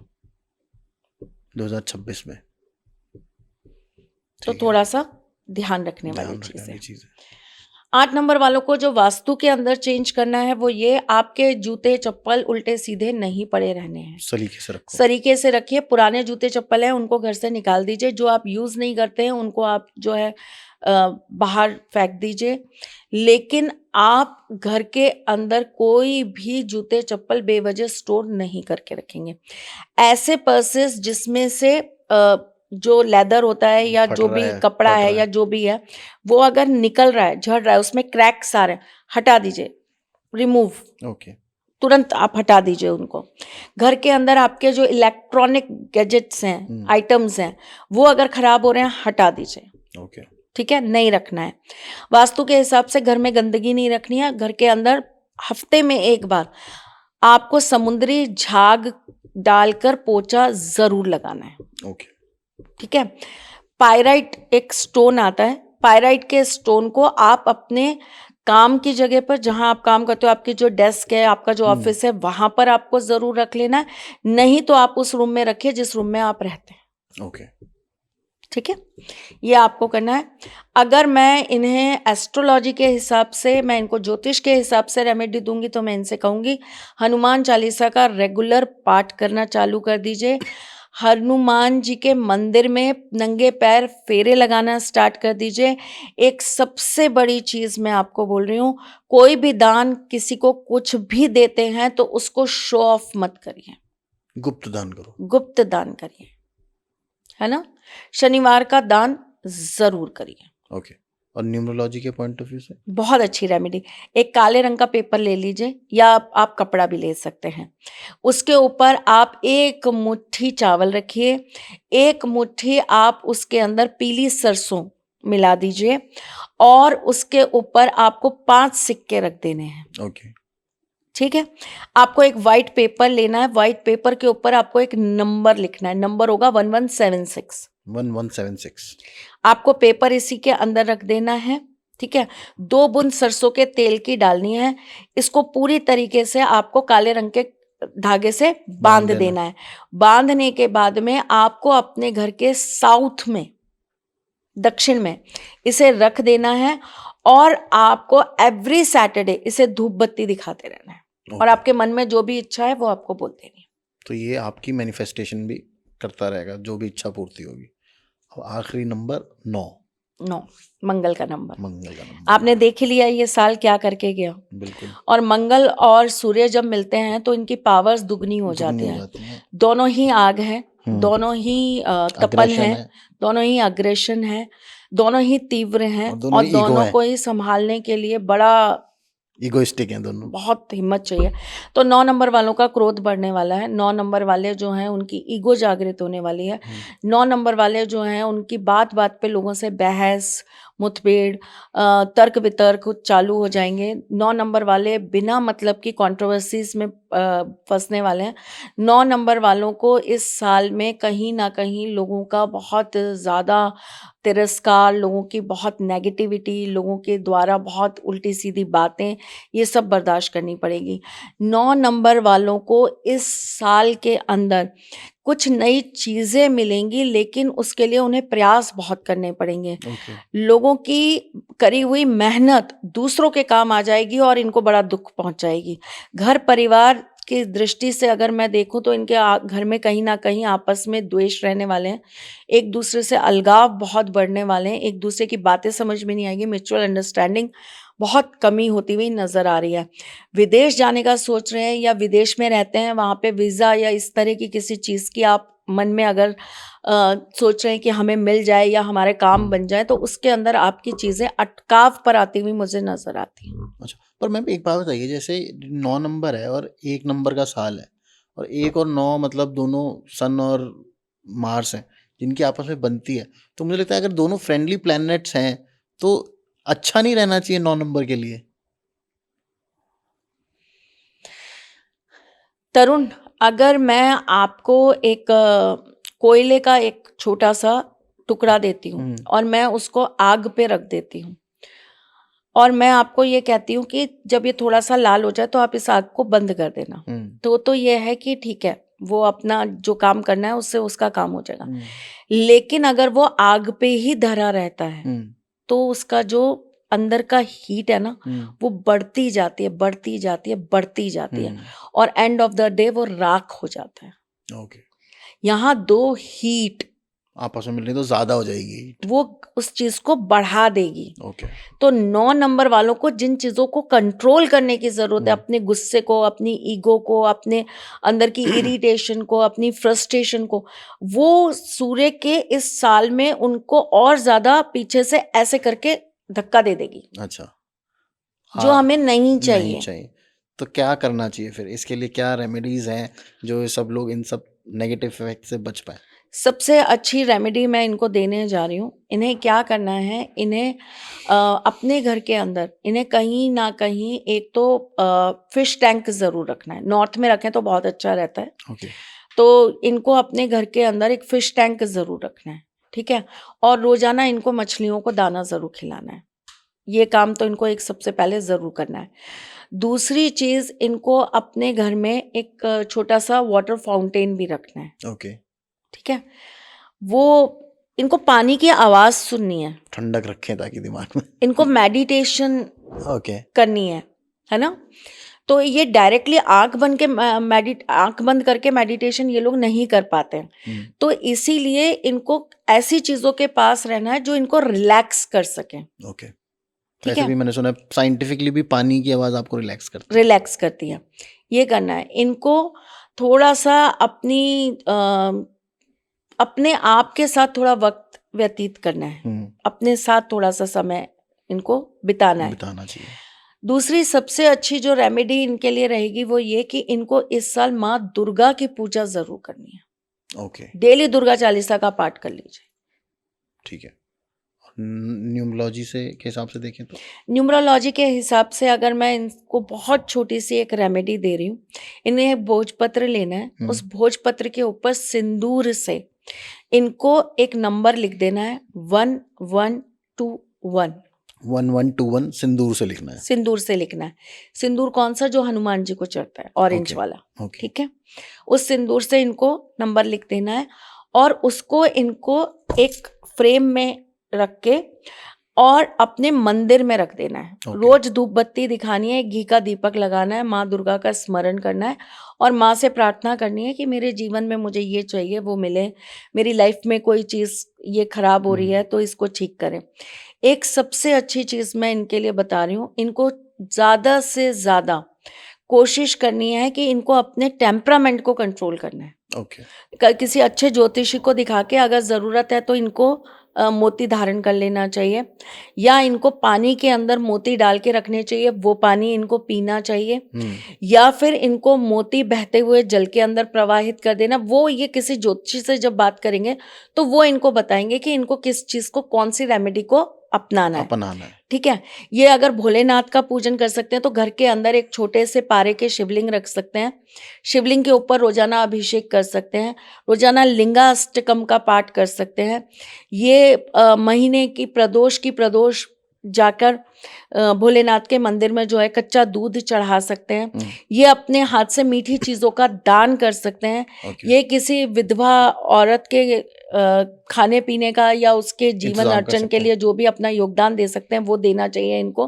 2026 में। तो थोड़ा सा ध्यान रखने वाली चीज है। 8 नंबर वालों को जो वास्तु के अंदर चेंज करना है वो ये, आपके जूते चप्पल उल्टे सीधे नहीं पड़े रहने हैं, सलीके से रखो। सलीके से रखिए। पुराने जूते चप्पल हैं उनको घर से निकाल दीजिए, जो आप यूज नहीं करते हैं उनको आप जो है बाहर फेंक दीजिए। लेकिन आप घर के अंदर कोई भी जूते चप्पल बेवजह स्टोर नहीं करके रखेंगे। ऐसे पर्सेस जिसमें से जो लेदर होता है या जो भी कपड़ा है या जो भी है, वो अगर निकल रहा है, झड़ रहा है, उसमें क्रैक्स आ रहे हैं, हटा दीजिए, रिमूव। ओके। तुरंत आप हटा दीजिए उनको। घर के अंदर आपके जो इलेक्ट्रॉनिक गैजेट्स हैं, आइटम्स हैं, वो अगर खराब हो रहे हैं हटा दीजिए। ओके। ठीक है, नहीं रखना है। वास्तु के हिसाब से घर में गंदगी नहीं रखनी है। घर के अंदर हफ्ते में एक बार आपको समुद्री झाग डालकर पोछा जरूर लगाना है। ओके। ठीक है। पायराइट एक स्टोन आता है, पायराइट के स्टोन को आप अपने काम की जगह पर, जहां आप काम करते हो, आपकी जो डेस्क है, आपका जो ऑफिस है, वहां पर आपको जरूर रख लेना है। नहीं तो आप उस रूम में रखिए जिस रूम में आप रहते हैं। ओके। ठीक है, ये आपको करना है। अगर मैं इन्हें एस्ट्रोलॉजी के हिसाब से, मैं इनको ज्योतिष के हिसाब से रेमेडी दूंगी तो मैं इनसे कहूंगी हनुमान चालीसा का रेगुलर पाठ करना चालू कर दीजिए। हनुमान जी के मंदिर में नंगे पैर फेरे लगाना स्टार्ट कर दीजिए। एक सबसे बड़ी चीज मैं आपको बोल रही हूँ, कोई भी दान, किसी को कुछ भी देते हैं तो उसको शो ऑफ मत करिए, गुप्त दान करो। गुप्त दान करिए, है ना। शनिवार का दान जरूर करिए। ओके। और न्यूमरोलॉजी के पॉइंट ऑफ व्यू से बहुत अच्छी रेमेडी, एक काले रंग का पेपर ले लीजिए, या आप कपड़ा भी ले सकते हैं। उसके ऊपर आप एक मुट्ठी चावल रखिए, एक मुट्ठी आप उसके अंदर पीली सरसों मिला दीजिए, और उसके ऊपर आपको 5 सिक्के रख देने हैं। ओके। ठीक है। आपको एक वाइट पेपर लेना है, वाइट पेपर के ऊपर आपको एक नंबर लिखना है, नंबर होगा 1176। 1176 आपको पेपर इसी के अंदर रख देना है। ठीक है। 2 बूंद सरसों के तेल की डालनी है। इसको पूरी तरीके से आपको काले रंग के धागे से बांध देना है। बांधने के बाद में आपको अपने घर के साउथ में, दक्षिण में इसे रख देना है, और आपको एवरी सैटरडे इसे धूप बत्ती दिखाते रहना है। और आपके मन में जो भी इच्छा है वो आपको बोल देनी है। तो ये आपकी मैनिफेस्टेशन भी करता रहेगा, जो भी इच्छा पूर्ति होगी। और आखिरी नंबर 9, मंगल का नंबर। मंगल का नंबर आपने देख लिया ये साल क्या करके गया। बिल्कुल। और मंगल और सूर्य जब मिलते हैं तो इनकी पावर्स दुगनी हो जाती है। दोनों ही आग है, दोनों ही तपन है, दोनों ही अग्रेशन है, दोनों ही तीव्र हैं, और दोनों को ही संभालने के लिए बड़ा इगोइस्टिक हैं दोनों, बहुत हिम्मत चाहिए। तो 9 नंबर वालों का क्रोध बढ़ने वाला है। 9 नंबर वाले जो हैं उनकी ईगो जागृत होने वाली है। 9 नंबर वाले जो हैं उनकी बात बात पे लोगों से बहस, मुठभेड़, तर्क वितर्क चालू हो जाएंगे। 9 नंबर वाले बिना मतलब की कंट्रोवर्सीज में फंसने वाले हैं। 9 नंबर वालों को इस साल में कहीं ना कहीं लोगों का बहुत ज़्यादा तिरस्कार, लोगों की बहुत नेगेटिविटी, लोगों के द्वारा बहुत उल्टी सीधी बातें, ये सब बर्दाश्त करनी पड़ेगी। 9 नंबर वालों को इस साल के अंदर कुछ नई चीजें मिलेंगी, लेकिन उसके लिए उन्हें प्रयास बहुत करने पड़ेंगे। ओके। लोगों की करी हुई मेहनत दूसरों के काम आ जाएगी और इनको बड़ा दुख पहुंचाएगी। घर परिवार की दृष्टि से अगर मैं देखूं तो इनके घर में कहीं ना कहीं आपस में द्वेष रहने वाले हैं, एक दूसरे से अलगाव बहुत बढ़ने वाले हैं, एक दूसरे की बातें समझ में नहीं आएगी, म्यूचुअल अंडरस्टैंडिंग बहुत कमी होती हुई नजर आ रही है। विदेश जाने का सोच रहे हैं या विदेश में रहते हैं, वहाँ पे वीज़ा या इस तरह की किसी चीज़ की आप मन में अगर सोच रहे हैं कि हमें मिल जाए या हमारे काम बन जाए, तो उसके अंदर आपकी चीज़ें अटकाव पर आती हुई मुझे नजर आती हैं। अच्छा, पर मैम एक बात बताइए, जैसे 9 नंबर है और 1 नंबर का साल है, और 1 और 9 मतलब दोनों सन और मार्स हैं जिनकी आपस में बनती है, तो मुझे लगता है अगर दोनों फ्रेंडली प्लैनेट्स हैं तो अच्छा नहीं रहना चाहिए 9 नंबर के लिए। तरुण, अगर मैं आपको एक कोयले का एक छोटा सा टुकड़ा देती हूँ और मैं उसको आग पे रख देती हूँ और मैं आपको ये कहती हूँ कि जब ये थोड़ा सा लाल हो जाए तो आप इस आग को बंद कर देना, तो ये है कि ठीक है, वो अपना जो काम करना है उससे उसका काम हो जाएगा। लेकिन अगर वो आग पे ही धरा रहता है तो उसका जो अंदर का हीट है ना, वो बढ़ती जाती है, बढ़ती जाती है, बढ़ती जाती है, और एंड ऑफ द डे वो राख हो जाता है। ओके। यहाँ दो हीट आपस में मिलने तो ज्यादा हो जाएगी, वो उस चीज को बढ़ा देगी। ओके। तो 9 नंबर वालों को जिन चीजों को कंट्रोल करने की जरूरत है, अपने गुस्से को, अपनी ईगो को, अपने अंदर की इरिटेशन को, अपनी फ्रस्ट्रेशन को, वो सूर्य के इस साल में उनको और ज्यादा पीछे से ऐसे करके धक्का दे देगी। अच्छा, जो हमें नहीं चाहिए। नहीं चाहिए। तो क्या करना चाहिए फिर, इसके लिए क्या रेमेडीज हैं जो सब लोग इन सब नेगेटिव इफेक्ट से बच पाए? सबसे अच्छी रेमेडी मैं इनको देने जा रही हूँ। इन्हें क्या करना है, इन्हें अपने घर के अंदर इन्हें कहीं ना कहीं एक तो फिश टैंक ज़रूर रखना है। नॉर्थ में रखें तो बहुत अच्छा रहता है। ओके। तो इनको अपने घर के अंदर एक फिश टैंक ज़रूर रखना है, ठीक है? और रोज़ाना इनको मछलियों को दाना ज़रूर खिलाना है। ये काम तो इनको एक सबसे पहले ज़रूर करना है। दूसरी चीज़, इनको अपने घर में एक छोटा सा वाटर फाउंटेन भी रखना है। ओके। ठीक है? वो इनको पानी की आवाज सुननी है, ठंडक रखें ताकि दिमाग में। इनको मेडिटेशन ओके। करनी है ना? तो ये डायरेक्टली आंख बंद करके मेडिटेशन ये लोग नहीं कर पाते हैं। तो इसीलिए इनको ऐसी चीजों के पास रहना है जो इनको रिलैक्स कर सके। ओके। ठीक ऐसे है? भी मैंने सुना है साइंटिफिकली भी पानी की आवाज आपको रिलैक्स करती है। रिलैक्स करती है। ये करना है इनको। थोड़ा सा अपने आप के साथ थोड़ा वक्त व्यतीत करना है, अपने साथ थोड़ा सा समय इनको बिताना चाहिए। दूसरी सबसे अच्छी जो रेमेडी इनके लिए रहेगी वो ये कि इनको इस साल माँ दुर्गा की पूजा जरूर करनी है। ओके। डेली दुर्गा चालीसा का पाठ कर लीजिए। ठीक है। न्यूमरोलॉजी के हिसाब से देखें तो, न्यूमरोलॉजी के हिसाब से अगर मैं इनको बहुत छोटी सी एक रेमेडी दे रही हूँ, इन्हें एक भोजपत्र लेना है। उस भोजपत्र के ऊपर सिंदूर से इनको एक नंबर लिख देना है, 1121। 1121 सिंदूर से लिखना है। सिंदूर से लिखना है। सिंदूर कौन सा? जो हनुमान जी को चढ़ता है, ऑरेंज वाला। ठीक है? उस सिंदूर से इनको नंबर लिख देना है और उसको इनको एक फ्रेम में रख के और अपने मंदिर में रख देना है। रोज धूप बत्ती दिखानी है, घी का दीपक लगाना है, माँ दुर्गा का स्मरण करना है और माँ से प्रार्थना करनी है कि मेरे जीवन में मुझे ये चाहिए वो मिले, मेरी लाइफ में कोई चीज़ ये खराब हो रही है तो इसको ठीक करें। एक सबसे अच्छी चीज़ मैं इनके लिए बता रही हूँ, इनको ज़्यादा से ज़्यादा कोशिश करनी है कि इनको अपने टेम्परामेंट को कंट्रोल करना है। किसी अच्छे ज्योतिषी को दिखा के अगर ज़रूरत है तो इनको मोती धारण कर लेना चाहिए या इनको पानी के अंदर मोती डाल के रखने चाहिए, वो पानी इनको पीना चाहिए या फिर इनको मोती बहते हुए जल के अंदर प्रवाहित कर देना। वो ये किसी ज्योतिषी से जब बात करेंगे तो वो इनको बताएंगे कि इनको किस चीज़ को, कौन सी रेमेडी को अपनाना है। ठीक है? ये अगर भोलेनाथ का पूजन कर सकते हैं तो घर के अंदर एक छोटे से पारे के शिवलिंग रख सकते हैं। शिवलिंग के ऊपर रोजाना अभिषेक कर सकते हैं, रोजाना लिंगाष्टकम का पाठ कर सकते हैं। ये महीने की प्रदोष जाकर भोलेनाथ के मंदिर में जो है कच्चा दूध चढ़ा सकते हैं। ये अपने हाथ से मीठी चीज़ों का दान कर सकते हैं। ये किसी विधवा औरत के खाने पीने का या उसके जीवन अर्चन के लिए जो भी अपना योगदान दे सकते हैं वो देना चाहिए इनको।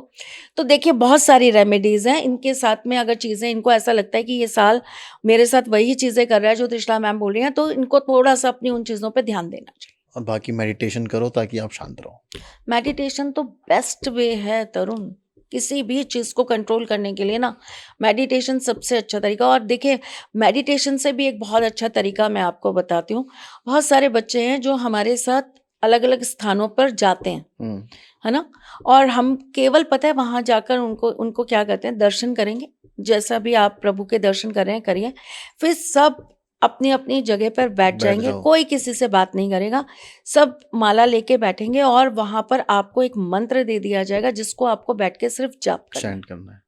तो देखिए बहुत सारी रेमेडीज़ हैं इनके साथ में। अगर चीज़ें इनको ऐसा लगता है कि ये साल मेरे साथ वही चीज़ें कर रहा है जो त्रिशला मैम बोल रही हैं, तो इनको थोड़ा सा अपनी उन चीज़ों पर ध्यान देना चाहिए। और बाकी मेडिटेशन करो ताकि आप शांत रहो। मेडिटेशन तो बेस्ट वे है तरुण, किसी भी चीज़ को कंट्रोल करने के लिए ना मेडिटेशन सबसे अच्छा तरीका। और देखिए मेडिटेशन से भी एक बहुत अच्छा तरीका मैं आपको बताती हूँ। बहुत सारे बच्चे हैं जो हमारे साथ अलग अलग स्थानों पर जाते हैं, है ना, और हम केवल पता है वहाँ जाकर उनको क्या करते हैं, दर्शन करेंगे। जैसा भी आप प्रभु के दर्शन कर रहे हैं करिए, फिर सब अपनी अपनी जगह पर बैठ जाएंगे, कोई किसी से बात नहीं करेगा, सब माला लेके बैठेंगे और वहां पर आपको एक मंत्र दे दिया जाएगा जिसको आपको बैठ के सिर्फ जाप करना है।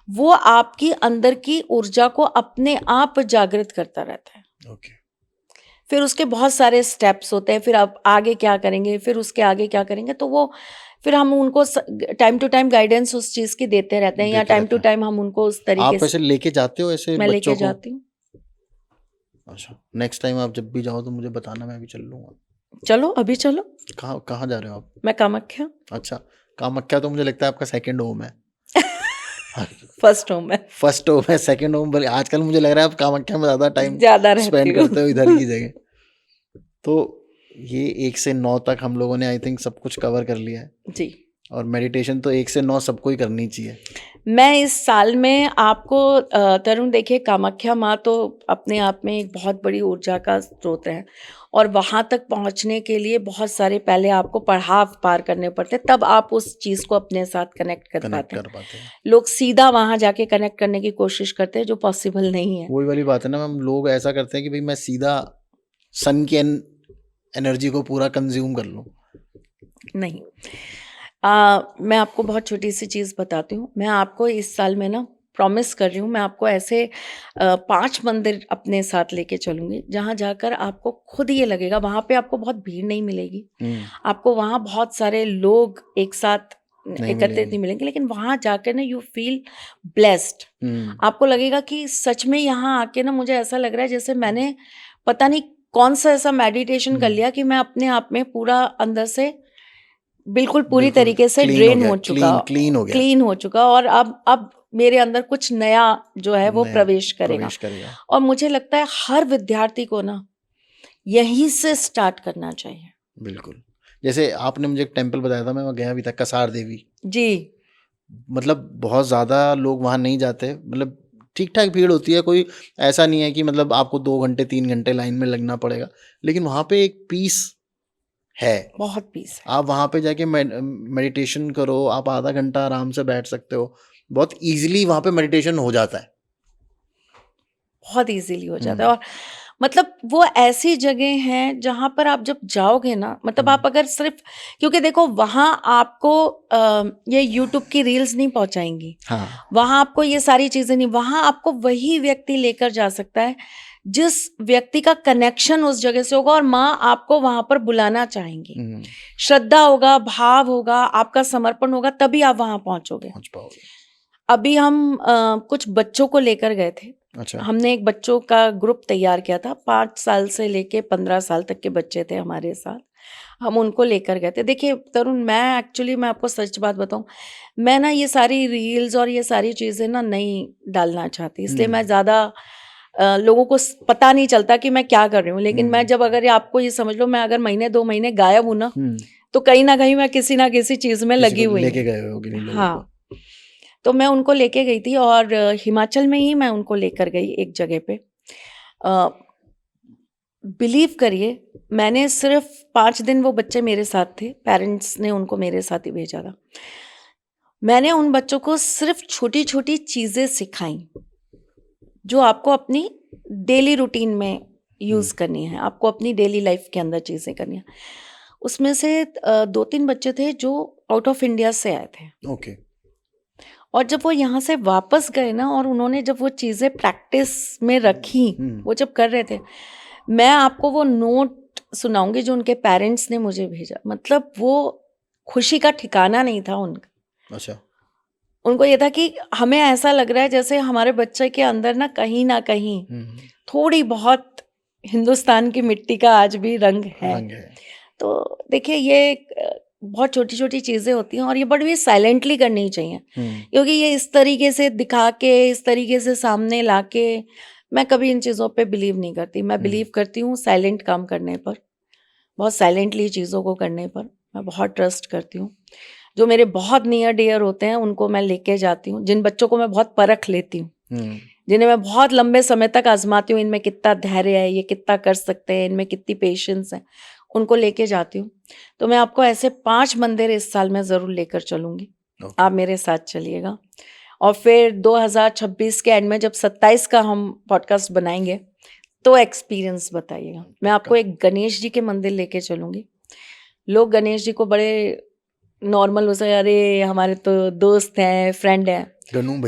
वो आपकी अंदर की ऊर्जा को अपने आप जागृत करता रहता है। फिर उसके बहुत सारे स्टेप्स होते हैं, फिर आप आगे क्या करेंगे, फिर उसके आगे क्या करेंगे, तो वो फिर हम उनको टाइम टू टाइम गाइडेंस उस चीज की देते रहते हैं, या टाइम टू टाइम हम उनको उस तरीके से लेके जाते हो ऐसे? मैं लेके जाती हूँ। अच्छा, नेक्स्ट टाइम आप जब भी जाओ तो मुझे बताना, मैं भी चल लूंगा। चलो अभी चलो। कहाँ जा रहे हो आप? मैं कामाख्या। अच्छा, कामाख्या तो मुझे लगता है आपका सेकंड होम है। फर्स्ट होम है। फर्स्ट होम है, सेकंड होम आजकल मुझे लग रहा है आप कामाख्या में ज़्यादा टाइम स्पेंड करते हो इधर की जगह। तो ये 1 से 9 तक हम लोगों ने आई थिंक सब कुछ कवर कर लिया है जी। और मेडिटेशन तो 1 से 9 सबको ही करनी चाहिए। मैं इस साल में आपको तरुण देखिए, कामाख्या माँ तो अपने आप में एक बहुत बड़ी ऊर्जा का स्रोत है और वहाँ तक पहुँचने के लिए बहुत सारे पहले आपको पड़ाव पार करने पड़ते, तब आप उस चीज़ को अपने साथ कनेक्ट कर पाते हैं। लोग सीधा वहाँ जाके कनेक्ट करने की कोशिश करते हैं जो पॉसिबल नहीं है। वही वाली बात है ना, हम लोग ऐसा करते हैं कि भाई मैं सीधा सन की एनर्जी को पूरा कंज्यूम कर लूँ। नहीं, मैं आपको बहुत छोटी सी चीज़ बताती हूँ। मैं आपको इस साल में ना प्रॉमिस कर रही हूँ, मैं आपको ऐसे 5 मंदिर अपने साथ लेके चलूँगी जहाँ जाकर आपको खुद ये लगेगा, वहाँ पे आपको बहुत भीड़ नहीं मिलेगी, आपको वहाँ बहुत सारे लोग एक साथ एकत्रित नहीं मिलेंगे, लेकिन वहाँ जाकर ना यू फील ब्लेस्ड। आपको लगेगा कि सच में यहाँ आके ना मुझे ऐसा लग रहा है जैसे मैंने पता नहीं कौन सा ऐसा मेडिटेशन कर लिया कि मैं अपने आप में पूरा अंदर से बिल्कुल पूरी तरीके से ड्रेन हो चुका, क्लीन हो चुका, और अब मेरे अंदर कुछ नया जो है वो प्रवेश करेगा। और मुझे लगता है हर विद्यार्थी को ना यहीं से स्टार्ट करना चाहिए। बिल्कुल, जैसे आपने मुझे एक टेम्पल बताया था, मैं गया अभी तक, कसार देवी जी। मतलब बहुत ज़्यादा लोग वहाँ नहीं जाते, मतलब ठीक ठाक भीड़ होती है, कोई ऐसा नहीं है कि मतलब आपको 2 घंटे 3 घंटे लाइन में लगना पड़ेगा, लेकिन वहाँ पे एक पीस है, बहुत पीस है। आप वहाँ पे जाके मेडिटेशन करो, आप आधा घंटा आराम से बैठ सकते हो, बहुत इजीली वहाँ पे मेडिटेशन हो जाता है, बहुत इजीली हो जाता है। और मतलब वो ऐसी जगह है जहाँ पर आप जब जाओगे ना, मतलब आप अगर सिर्फ, क्योंकि देखो वहाँ आपको ये यूट्यूब की रील्स नहीं पहुँचाएंगी, वहाँ आपको ये सारी चीज़ें नहीं, वहाँ आपको वही व्यक्ति लेकर जा सकता है जिस व्यक्ति का कनेक्शन उस जगह से होगा, और माँ आपको वहां पर बुलाना चाहेंगी, श्रद्धा होगा, भाव होगा, आपका समर्पण होगा, तभी आप वहां पहुंच पाओगे। अभी हम कुछ बच्चों को लेकर गए थे। अच्छा। हमने एक बच्चों का ग्रुप तैयार किया था, 5 साल से लेके 15 साल तक के बच्चे थे हमारे साथ, हम उनको लेकर गए थे। देखिए तरुण, मैं आपको सच बात बताऊं, मैं ना ये सारी रील्स और ये सारी चीजें ना नहीं डालना चाहती, इसलिए मैं ज्यादा लोगों को पता नहीं चलता कि मैं क्या कर रही हूँ। लेकिन मैं जब, अगर आपको ये समझ लो, मैं अगर महीने 2 महीने गायब हूँ ना, तो कहीं ना कहीं मैं किसी ना किसी चीज में लगी हुई हूँ। हाँ, तो मैं उनको लेके गई थी और हिमाचल में ही मैं उनको लेकर गई एक जगह पे। बिलीव करिए, मैंने सिर्फ 5 दिन वो बच्चे मेरे साथ थे, पेरेंट्स ने उनको मेरे साथ ही भेजा था। मैंने उन बच्चों को सिर्फ छोटी छोटी चीजें सिखाई जो आपको अपनी डेली रूटीन में यूज़ करनी है, आपको अपनी डेली लाइफ के अंदर चीज़ें करनी है। उसमें से 2-3 बच्चे थे जो आउट ऑफ इंडिया से आए थे। ओके। और जब वो यहाँ से वापस गए ना, और उन्होंने जब वो चीज़ें प्रैक्टिस में रखी, वो जब कर रहे थे, मैं आपको वो नोट सुनाऊंगी जो उनके पेरेंट्स ने मुझे भेजा। मतलब वो खुशी का ठिकाना नहीं था उनका। अच्छा। उनको ये था कि हमें ऐसा लग रहा है जैसे हमारे बच्चे के अंदर ना कहीं थोड़ी बहुत हिंदुस्तान की मिट्टी का आज भी रंग है। तो देखिए ये बहुत छोटी छोटी चीजें होती हैं और ये बड़ी साइलेंटली करनी चाहिए, क्योंकि ये इस तरीके से दिखा के, इस तरीके से सामने लाके, मैं कभी इन चीज़ों पे बिलीव नहीं करती। मैं बिलीव करती हूँ साइलेंट काम करने पर, बहुत साइलेंटली चीज़ों को करने पर मैं बहुत ट्रस्ट करती हूँ। जो मेरे बहुत नियर डियर होते हैं उनको मैं लेके जाती हूँ, जिन बच्चों को मैं बहुत परख लेती हूँ, जिन्हें मैं बहुत लंबे समय तक आजमाती हूँ, इनमें कितना धैर्य है, ये कितना कर सकते हैं, इनमें कितनी पेशेंस है, उनको लेके जाती हूँ। तो मैं आपको ऐसे 5 मंदिर इस साल में ज़रूर लेकर चलूँगी। आप मेरे साथ चलिएगा। और फिर 2026 के एंड में जब 27 का हम पॉडकास्ट बनाएंगे तो एक्सपीरियंस बताइएगा। मैं आपको एक गणेश जी के मंदिर लेके चलूँगी। लोग गणेश जी को बड़े नॉर्मल हो से, अरे हमारे तो दोस्त हैं, फ्रेंड हैं, गन्नू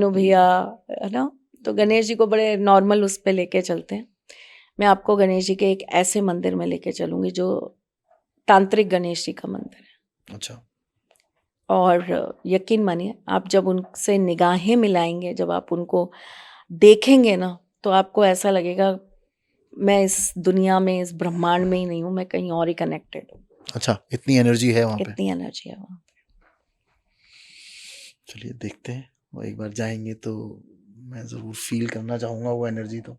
भैया, है ना। तो गणेश जी को बड़े नॉर्मल उस पे लेके चलते हैं। मैं आपको गणेश जी के एक ऐसे मंदिर में लेके चलूँगी जो तांत्रिक गणेश जी का मंदिर है। अच्छा। और यकीन मानिए, आप जब उनसे निगाहें मिलाएंगे, जब आप उनको देखेंगे ना, तो आपको ऐसा लगेगा मैं इस दुनिया में, इस ब्रह्मांड में ही नहीं हूँ, मैं कहीं और ही कनेक्टेड हूँ। अच्छा, इतनी एनर्जी है वहाँ पे? इतनी एनर्जी है वहाँ पे। चलिए देखते हैं, वो एक बार जाएंगे तो मैं ज़रूर फील करना चाहूँगा वो एनर्जी। तो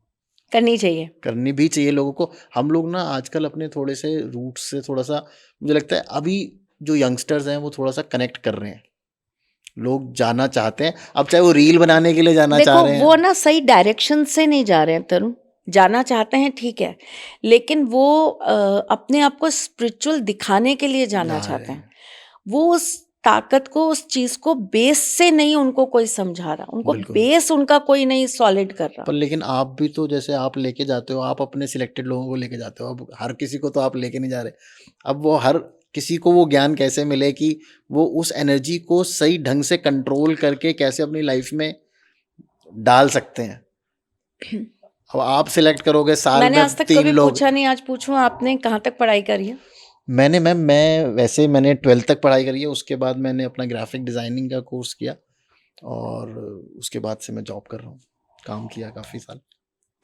करनी भी चाहिए लोगों को। हम लोग ना आजकल अपने थोड़े से रूट से थोड़ा सा, मुझे लगता है अभी जो यंगस्टर्स हैं वो थोड़ा सा कनेक्ट कर रहे हैं, लोग जाना चाहते हैं। अब चाहे वो रील बनाने के लिए जाना चाह रहे हैं, वो ना सही डायरेक्शन से नहीं जा रहे हैं तरुण। जाना चाहते हैं ठीक है, लेकिन वो अपने आप को स्पिरिचुअल दिखाने के लिए जाना चाहते हैं। वो उस ताकत को, उस चीज को बेस से नहीं उनको कोई समझा रहा, उनको बेस उनका कोई नहीं सॉलिड कर रहा। पर लेकिन आप भी तो, जैसे आप लेके जाते हो, आप अपने सिलेक्टेड लोगों को लेके जाते हो, अब हर किसी को तो आप लेके नहीं जा रहे। अब वो हर किसी को वो ज्ञान कैसे मिले कि वो उस एनर्जी को सही ढंग से कंट्रोल करके कैसे अपनी लाइफ में डाल सकते हैं। अब आप सिलेक्ट करोगे साल में 3 लोग। मैंने आज तक कभी पूछा नहीं, आज पूछूं, आपने कहाँ तक पढ़ाई करी है? मैंने मैंने 12th तक पढ़ाई करी है। उसके बाद मैंने अपना ग्राफिक डिज़ाइनिंग का कोर्स किया और उसके बाद से मैं जॉब कर रहा हूँ, काम किया काफ़ी साल।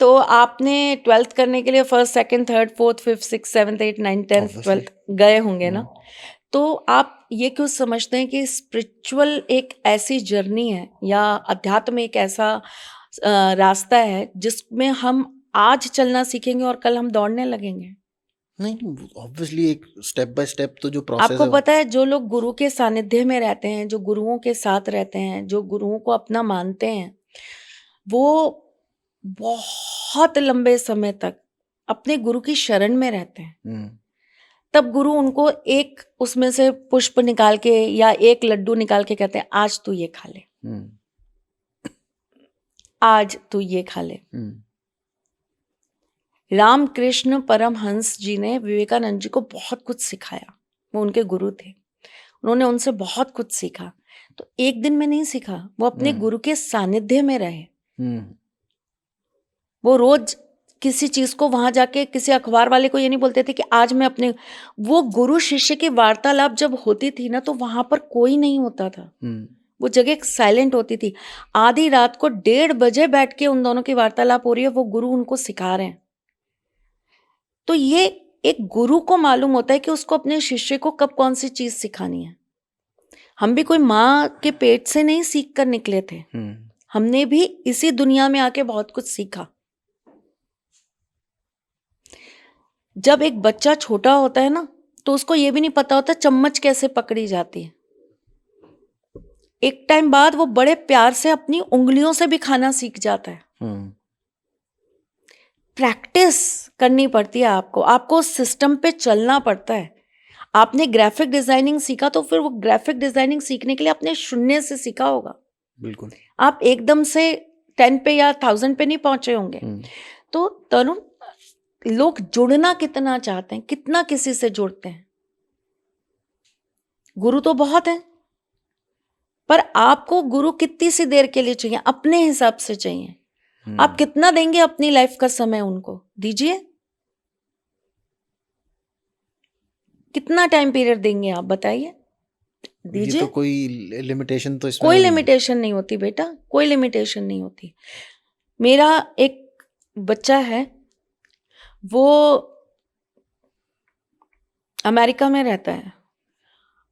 तो आपने 12th करने के लिए first, second, third, fourth, fifth, six, 7th, 8th, 9th, 10th, 12th गए होंगे ना। तो आप ये क्यों समझते हैं कि स्पिरिचुअल एक ऐसी जर्नी है या अध्यात्म एक ऐसा रास्ता है जिसमें हम आज चलना सीखेंगे और कल हम दौड़ने लगेंगे? नहीं, ऑब्वियसली एक स्टेप बाय स्टेप तो जो प्रोसेस है। आपको पता है, जो लोग गुरु के सानिध्य में रहते हैं, जो गुरुओं के साथ रहते हैं, जो गुरुओं को अपना मानते हैं, वो बहुत लंबे समय तक अपने गुरु की शरण में रहते हैं। तब गुरु उनको एक उसमें से पुष्प निकाल के या एक लड्डू निकाल के कहते हैं, आज तू ये खा ले, आज तू ये खा ले। रामकृष्ण परमहंस जी ने विवेकानंद जी को बहुत कुछ सिखाया, वो उनके गुरु थे, उन्होंने उनसे बहुत कुछ सीखा। तो एक दिन में नहीं सीखा, वो अपने गुरु के सानिध्य में रहे। वो रोज किसी चीज को वहां जाके किसी अखबार वाले को ये नहीं बोलते थे कि आज मैं अपने, वो गुरु शिष्य की वार्तालाप जब होती थी ना, तो वहां पर कोई नहीं होता था, वो जगह साइलेंट होती थी। आधी रात को 1:30 बजे बैठ के उन दोनों की वार्तालाप हो रही है, वो गुरु उनको सिखा रहे हैं। तो ये एक गुरु को मालूम होता है कि उसको अपने शिष्य को कब कौन सी चीज सिखानी है। हम भी कोई माँ के पेट से नहीं सीख कर निकले थे, हमने भी इसी दुनिया में आके बहुत कुछ सीखा। जब एक बच्चा छोटा होता है ना, तो उसको ये भी नहीं पता होता चम्मच कैसे पकड़ी जाती है। एक टाइम बाद वो बड़े प्यार से अपनी उंगलियों से भी खाना सीख जाता है। प्रैक्टिस करनी पड़ती है आपको उस सिस्टम पे चलना पड़ता है। आपने ग्राफिक डिजाइनिंग सीखा तो फिर वो ग्राफिक डिजाइनिंग सीखने के लिए आपने शून्य से सीखा होगा। बिल्कुल, आप एकदम से 10 पे या 1000 पे नहीं पहुंचे होंगे। तो तरुण, लोग जुड़ना कितना चाहते हैं, कितना किसी से जुड़ते हैं। गुरु तो बहुत है, पर आपको गुरु कितनी सी देर के लिए चाहिए, अपने हिसाब से चाहिए। आप कितना देंगे अपनी लाइफ का समय उनको दीजिए। कितना टाइम पीरियड देंगे आप बताइए? ये दीजिए। तो कोई लिमिटेशन तो इसमें कोई हो रही है। लिमिटेशन नहीं होती बेटा, कोई लिमिटेशन नहीं होती। मेरा एक बच्चा है, वो अमेरिका में रहता है,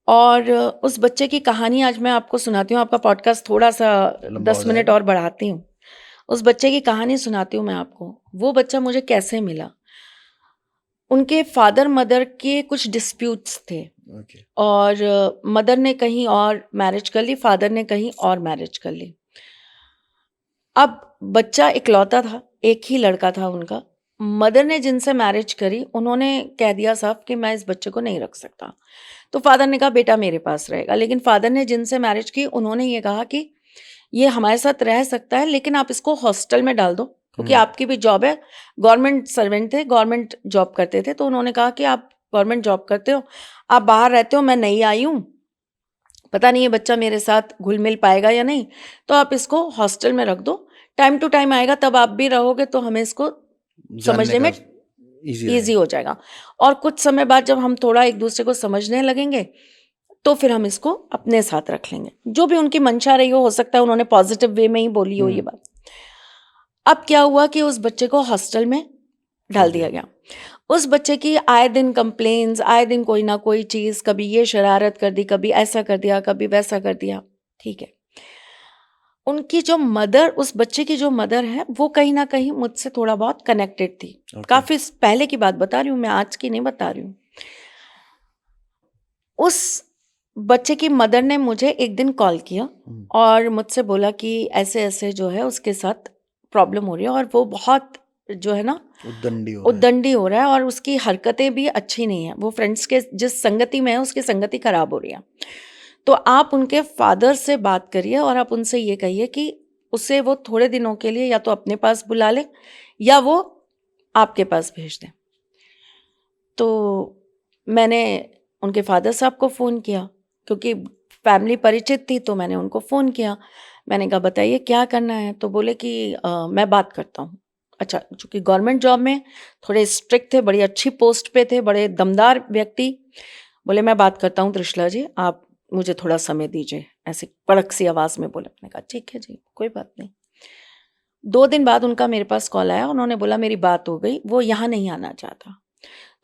और उस बच्चे की कहानी आज मैं आपको सुनाती हूँ। आपका पॉडकास्ट थोड़ा सा लंबा हो 10 मिनट जाएगा। और बढ़ाती हूँ। उस बच्चे की कहानी सुनाती हूँ मैं आपको। वो बच्चा मुझे कैसे मिला। उनके फादर मदर के कुछ डिस्प्यूट्स थे, ओके। और मदर ने कहीं और मैरिज कर ली, फादर ने कहीं और मैरिज कर ली। अब बच्चा इकलौता था, एक ही लड़का था उनका। मदर ने जिनसे मैरिज करी, उन्होंने कह दिया साहब कि मैं इस बच्चे को नहीं रख सकता। तो फादर ने कहा बेटा मेरे पास रहेगा। लेकिन फादर ने जिनसे मैरिज की, उन्होंने ये कहा कि ये हमारे साथ रह सकता है, लेकिन आप इसको हॉस्टल में डाल दो, क्योंकि आपकी भी जॉब है। गवर्नमेंट सर्वेंट थे, गवर्नमेंट जॉब करते थे। तो उन्होंने कहा कि आप गवर्नमेंट जॉब करते हो, आप बाहर रहते हो, मैं नई आई हूँ, पता नहीं ये बच्चा मेरे साथ घुल मिल पाएगा या नहीं, तो आप इसको हॉस्टल में रख दो। टाइम टू टाइम आएगा, तब आप भी रहोगे, तो हमें इसको जानने समझने का में इजी ईजी रहेगा। हो जाएगा। और कुछ समय बाद जब हम थोड़ा एक दूसरे को समझने लगेंगे, तो फिर हम इसको अपने साथ रख लेंगे। जो भी उनकी मंशा रही हो सकता है उन्होंने पॉजिटिव वे में ही बोली हो ये बात। अब क्या हुआ कि उस बच्चे को हॉस्टल में डाल दिया गया। उस बच्चे की आए दिन कंप्लेन्स, आए दिन कोई ना कोई चीज़, कभी ये शरारत कर दी, कभी ऐसा कर दिया, कभी वैसा कर दिया। ठीक है। उनकी जो मदर, उस बच्चे की जो मदर है, वो कहीं ना कहीं मुझसे थोड़ा बहुत कनेक्टेड थी। काफ़ी पहले की बात बता रही हूँ मैं, आज की नहीं बता रही हूँ। उस बच्चे की मदर ने मुझे एक दिन कॉल किया और मुझसे बोला कि ऐसे ऐसे जो है उसके साथ प्रॉब्लम हो रही है, और वो बहुत जो है ना उद्दंडी हो रहा है, और उसकी हरकतें भी अच्छी नहीं है। वो फ्रेंड्स के जिस संगति में है, उसकी संगति खराब हो रही है। तो आप उनके फादर से बात करिए और आप उनसे ये कहिए कि उसे वो थोड़े दिनों के लिए या तो अपने पास बुला ले, या वो आपके पास भेज दें। तो मैंने उनके फादर साहब को फ़ोन किया, क्योंकि फैमिली परिचित थी, तो मैंने उनको फ़ोन किया। मैंने कहा बताइए क्या करना है? तो बोले कि मैं बात करता हूँ। अच्छा, चूँकि गवर्नमेंट जॉब में थोड़े स्ट्रिक्ट थे, बड़ी अच्छी पोस्ट पे थे, बड़े दमदार व्यक्ति। बोले मैं बात करता हूँ त्रिशला जी, आप मुझे थोड़ा समय दीजिए, ऐसे कड़क सी आवाज़ में बोले। मैंने कहा ठीक है जी, कोई बात नहीं। 2 दिन बाद उनका मेरे पास कॉल आया, उन्होंने बोला मेरी बात हो गई, वो यहाँ नहीं आना चाहता।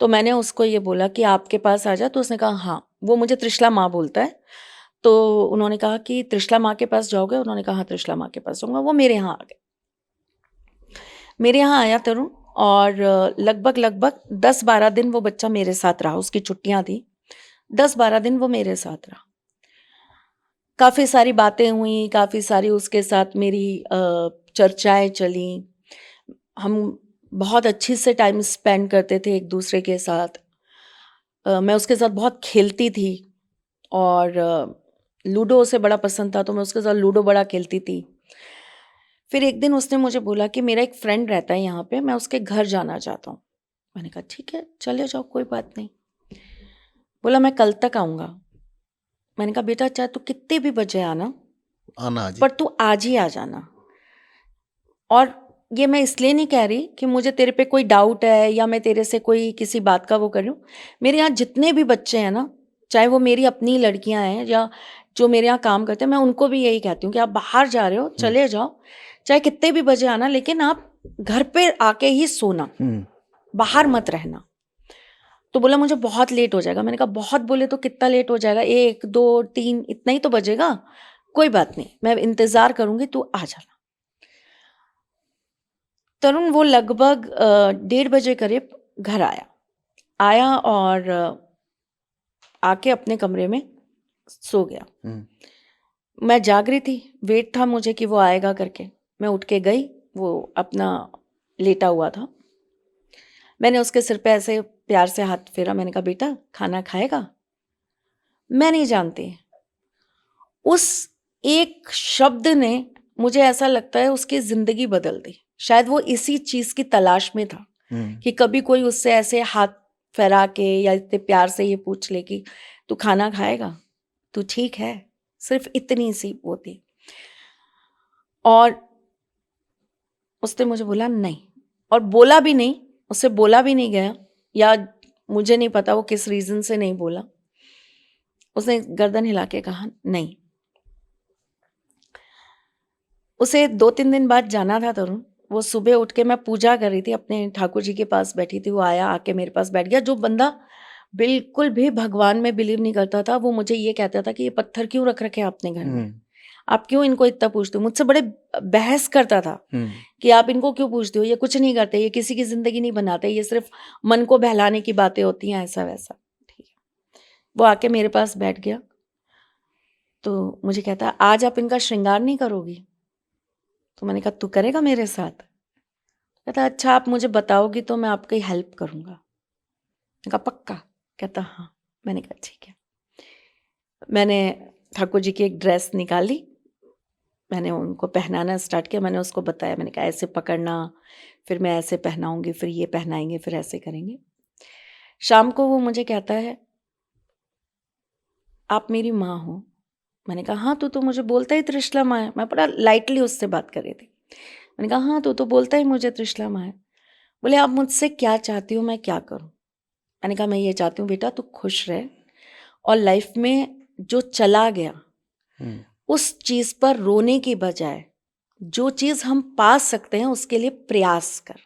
तो मैंने उसको ये बोला कि आपके पास आ जा, तो उसने कहा हाँ। वो मुझे त्रिशला माँ बोलता है। तो उन्होंने कहा कि त्रिशला माँ के पास जाओगे? उन्होंने कहा हाँ त्रिशला माँ के पास जाऊँगा। वो मेरे यहाँ आ गए। मेरे यहाँ आया तरुण, और लगभग 10-12 दिन वो बच्चा मेरे साथ रहा। उसकी छुट्टियाँ थी, 10-12 दिन वो मेरे साथ रहा। काफ़ी सारी बातें हुई, काफ़ी सारी उसके साथ मेरी चर्चाएँ चलीं। हम बहुत अच्छे से टाइम स्पेंड करते थे एक दूसरे के साथ। मैं उसके साथ बहुत खेलती थी, और लूडो उसे बड़ा पसंद था, तो मैं उसके साथ लूडो बड़ा खेलती थी। फिर एक दिन उसने मुझे बोला कि मेरा एक फ्रेंड रहता है यहाँ पे, मैं उसके घर जाना चाहता हूँ। मैंने कहा ठीक है, चले जाओ, कोई बात नहीं। बोला मैं कल तक आऊँगा। मैंने कहा बेटा चाहे तू कितने भी बजे आना, पर तू आज ही आ जाना। और ये मैं इसलिए नहीं कह रही कि मुझे तेरे पे कोई डाउट है, या मैं तेरे से कोई किसी बात का वो कर रही हूँ। मेरे यहाँ जितने भी बच्चे हैं ना, चाहे वो मेरी अपनी लड़कियां हैं या जो मेरे यहाँ काम करते हैं, मैं उनको भी यही कहती हूँ कि आप बाहर जा रहे हो, चले जाओ, चाहे कितने भी बजे आना, लेकिन आप घर पे आके ही सोना, बाहर मत रहना। तो बोला मुझे बहुत लेट हो जाएगा। मैंने कहा बहुत बोले तो कितना लेट हो जाएगा? 1, 2, 3 इतना ही तो बजेगा। कोई बात नहीं, मैं इंतजार करूंगी, तू आ जाना। तरुण वो लगभग 1:30 बजे करीब घर आया और आके अपने कमरे में सो गया। मैं जाग रही थी, वेट था मुझे कि वो आएगा करके। मैं उठ के गई, वो अपना लेटा हुआ था। मैंने उसके सिर पे ऐसे प्यार से हाथ फेरा। मैंने कहा बेटा खाना खाएगा? मैं नहीं जानती, उस एक शब्द ने, मुझे ऐसा लगता है, उसकी जिंदगी बदल दी। शायद वो इसी चीज की तलाश में था कि कभी कोई उससे ऐसे हाथ फैला के या इतने प्यार से ये पूछ ले कि तू खाना खाएगा, तू ठीक है। सिर्फ इतनी सी वो थी। और उसने मुझे बोला नहीं, और बोला भी नहीं, उससे बोला भी नहीं गया, या मुझे नहीं पता वो किस रीज़न से नहीं बोला। उसने गर्दन हिला के कहा नहीं। उसे 2-3 दिन बाद जाना था तरुण। वो सुबह उठ के, मैं पूजा कर रही थी, अपने ठाकुर जी के पास बैठी थी, वो आया, आके मेरे पास बैठ गया। जो बंदा बिल्कुल भी भगवान में बिलीव नहीं करता था, वो मुझे ये कहता था कि ये पत्थर क्यों रख रखे हैं आपने घर में? आप क्यों इनको इतना पूछते हो? मुझसे बड़े बहस करता था कि आप इनको क्यों पूछते हो, ये कुछ नहीं करते, ये किसी की ज़िंदगी नहीं बनाते, ये सिर्फ मन को बहलाने की बातें होती हैं, ऐसा वैसा। ठीक है। वो आके मेरे पास बैठ गया, तो मुझे कहता है आज आप इनका श्रृंगार नहीं करोगी? तो मैंने कहा तू करेगा मेरे साथ? कहता अच्छा आप मुझे बताओगी तो मैं आपकी हेल्प करूँगा। मैंने कहा पक्का? कहता हाँ। मैंने कहा ठीक है। मैंने ठाकुर जी की एक ड्रेस निकाली, मैंने उनको पहनाना स्टार्ट किया। मैंने उसको बताया, मैंने कहा ऐसे पकड़ना, फिर मैं ऐसे पहनाऊंगी, फिर ये पहनाएंगे, फिर ऐसे करेंगे। शाम को वो मुझे कहता है आप मेरी माँ हो? मैंने कहा हाँ, तू तो मुझे बोलता ही त्रिशला माँ है। मैं बड़ा लाइटली उससे बात कर रही थी। मैंने कहा हाँ, तू तो बोलता ही मुझे त्रिशला माँ है। बोले आप मुझसे क्या चाहती हो, मैं क्या करूँ? मैंने कहा मैं ये चाहती हूँ बेटा तू खुश रहे, और लाइफ में जो चला गया उस चीज़ पर रोने की बजाय जो चीज़ हम पा सकते हैं उसके लिए प्रयास कर।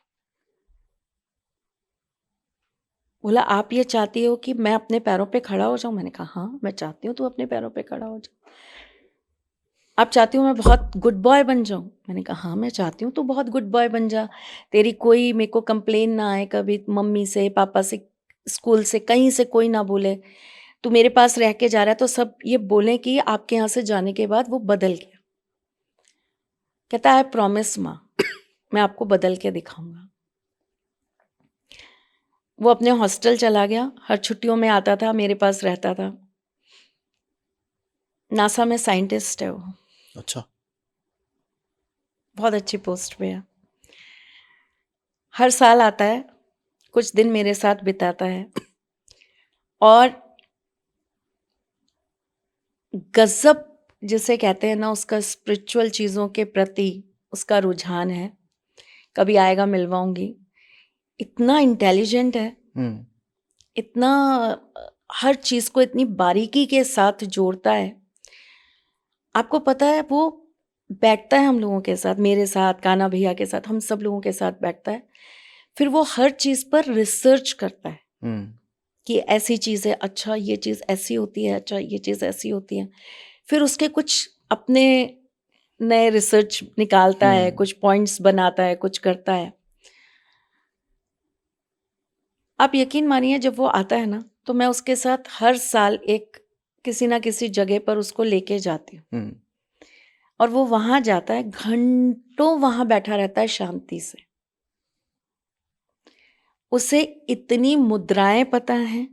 बोला आप ये चाहती हो कि मैं अपने पैरों पे खड़ा हो जाऊं? मैंने कहा हाँ, मैं चाहती हूँ तू अपने पैरों पे खड़ा हो जा। आप चाहती हो मैं बहुत गुड बॉय बन जाऊं? मैंने कहा हाँ, मैं चाहती हूँ तू बहुत गुड बॉय बन जा, तेरी कोई मेरे को कंप्लेन ना आए कभी, मम्मी से, पापा से, स्कूल से, कहीं से कोई ना बोले तू मेरे पास रह के जा रहा है तो सब ये बोले कि आपके यहाँ से जाने के बाद वो बदल गया। कहता है प्रॉमिस माँ, मैं आपको बदल के दिखाऊंगा। वो अपने हॉस्टल चला गया, हर छुट्टियों में आता था, मेरे पास रहता था। नासा में साइंटिस्ट है वो। अच्छा। बहुत अच्छी पोस्ट पे है। हर साल आता है, कुछ दिन मेरे साथ बिताता है, और गजब जिसे कहते हैं ना, उसका स्पिरिचुअल चीज़ों के प्रति उसका रुझान है। कभी आएगा, मिलवाऊंगी। इतना इंटेलिजेंट है, इतना हर चीज़ को इतनी बारीकी के साथ जोड़ता है। आपको पता है वो बैठता है हम लोगों के साथ, मेरे साथ, कान्हा भैया के साथ, हम सब लोगों के साथ बैठता है, फिर वो हर चीज़ पर रिसर्च करता है कि ऐसी चीज़ है, अच्छा ये चीज़ ऐसी होती है, अच्छा ये चीज़ ऐसी होती है, फिर उसके कुछ अपने नए रिसर्च निकालता है, कुछ पॉइंट्स बनाता है, कुछ करता है। आप यकीन मानिए जब वो आता है ना, तो मैं उसके साथ हर साल एक किसी ना किसी जगह पर उसको लेके जाती हूँ, और वो वहां जाता है, घंटों वहां बैठा रहता है शांति से। उसे इतनी मुद्राएं पता हैं,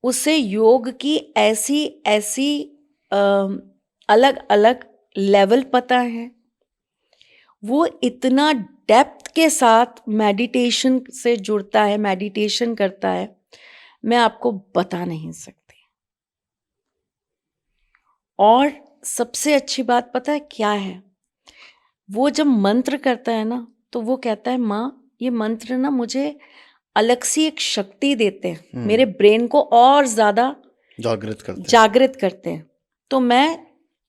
उसे योग की ऐसी ऐसी अलग अलग लेवल पता है, वो इतना डेप्थ के साथ मेडिटेशन से जुड़ता है, मेडिटेशन करता है, मैं आपको बता नहीं सकती। और सबसे अच्छी बात पता है क्या है? वो जब मंत्र करता है ना, तो वो कहता है माँ ये मंत्र ना मुझे अलग सी एक शक्ति देते हैं, मेरे ब्रेन को और ज़्यादा जागृत करते हैं, तो मैं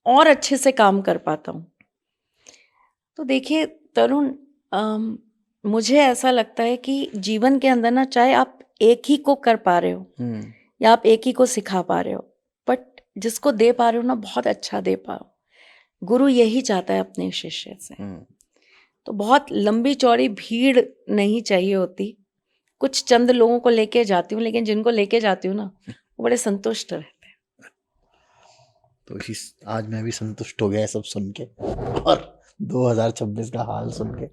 और अच्छे से काम कर पाता हूँ। तो देखिए तरुण, मुझे ऐसा लगता है कि जीवन के अंदर ना, चाहे आप एक ही को कर पा रहे हो या आप एक ही को सिखा पा रहे हो, बट जिसको दे पा रहे हो ना, बहुत अच्छा दे पाओ। गुरु यही चाहता है अपने शिष्य से। तो बहुत लंबी चौड़ी भीड़ नहीं चाहिए होती, कुछ चंद लोगों को लेके जाती हूँ, लेकिन जिनको लेके जाती हूँ ना, वो बड़े संतुष्ट रहते हैं। तो आज मैं भी संतुष्ट हो गया सब सुन के, और 2026 का हाल सुन के,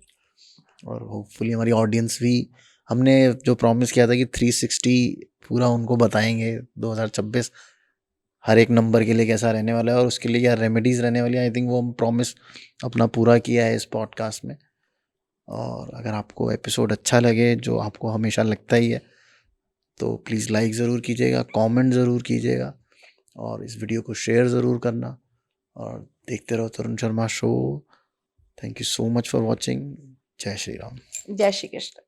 और होपफुली हमारी ऑडियंस भी, हमने जो प्रॉमिस किया था कि 360 पूरा उनको बताएंगे 2026 हर एक नंबर के लिए कैसा रहने वाला है और उसके लिए क्या रेमेडीज़ रहने वाली है, आई थिंक वो हम प्रॉमिस अपना पूरा किया है इस पॉडकास्ट में। और अगर आपको एपिसोड अच्छा लगे, जो आपको हमेशा लगता ही है, तो प्लीज़ लाइक ज़रूर कीजिएगा, कमेंट ज़रूर कीजिएगा, और इस वीडियो को शेयर ज़रूर करना, और देखते रहो Tarun Sharma show. Thank you so much for watching. जय श्री राम। जय श्री कृष्ण।